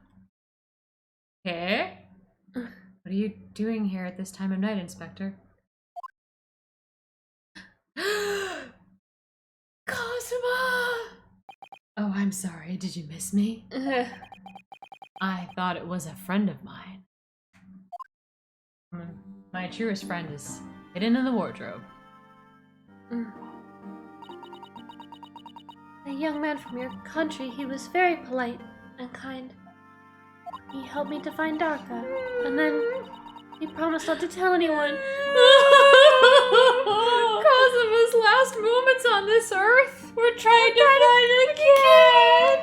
Hey? What are you doing here at this time of night, Inspector? Cosima! Oh, I'm sorry. Did you miss me? I thought it was a friend of mine. My truest friend is hidden in the wardrobe. A young man from your country, he was very polite and kind. He helped me to find Darka, and then he promised not to tell anyone. Cosima's last moments on this earth. We're trying to find the kid.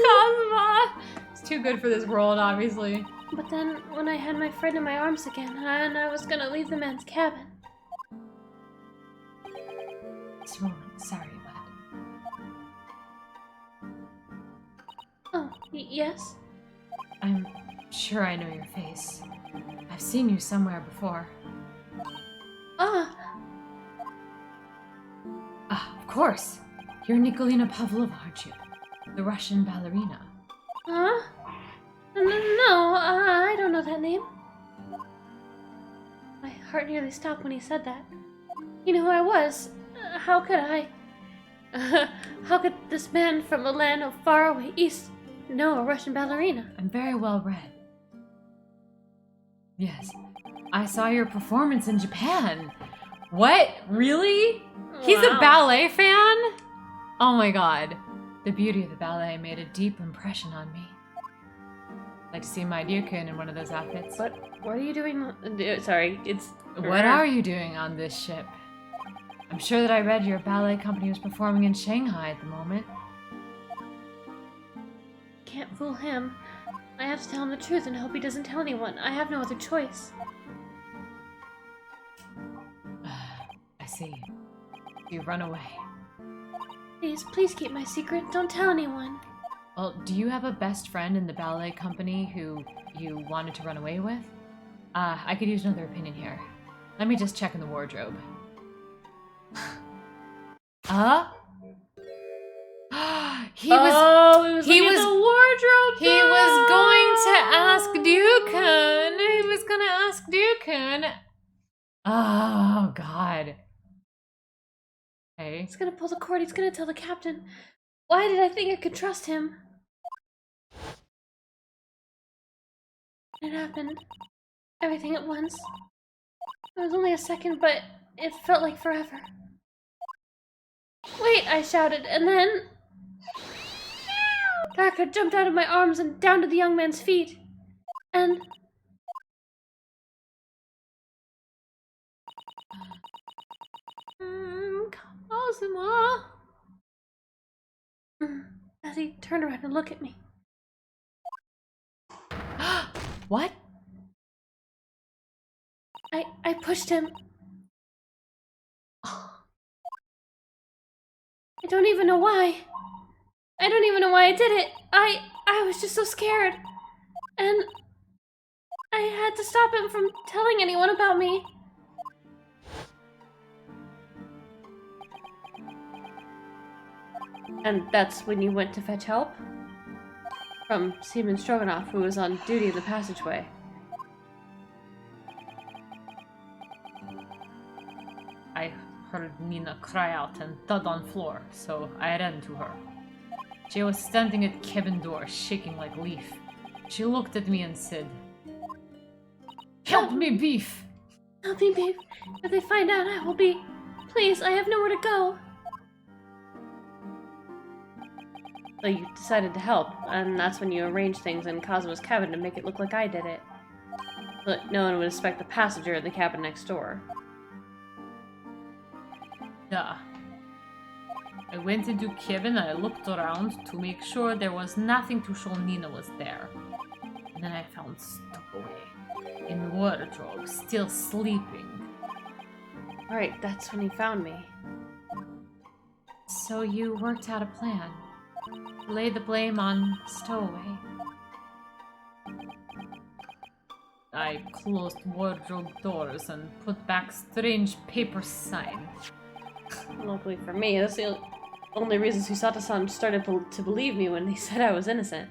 Cosima. It's too good for this world, obviously. But then, when I had my friend in my arms again, and I was gonna leave the man's cabin. It's wrong. Sorry, bud. Oh, yes? I'm sure I know your face. I've seen you somewhere before. Ah, Of course. You're Nikolina Pavlova, aren't you? The Russian ballerina. huh? No, I don't know that name. My heart nearly stopped when he said that. You know who I was? How could I? How could this man from a land of faraway east know a Russian ballerina? I'm very well read. Yes. I saw your performance in Japan. What? Really? He's a Wow. ballet fan? Oh my god. The beauty of the ballet made a deep impression on me. I'd like to see my Ryukun in one of those outfits. What are you doing? Sorry, it's... What are you doing on this ship? I'm sure that I read your ballet company was performing in Shanghai at the moment. Can't fool him. I have to tell him the truth and hope he doesn't tell anyone. I have no other choice. I see. You run away. Please keep my secret. Don't tell anyone. Well, do you have a best friend in the ballet company who you wanted to run away with? I could use another opinion here. Let me just check in the wardrobe. He was he was the wardrobe. he was going to ask Ryukun. He was gonna ask Ryukun. Oh god. Hey. He's gonna pull the cord. He's gonna tell the captain. Why did I think I could trust him? It happened. Everything at once. It was only a second, but it felt like forever. Wait, I shouted, and then... Darka jumped out of my arms and down to the young man's feet. And... Cosima. As he turned around and looked at me. What? I pushed him. I don't even know why. I don't even know why I did it. I was just so scared. And I had to stop him from telling anyone about me. And that's when you went to fetch help? From Seaman Stroganoff, who was on duty in the passageway. I heard Nina cry out and thud on floor, so I ran to her. She was standing at cabin door, shaking like leaf. She looked at me and said, "Help me, beef!" Help me, babe. If they find out, I will be Please, I have nowhere to go. So you decided to help, and that's when you arranged things in Cosmo's cabin to make it look like I did it. But no one would suspect the passenger in the cabin next door. Duh. I went into cabin and I looked around to make sure there was nothing to show Nina was there. And then I found Stowaway in the wardrobe, still sleeping. Alright, that's when he found me. So you worked out a plan. Lay the blame on Stowaway. I closed wardrobe doors and put back strange paper sign. Luckily for me, that's the only reason Susato-san started to believe me when they said I was innocent.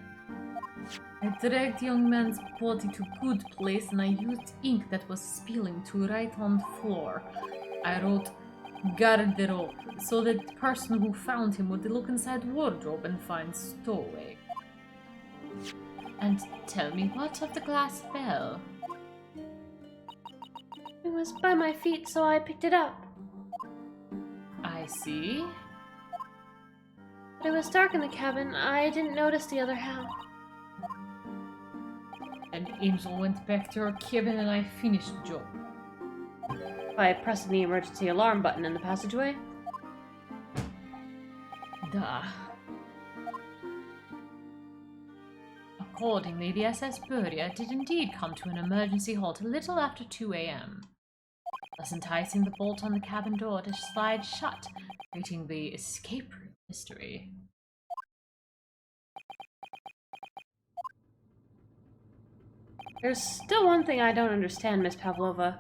I dragged the young man's body to a good place and I used ink that was spilling to write on the floor. I wrote garderobe so that the person who found him would look inside the wardrobe and find Stowaway. And tell me, what of the glass bell? It was by my feet, so I picked it up. I see. But it was dark in the cabin. I didn't notice the other half. And Angel went back to her cabin and I finished the job. By pressing the emergency alarm button in the passageway? Duh. Accordingly, the SS Burya did indeed come to an emergency halt a little after 2 a.m., thus enticing the bolt on the cabin door to slide shut, creating the escape room mystery. There's still one thing I don't understand, Miss Pavlova.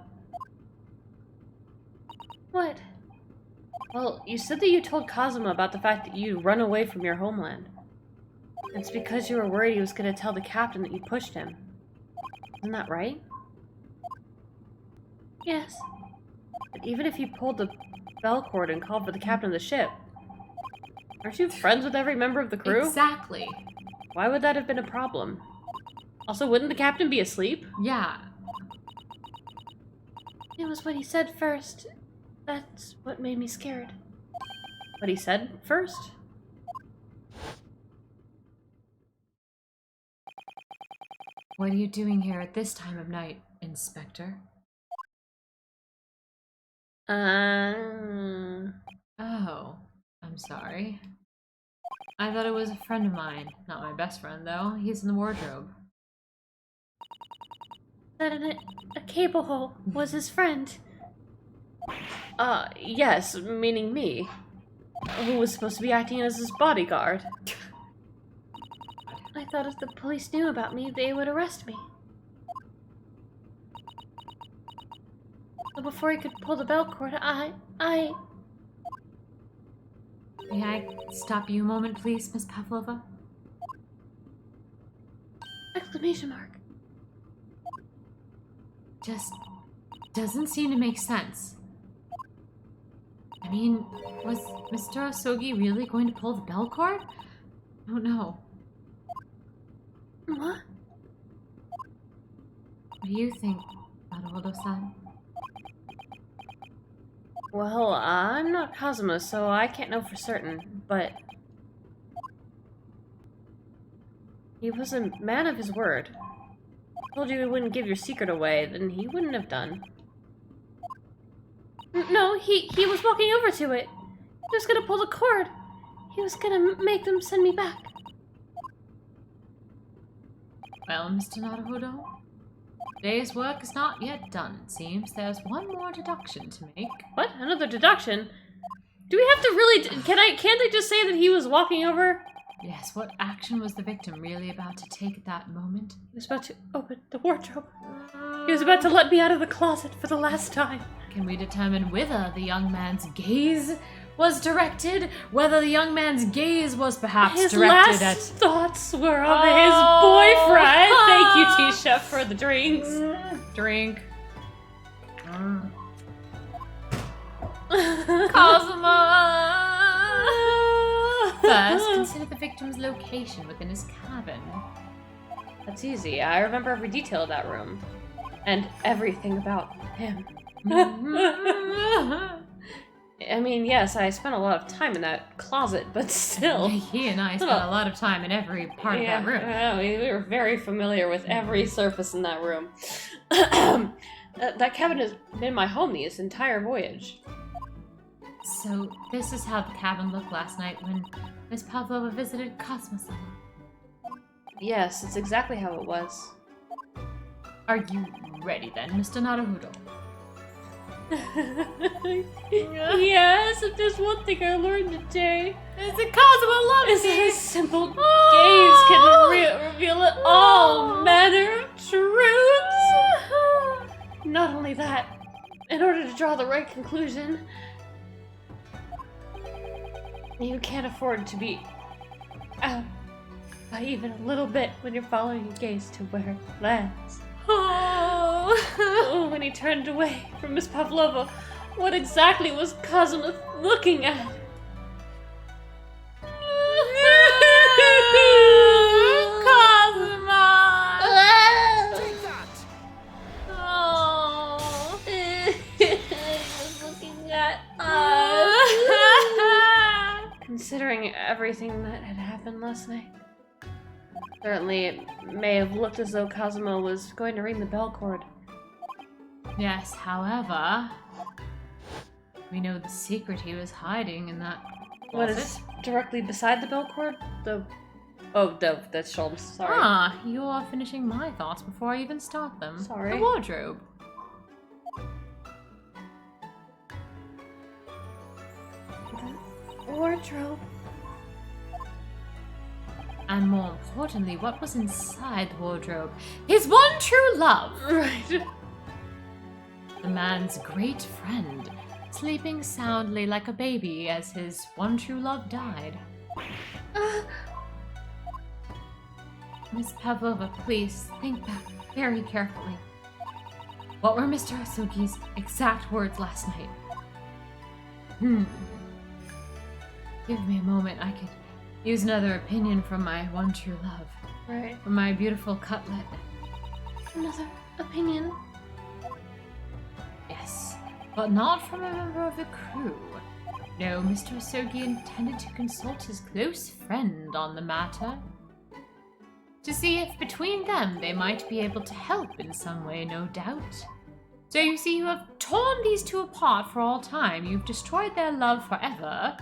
What? Well, you said that you told Kazuma about the fact that you'd run away from your homeland. It's because you were worried he was going to tell the captain that you pushed him. Isn't that right? Yes. But even if you pulled the bell cord and called for the captain of the ship, aren't you friends with every member of the crew? Exactly. Why would that have been a problem? Also, wouldn't the captain be asleep? Yeah. It was what he said first. That's what made me scared. What he said first? What are you doing here at this time of night, Inspector? Oh, I'm sorry. I thought it was a friend of mine. Not my best friend, though. He's in the wardrobe. That in a cable hole was his friend. Yes, meaning me. Who was supposed to be acting as his bodyguard. I thought if the police knew about me, they would arrest me. So before he could pull the bell cord, May I stop you a moment, please, Miss Pavlova? Exclamation mark. Just doesn't seem to make sense. I mean, was Mr. Osogi really going to pull the bell cord? I don't know. What? What do you think, Naruhodo-san? Well, I'm not Kazuma, so I can't know for certain, but he was a man of his word. Told you he wouldn't give your secret away, then he wouldn't have done. No, he was walking over to it. He was gonna pull the cord. He was gonna make them send me back. Well, Mr. Naruhodo, today's work is not yet done, it seems. There's one more deduction to make. What? Another deduction? Do we have to really... Can't they just say that he was walking over? Yes, what action was the victim really about to take at that moment? He was about to open the wardrobe. He was about to let me out of the closet for the last time. Can we determine whither the young man's gaze was directed? Whether the young man's gaze was perhaps his directed last at... thoughts were of his boyfriend. Thank you, Tisha, for the drinks. Drink. Kazuma! First, consider the victim's location within his cabin. That's easy. I remember every detail of that room. And everything about him. I mean, yes, I spent a lot of time in that closet, but still. He and I spent a lot of time in every part of that room. Yeah, we were very familiar with every surface in that room. That cabin has been my home this entire voyage. So, this is how the cabin looked last night when Miss Pavlova visited Cosmos. Yes, it's exactly how it was. Are you ready then, Mr. Naruhodo? Yes, if there's one thing I learned today, It's a Cosmo love is that a simple gaze can reveal all manner of truths. Not only that, in order to draw the right conclusion, you can't afford to be out by even a little bit when you're following your gaze to where it lands. Oh, when he turned away from Miss Pavlova, what exactly was Cosmo looking at? Cosmo! Take that! Oh. He was looking at us. Considering everything that had happened last night, certainly it may have looked as though Cosmo was going to ring the bell cord. Yes, however, we know the secret he was hiding in that What closet. is directly beside the bell cord? That's Sholmes, sorry. Ah, you are finishing my thoughts before I even start them. Sorry. The wardrobe. The wardrobe. And more importantly, what was inside the wardrobe? His one true love! Right. The man's great friend, sleeping soundly like a baby as his one true love died. Miss Pavlova, please think back very carefully. What were Mr. Asugi's exact words last night? Give me a moment, I could use another opinion from my one true love. Right. From my beautiful cutlet. Another opinion. Yes, but not from a member of the crew. No, Mr. Asugi intended to consult his close friend on the matter. To see if between them they might be able to help in some way, no doubt. So you see, you have torn these two apart for all time. You've destroyed their love forever.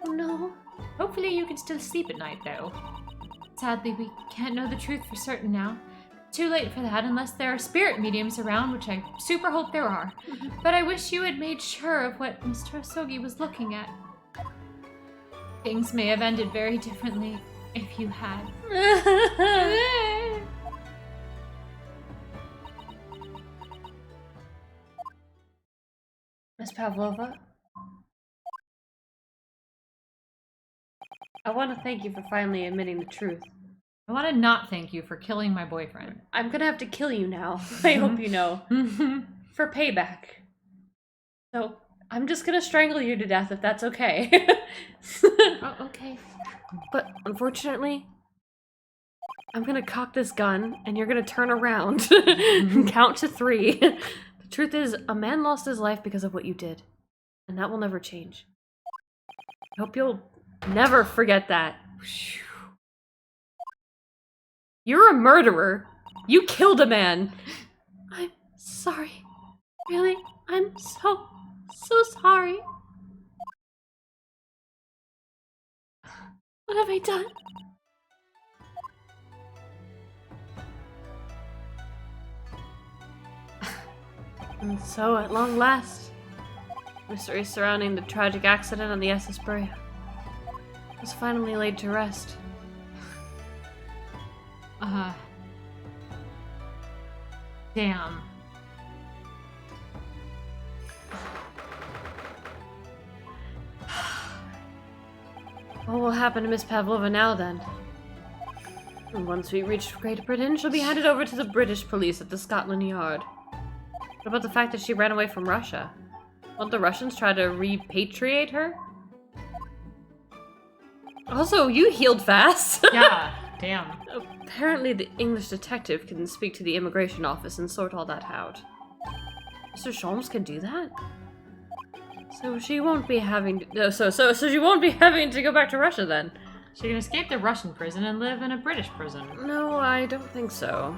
Oh no. Hopefully you can still sleep at night, though. Sadly, we can't know the truth for certain now. Too late for that unless there are spirit mediums around, which I super hope there are. But I wish you had made sure of what Mr. Asugi was looking at. Things may have ended very differently if you had. Miss Pavlova, I want to thank you for finally admitting the truth. I want to not thank you for killing my boyfriend. I'm gonna have to kill you now. I hope you know. For payback. So, I'm just gonna strangle you to death if that's okay. Oh, okay. But unfortunately, I'm gonna cock this gun and you're gonna turn around and count to 3. The truth is, a man lost his life because of what you did. And that will never change. I hope you'll never forget that. You're a murderer. You killed a man. I'm sorry. Really, I'm so sorry. What have I done? And so, at long last, mystery surrounding the tragic accident on the SS Brea was finally laid to rest. Damn. What will happen to Miss Pavlova now, then? And once we reach Great Britain, she'll be handed over to the British police at the Scotland Yard. What about the fact that she ran away from Russia? Won't the Russians try to repatriate her? Also, you healed fast! Yeah, damn. Apparently the English detective can speak to the immigration office and sort all that out. Mr. Sholmes can do that? So she won't be having to, so she won't be having to go back to Russia then. She can escape the Russian prison and live in a British prison. No, I don't think so.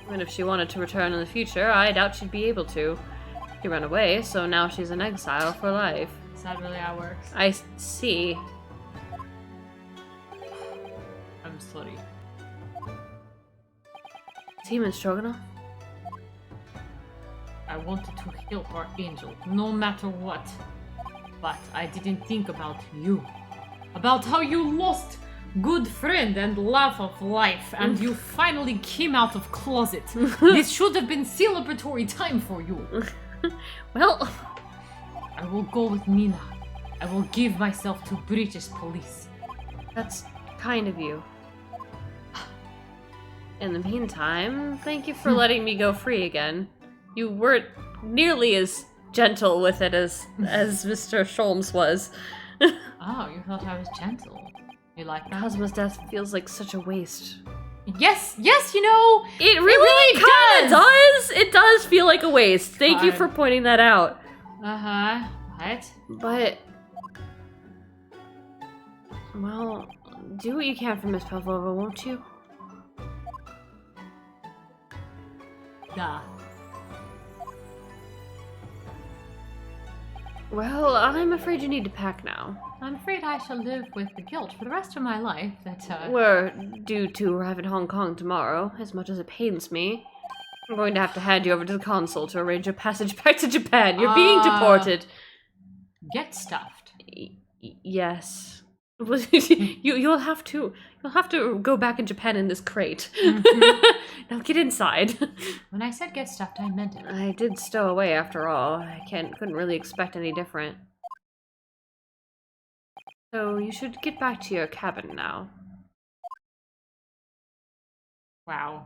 And if she wanted to return in the future, I doubt she'd be able to. She ran away, so now she's in exile for life. Is that really how it works? I see. I'm sorry. Demon Stroganoff? I wanted to kill our angel, no matter what. But I didn't think about you. About how you lost good friend and love of life, and you finally came out of closet. This should have been celebratory time for you. Well, I will go with Mina. I will give myself to British police. that's kind of you. In the meantime, thank you for letting me go free again. You weren't nearly as gentle with it as Mr. Sholmes was. Oh, you thought I was gentle. You like that? Cosmo's death feels like such a waste. Yes, you know! It really kind of does! It does feel like a waste. Thank you God. for pointing that out. Uh-huh. What? But... well, do what you can for Miss Pavlova, won't you? Duh. Well, I'm afraid you need to pack now. I'm afraid I shall live with the guilt for the rest of my life that, We're due to arrive in Hong Kong tomorrow, as much as it pains me. I'm going to have to hand you over to the consul to arrange a passage back to Japan. You're being deported. get stuffed. Yes. You'll have to go back in Japan in this crate. Now get inside. When I said get stuffed, I meant it. I did stow away after all. I couldn't really expect any different. So you should get back to your cabin now. Wow.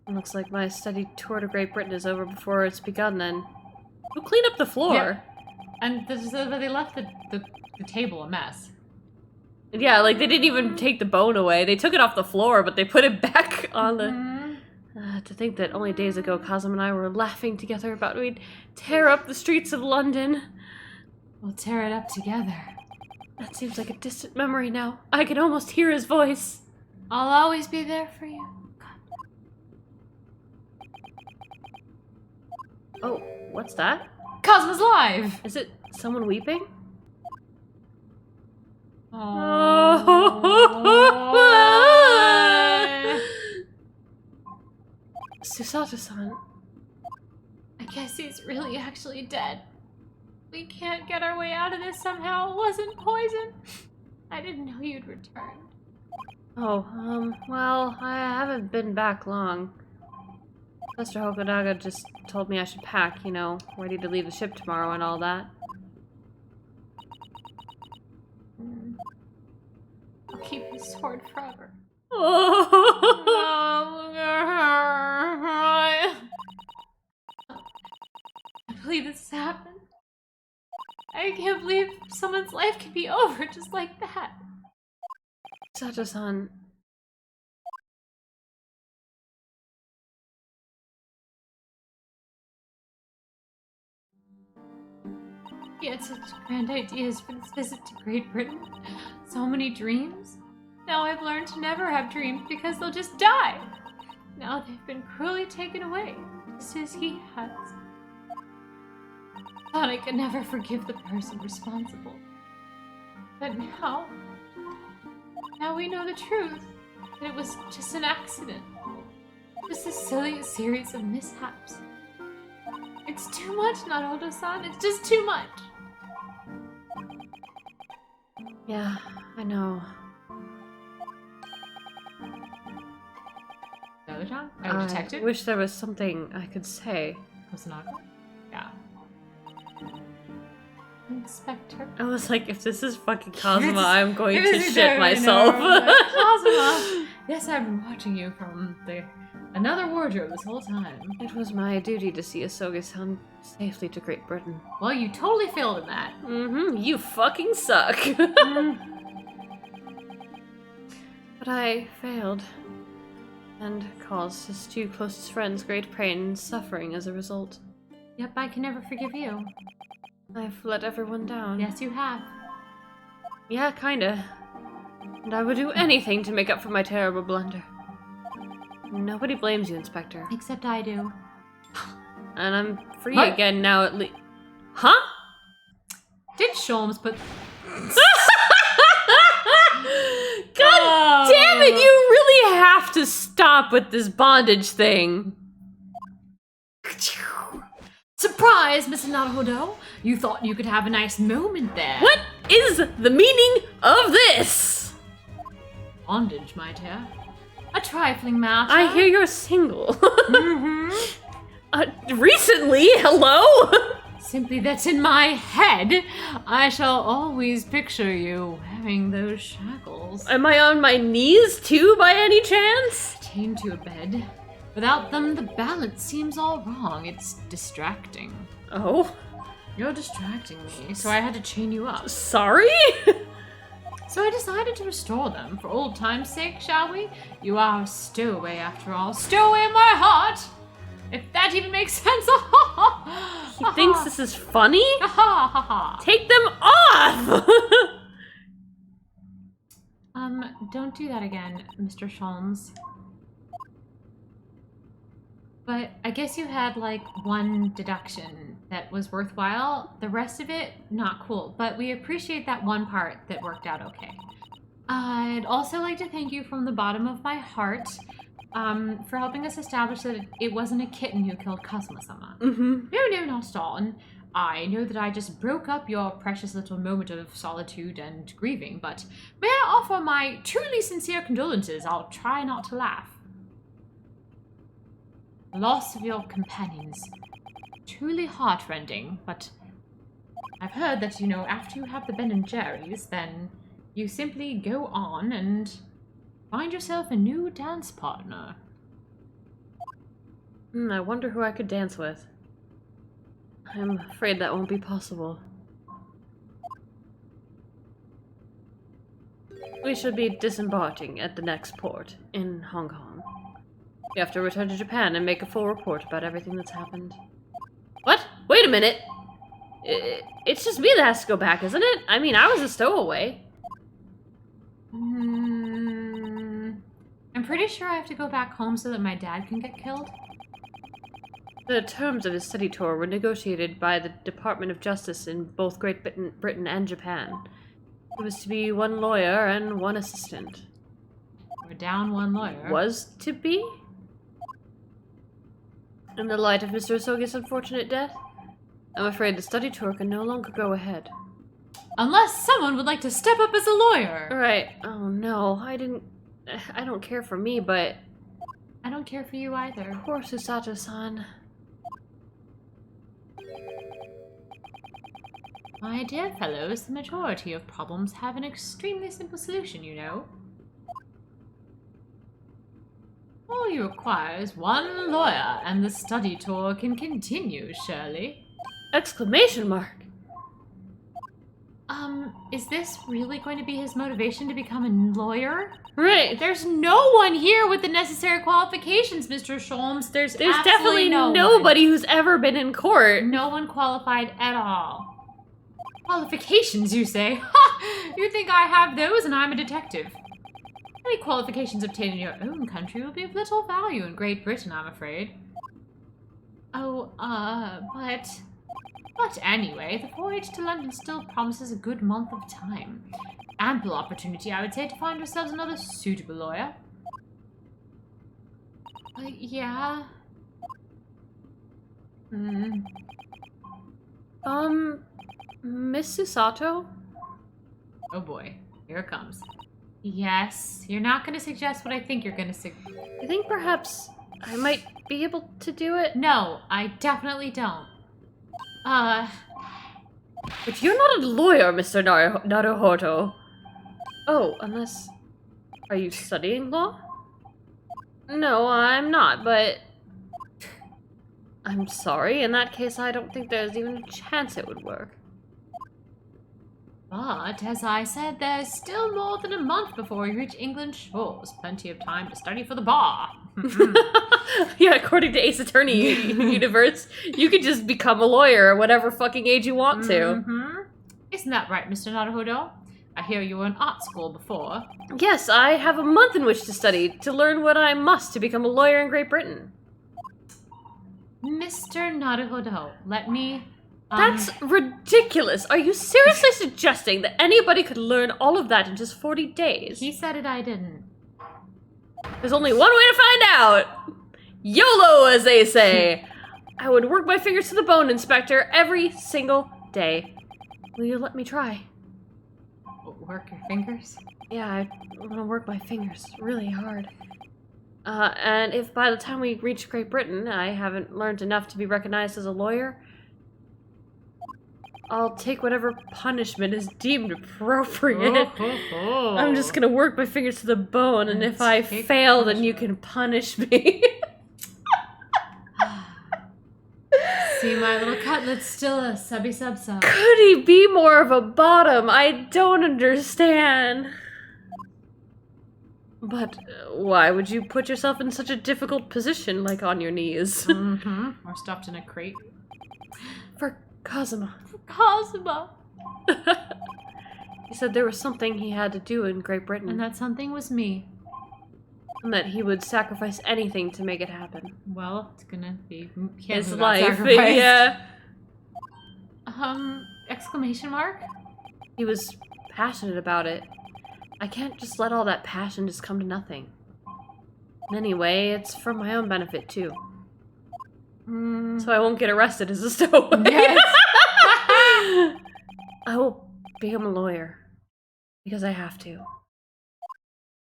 Looks like my study tour to Great Britain is over before it's begun then. Who cleaned up the floor? Yeah. And they left the table a mess. Yeah, like they didn't even take the bone away. They took it off the floor, but they put it back on the... to think that only days ago Cosmo and I were laughing together about we'd tear up the streets of London. We'll tear it up together. That seems like a distant memory now. I can almost hear his voice. I'll always be there for you. Oh, what's that? Cosmo's live! Is it someone weeping? Oh. Susato-san. I guess he's really actually dead. We can't get our way out of this somehow. It wasn't poison. I didn't know you'd return. Oh, well, I haven't been back long. Mr. Hokunaga just told me I should pack, you know, ready to leave the ship tomorrow and all that. I'll keep his sword forever. I can't believe this happened. I can't believe someone's life can be over just like that. Sato-san. He had such grand ideas for this visit to Great Britain. So many dreams. Now I've learned to never have dreams because they'll just die. Now they've been cruelly taken away, just as he has. I thought I could never forgive the person responsible. But now we know the truth. That it was just an accident. Just a silly series of mishaps. It's too much, Naruto-san. It's just too much. Yeah, I know. Naruto-chan? I detective? wish there was something I could say. Kusanagi? Yeah. Inspector. I was like, if this is fucking Kazuma, Yes. I'm going It to is shit totally myself. normal. Kazuma! Yes, I've been watching you from another wardrobe this whole time. It was my duty to see Asogi-san safely to Great Britain. Well, you totally failed in that. Mm-hmm, you fucking suck. But I failed. and caused his two closest friends great pain and suffering as a result. Yep, I can never forgive you. I've let everyone down. Yes, you have. Yeah, kinda. And I would do anything to make up for my terrible blunder. Nobody blames you, Inspector. Except I do. And I'm free What? again now at least. Huh? Did Sholmes put... God damn it, you really have to stop with this bondage thing. Surprise, Mr. Naruhodo! You thought you could have a nice moment there. What is the meaning of this? Bondage, my dear. A trifling matter. I hear you're single. Mm-hmm. Recently, hello? Simply that's in my head. I shall always picture you wearing those shackles. Am I on my knees too, by any chance? Chained to a bed. Without them, the balance seems all wrong. It's distracting. Oh, You're distracting me, so I had to chain you up. sorry? So I decided to restore them. For old time's sake, shall we? You are a stowaway after all. Stowaway in my heart! If that even makes sense. He thinks this is funny? Ha ha ha ha. Take them off! Don't do that again, Mr. Sholmes. But I guess you had, like, one deduction that was worthwhile. The rest of it, not cool. But we appreciate that one part that worked out okay. I'd also like to thank you from the bottom of my heart for helping us establish that it wasn't a kitten who killed Kazuma-sama. Mm-hmm. No, not at all. And I know that I just broke up your precious little moment of solitude and grieving, but may I offer my truly sincere condolences? I'll try not to laugh. The loss of your companions. Truly heartrending, but I've heard that, you know, after you have the Ben & Jerry's, then you simply go on and find yourself a new dance partner. I wonder who I could dance with. I'm afraid that won't be possible. We should be disembarking at the next port, in Hong Kong. We have to return to Japan and make a full report about everything that's happened. What? Wait a minute! It's just me that has to go back, isn't it? I mean, I was a stowaway. I'm pretty sure I have to go back home so that my dad can get killed. The terms of his study tour were negotiated by the Department of Justice in both Great Britain and Japan. It was to be one lawyer and one assistant. We're down one lawyer. Was to be? In the light of Mr. Asogi's unfortunate death, I'm afraid the study tour can no longer go ahead. Unless someone would like to step up as a lawyer. Right. Oh no, I don't care for me, but... I don't care for you either. Poor Susato-san. My dear fellows, the majority of problems have an extremely simple solution, you know. All you require is one lawyer, and the study tour can continue, surely. Exclamation mark! Is this really going to be his motivation to become a lawyer? Right. There's no one here with the necessary qualifications, Mr. Sholmes. There's definitely no nobody who's ever been in court. No one qualified at all. Qualifications, you say? Ha! You think I have those and I'm a detective. Any qualifications obtained in your own country will be of little value in Great Britain, I'm afraid. Oh, But anyway, the voyage to London still promises a good month of time. Ample opportunity, I would say, to find yourselves another suitable lawyer. Yeah. Miss Susato? Oh boy, here it comes. Yes, you're not going to suggest what I think you're going to suggest. I think perhaps I might be able to do it. No, I definitely don't. But you're not a lawyer, Mr. Naruhodo. Oh, unless... Are you studying law? No, I'm not, but... I'm sorry, in that case I don't think there's even a chance it would work. But, as I said, there's still more than a month before you reach England's shores. Plenty of time to study for the bar. Yeah, according to Ace Attorney universe, you could just become a lawyer at whatever fucking age you want to. Isn't that right, Mr. Naruhodo? I hear you were in art school before. Yes, I have a month in which to study, to learn what I must to become a lawyer in Great Britain. Mr. Naruhodo, let me... That's ridiculous. Are you seriously suggesting that anybody could learn all of that in just 40 days? He said it, I didn't. There's only one way to find out. YOLO, as they say. I would work my fingers to the bone, Inspector, every single day. Will you let me try? Work your fingers? Yeah, I want to work my fingers really hard. And if by the time we reach Great Britain, I haven't learned enough to be recognized as a lawyer, I'll take whatever punishment is deemed appropriate. I'm just gonna work my fingers to the bone, and if I fail, then you can punish me. See, my little cutlet's still a subby sub. Could he be more of a bottom? I don't understand. But why would you put yourself in such a difficult position, like on your knees? Or stuffed in a crate. For Kazuma. Kazuma! He said there was something he had to do in Great Britain. And that something was me. And that he would sacrifice anything to make it happen. Well, it's gonna be his life, yeah. Exclamation mark? He was passionate about it. I can't just let all that passion just come to nothing. And anyway, it's for my own benefit, too. So I won't get arrested as a stowaway. Yes! I will become a lawyer. Because I have to.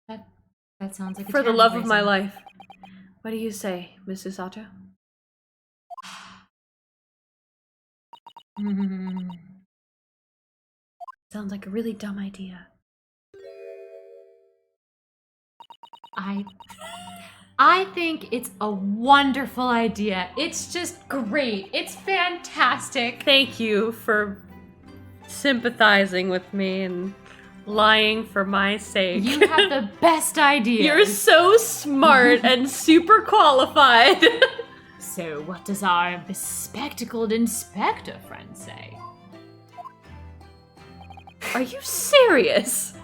That sounds like a for the love of my life. What do you say, Miss Usato? Sounds like a really dumb idea. I think it's a wonderful idea. It's just great. It's fantastic. Thank you for sympathizing with me and lying for my sake. You have the best idea. You're so smart and super qualified. So what does our bespectacled inspector friend say? Are you serious?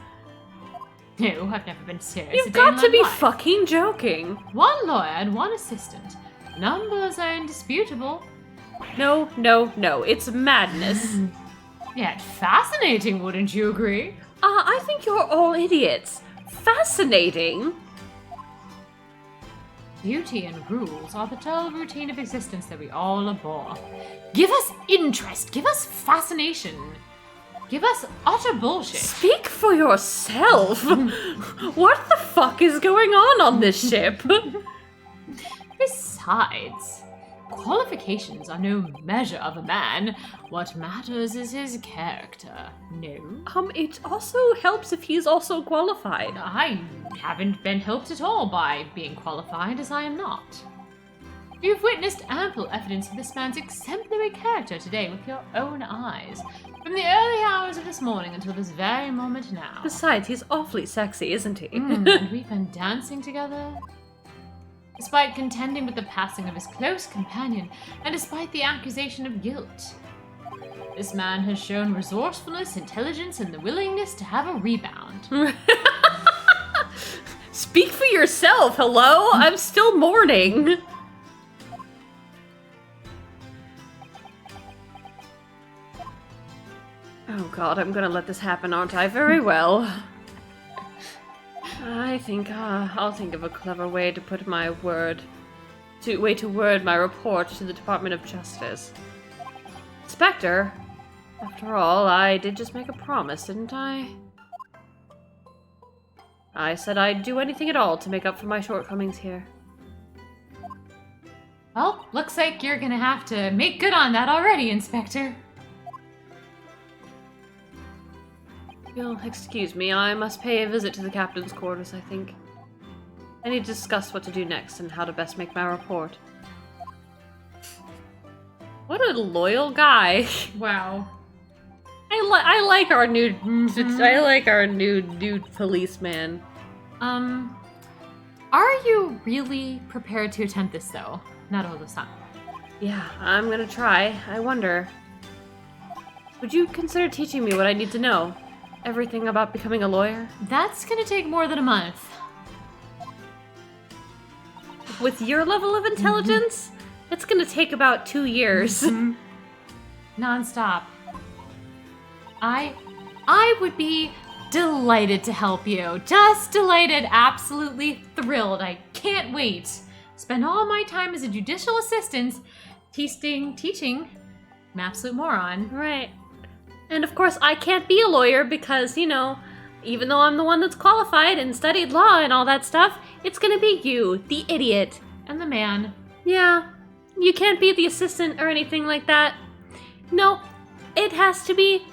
No, I've never been serious. You've got to be fucking joking. One lawyer and one assistant. Numbers are indisputable. No, it's madness. Yet fascinating, wouldn't you agree? I think you're all idiots. Fascinating. Duty and rules are the dull routine of existence that we all abhor. Give us interest. Give us fascination. Give us utter bullshit. Speak for yourself. What the fuck is going on this ship? Besides, qualifications are no measure of a man. What matters is his character. No? It also helps if he's also qualified. I haven't been helped at all by being qualified, as I am not. You've witnessed ample evidence of this man's exemplary character today with your own eyes, from the early hours of this morning until this very moment now. Besides, he's awfully sexy, isn't he? And we've been dancing together. Despite contending with the passing of his close companion, and despite the accusation of guilt. This man has shown resourcefulness, intelligence, and the willingness to have a rebound. Speak for yourself, hello? I'm still mourning. Oh god, I'm gonna let this happen, aren't I? Very well. I think I'll think of a clever way to put my word... to word my report to the Department of Justice. Inspector, after all, I did just make a promise, didn't I? I said I'd do anything at all to make up for my shortcomings here. Well, looks like you're gonna have to make good on that already, Inspector. You'll excuse me, I must pay a visit to the captain's quarters, I think. I need to discuss what to do next and how to best make my report. What a loyal guy. Wow. I like our new I like our new policeman. Are you really prepared to attempt this, though? Naruto-san. Yeah, I'm gonna try. I wonder. Would you consider teaching me what I need to know? Everything about becoming a lawyer? That's gonna take more than a month. With your level of intelligence, it's gonna take about 2 years. Non-stop. I would be delighted to help you. Just delighted, absolutely thrilled. I can't wait. Spend all my time as a judicial assistant teaching. I'm absolute moron. Right. And of course, I can't be a lawyer because, you know, even though I'm the one that's qualified and studied law and all that stuff, it's gonna be you, the idiot. And the man. Yeah, you can't be the assistant or anything like that. No, it has to be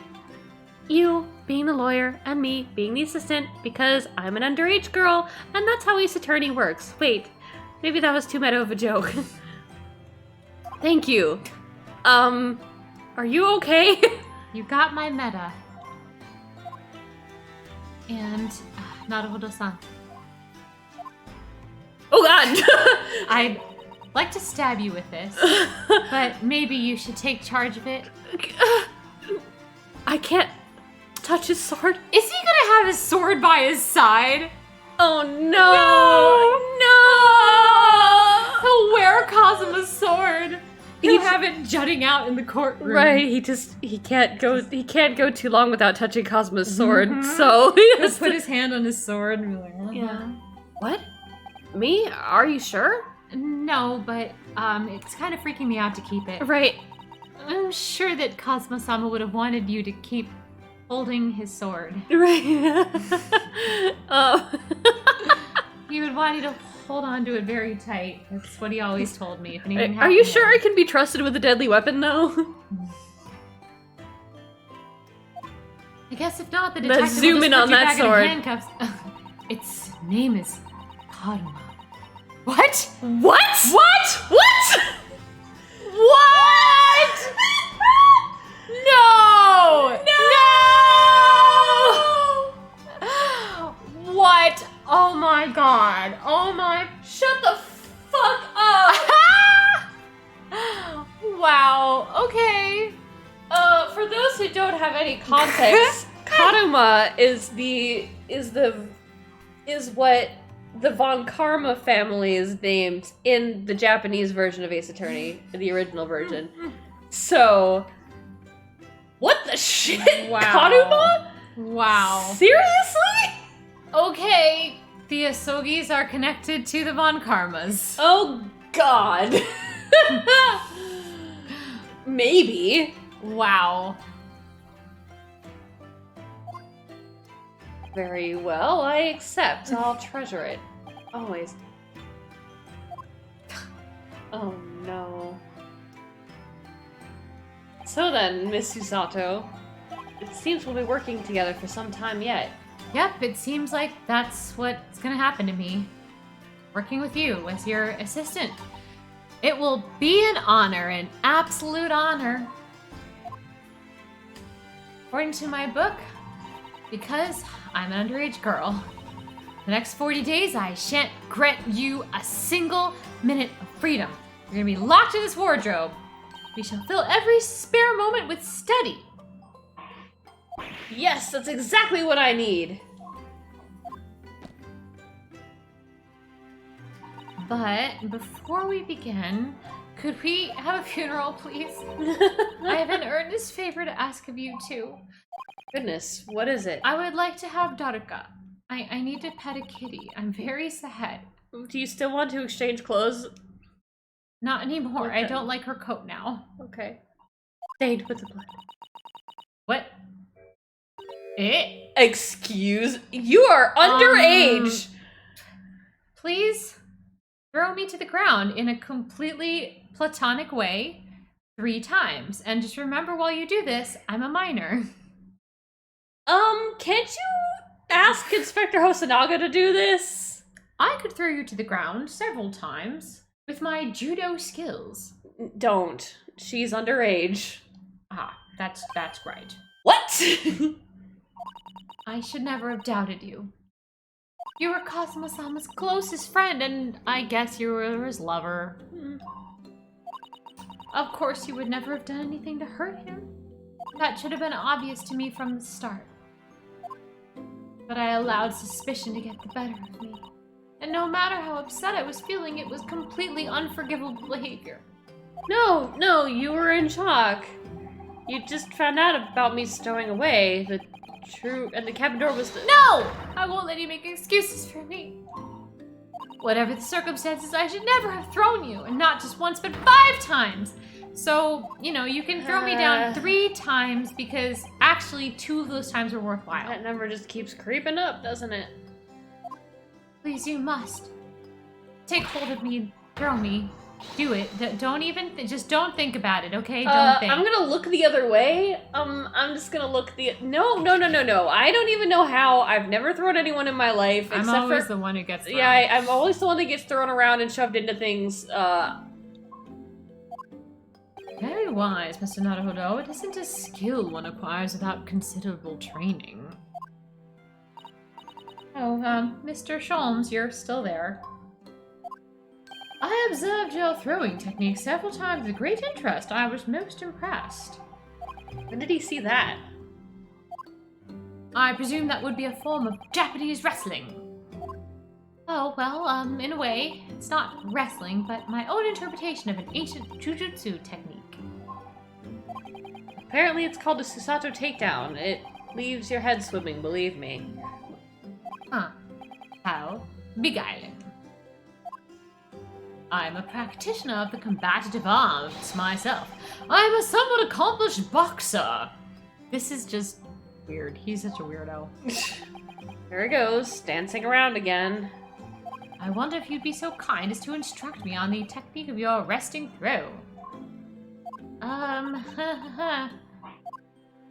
you being the lawyer and me being the assistant because I'm an underage girl and that's how Ace Attorney works. Wait, maybe that was too meta of a joke. Thank you. Are you okay? You got my meta. And Naruto-san. Oh god! I'd like to stab you with this, but maybe you should take charge of it. I can't touch his sword. Is he gonna have his sword by his side? Oh no! No! He'll wear Kazuma's sword. You have it jutting out in the courtroom. Right, he can't go too long without touching Cosmo's sword, so he He'll has put to... his hand on his sword and be like, Yeah. What? Me? Are you sure? No, but it's kind of freaking me out to keep it. Right. I'm sure that Kazuma-sama would have wanted you to keep holding his sword. Right. He would want you to hold on to it very tight. That's what he always told me. If anything Are you happened sure to I can be trusted with a deadly weapon, though? I guess if not, the Let's detective zoom will just in put on you that back sword. in handcuffs. Its name is Karuma. What? What? What? What? What? No! No! What? Oh my god. Oh my... Shut the fuck up! Wow. Okay. For those who don't have any context, Karuma is what the Von Karma family is named in the Japanese version of Ace Attorney, the original version. So, what the shit? Wow. Karuma? Wow. Seriously? Okay. The Asogis are connected to the Von Karmas. Oh god. Maybe. Wow. Very well, I accept. I'll treasure it. Always. Oh no. So then, Miss Usato, it seems we'll be working together for some time yet. Yep, it seems like that's what's gonna happen to me. Working with you as your assistant. It will be an honor, an absolute honor. According to my book, because I'm an underage girl. The next 40 days, I shan't grant you a single minute of freedom. You're gonna be locked in this wardrobe. We shall fill every spare moment with study. Yes, that's exactly what I need. But before we begin, could we have a funeral, please? I have an earnest favor to ask of you, too. Goodness, what is it? I would like to have Daruka. I need to pet a kitty. I'm very sad. Do you still want to exchange clothes? Not anymore. I Okay. don't like her coat now. Okay. Stained with the blood. What? Excuse? You are underage! Please throw me to the ground in a completely platonic way 3 times. And just remember while you do this, I'm a minor. Can't you ask Inspector Hosonaga to do this? I could throw you to the ground several times with my judo skills. Don't. She's underage. Ah, that's right. What? I should never have doubted you. You were Kazuma-sama's closest friend, and I guess you were his lover. Of course, you would never have done anything to hurt him. That should have been obvious to me from the start. But I allowed suspicion to get the better of me. And no matter how upset I was feeling, it was completely unforgivable behavior. No, you were in shock. You just found out about me stowing away. And the cabin door was No! I won't let you make excuses for me. Whatever the circumstances, I should never have thrown you, and not just once, but 5 times. So, you can throw me down 3 times because actually 2 of those times were worthwhile. That number just keeps creeping up, doesn't it? Please, you must. Take hold of me and throw me. Do it. Don't even, just don't think about it, okay? Don't think. I'm gonna look the other way. I'm just gonna look No. I don't even know how. I've never thrown anyone in my life. I'm always the one who gets thrown. Yeah, I'm always the one that gets thrown around and shoved into things. Very wise, Mr. Naruhodo. It isn't a skill one acquires without considerable training. Oh, Mr. Sholmes, you're still there. I observed your throwing technique several times with great interest. I was most impressed. When did he see that? I presume that would be a form of Japanese wrestling. Oh, well, in a way, it's not wrestling, but my own interpretation of an ancient jujutsu technique. Apparently it's called a Susato takedown. It leaves your head swimming, believe me. Huh. How beguiling. I'm a practitioner of the combative arts myself. I'm a somewhat accomplished boxer. This is just weird. He's such a weirdo. There he goes, dancing around again. I wonder if you'd be so kind as to instruct me on the technique of your resting throw.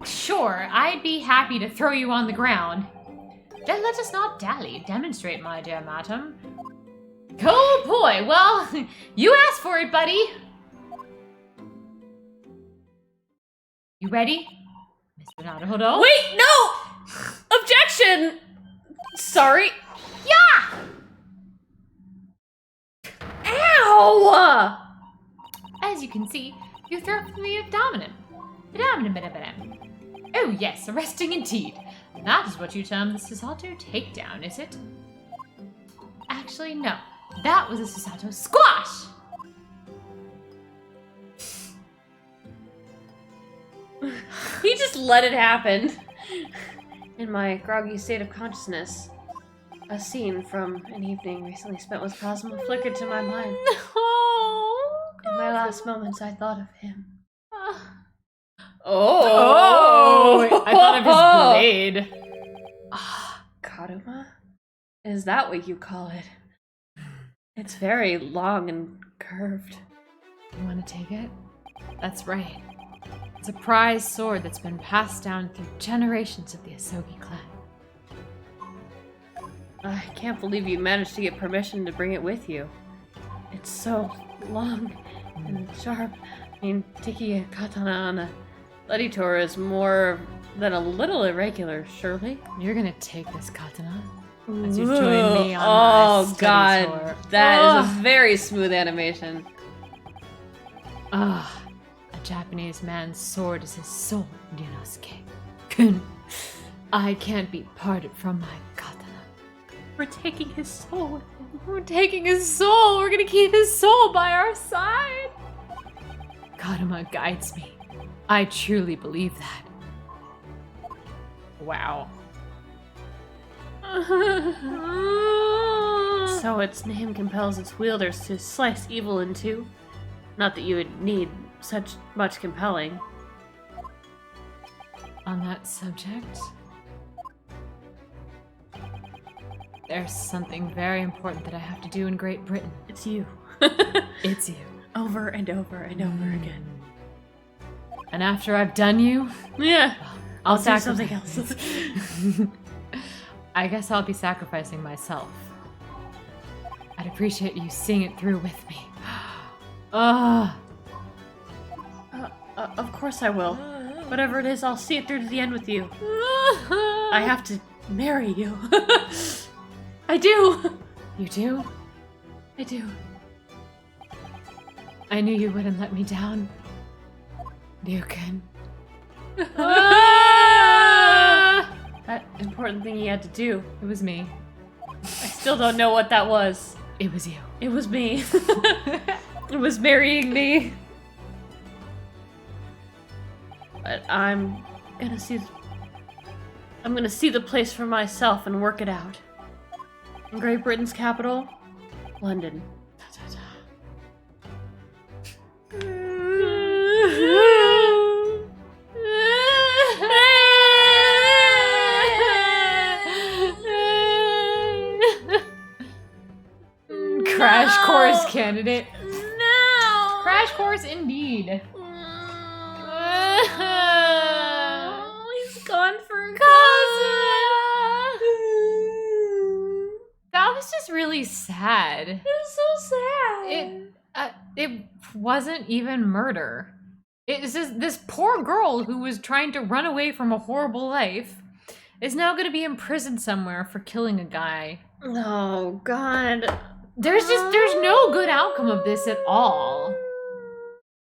Sure, I'd be happy to throw you on the ground. Then let us not dally. Demonstrate, my dear madam. Oh boy, well, you asked for it, buddy. You ready, Mr. Naruhodo? Wait, no! Objection! Sorry. Yeah! Ow! As you can see, you throw from the abdomen. Oh yes, arresting indeed. That is what you term the Susato takedown, is it? Actually, no. That was a Susato squash! He just let it happen. In my groggy state of consciousness, a scene from an evening recently spent with Cosmo flickered to my mind. In my last moments, I thought of him. Oh! I thought of his blade. Kaduma? Is that what you call it? It's very long and curved. You want to take it? That's right. It's a prized sword that's been passed down through generations of the Asogi clan. I can't believe you managed to get permission to bring it with you. It's so long and sharp. I mean, taking a katana on a bloody tour is more than a little irregular, surely? You're gonna take this katana as you join me on my study tour. That is a very smooth animation. A Japanese man's sword is his soul, Ryunosuke. I can't be parted from my katana. We're taking his soul with him. We're taking his soul. We're gonna keep his soul by our side. Kaduma guides me. I truly believe that. Wow. So its name compels its wielders to slice evil in two? Not that you would need much compelling. On that subject, there's something very important that I have to do in Great Britain. It's you. It's you. Over and over and over again. And after I've done you, yeah, I'll do something else. I guess I'll be sacrificing myself. I'd appreciate you seeing it through with me. Of course I will. Whatever it is, I'll see it through to the end with you. I have to marry you. I do. You do? I do. I knew you wouldn't let me down. Ryuken. That important thing he had to do. It was me. I still don't know what that was. It was you. It was me. It was marrying me. But I'm gonna see the place for myself and work it out. In Great Britain's capital, London. Crash course candidate. No! Crash course indeed. He's gone for good. That was just really sad. It was so sad. It wasn't even murder. It was just this poor girl who was trying to run away from a horrible life is now going to be imprisoned somewhere for killing a guy. Oh God. There's no good outcome of this at all.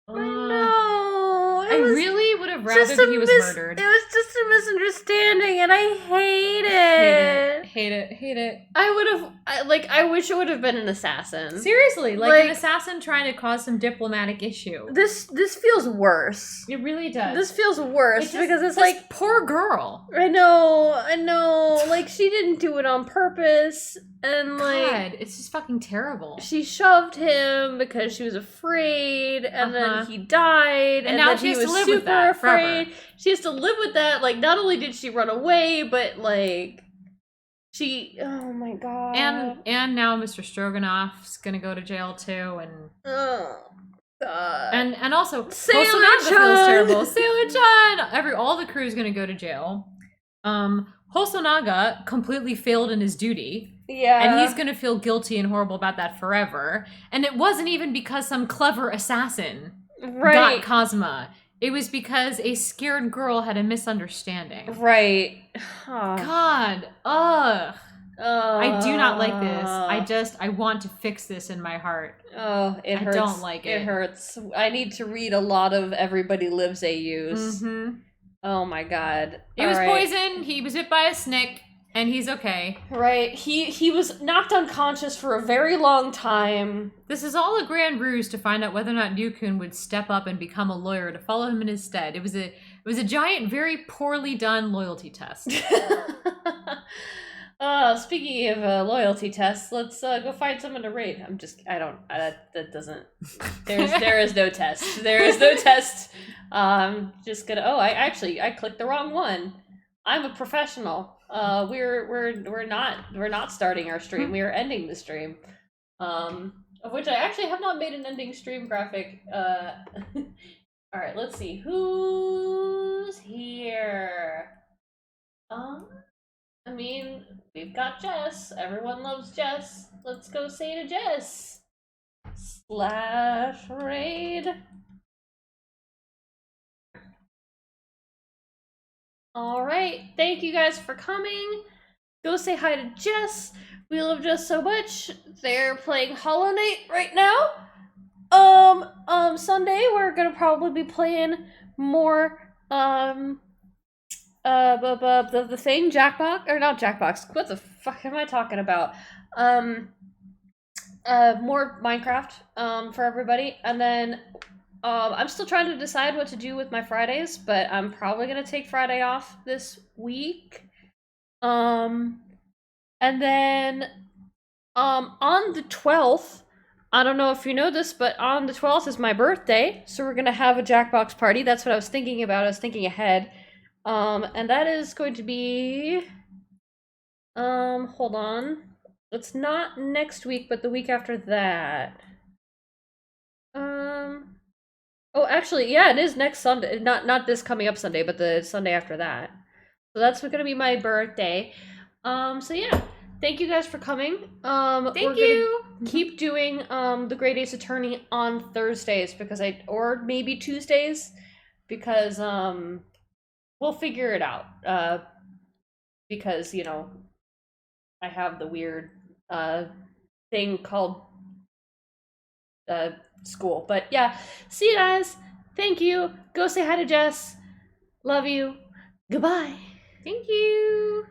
No, I really would have rather that he was murdered. It was just a misunderstanding, and I hate it. Hate it. I wish it would have been an assassin. Seriously, like an assassin trying to cause some diplomatic issue. This feels worse. It really does. This feels worse because it's this like poor girl. I know. Like she didn't do it on purpose, and like God, it's just fucking terrible. she shoved him because she was afraid, and then he died, and now then she he has to was live with super that afraid. forever. She has to live with that. Like not only did she run away, but like she. Oh my God. And now Mr. Stroganoff's gonna go to jail too, and oh God. and also Sailor Hosonaga feels Chan! terrible. Sailor-chan! All the crew's gonna go to jail. Hosonaga completely failed in his duty. Yeah. And he's gonna feel guilty and horrible about that forever. And it wasn't even because some clever assassin got Kazuma. It was because a scared girl had a misunderstanding. Right. God. Ugh. I do not like this. I want to fix this in my heart. Oh, it hurts. I don't like it. It hurts. I need to read a lot of Everybody Lives AUs. Mm-hmm. Oh my God. It was poison. He was bit by a snake, and he's okay. Right. He was knocked unconscious for a very long time. This is all a grand ruse to find out whether or not Ryukun would step up and become a lawyer to follow him in his stead. It was a giant, very poorly done loyalty test. Speaking of loyalty tests, let's go find someone to rate. That doesn't. There is no test. There is no test. Just gonna. Oh, I clicked the wrong one. I'm a professional. We're not starting our stream. We are ending the stream. Of which I actually have not made an ending stream graphic. All right, let's see who's here. I mean, we've got Jess. Everyone loves Jess. Let's go say to Jess. /raid. Alright, thank you guys for coming. Go say hi to Jess. We love Jess so much. They're playing Hollow Knight right now. Sunday we're gonna probably be playing more, the thing, Jackbox, or not Jackbox, what the fuck am I talking about? More Minecraft, for everybody, and then, I'm still trying to decide what to do with my Fridays, but I'm probably gonna take Friday off this week, and then, on the 12th, I don't know if you know this, but on the 12th is my birthday, so we're gonna have a Jackbox party. That's what I was thinking about. I was thinking ahead. And that is going to be, hold on. It's not next week, but the week after that. Oh, actually, yeah, it is next Sunday. Not this coming up Sunday, but the Sunday after that. So that's gonna be my birthday. So yeah. Thank you guys for coming. Thank you. Keep doing the Great Ace Attorney on Thursdays or maybe Tuesdays, because we'll figure it out. Because I have the weird thing called school. But yeah, see you guys. Thank you. Go say hi to Jess. Love you. Goodbye. Thank you.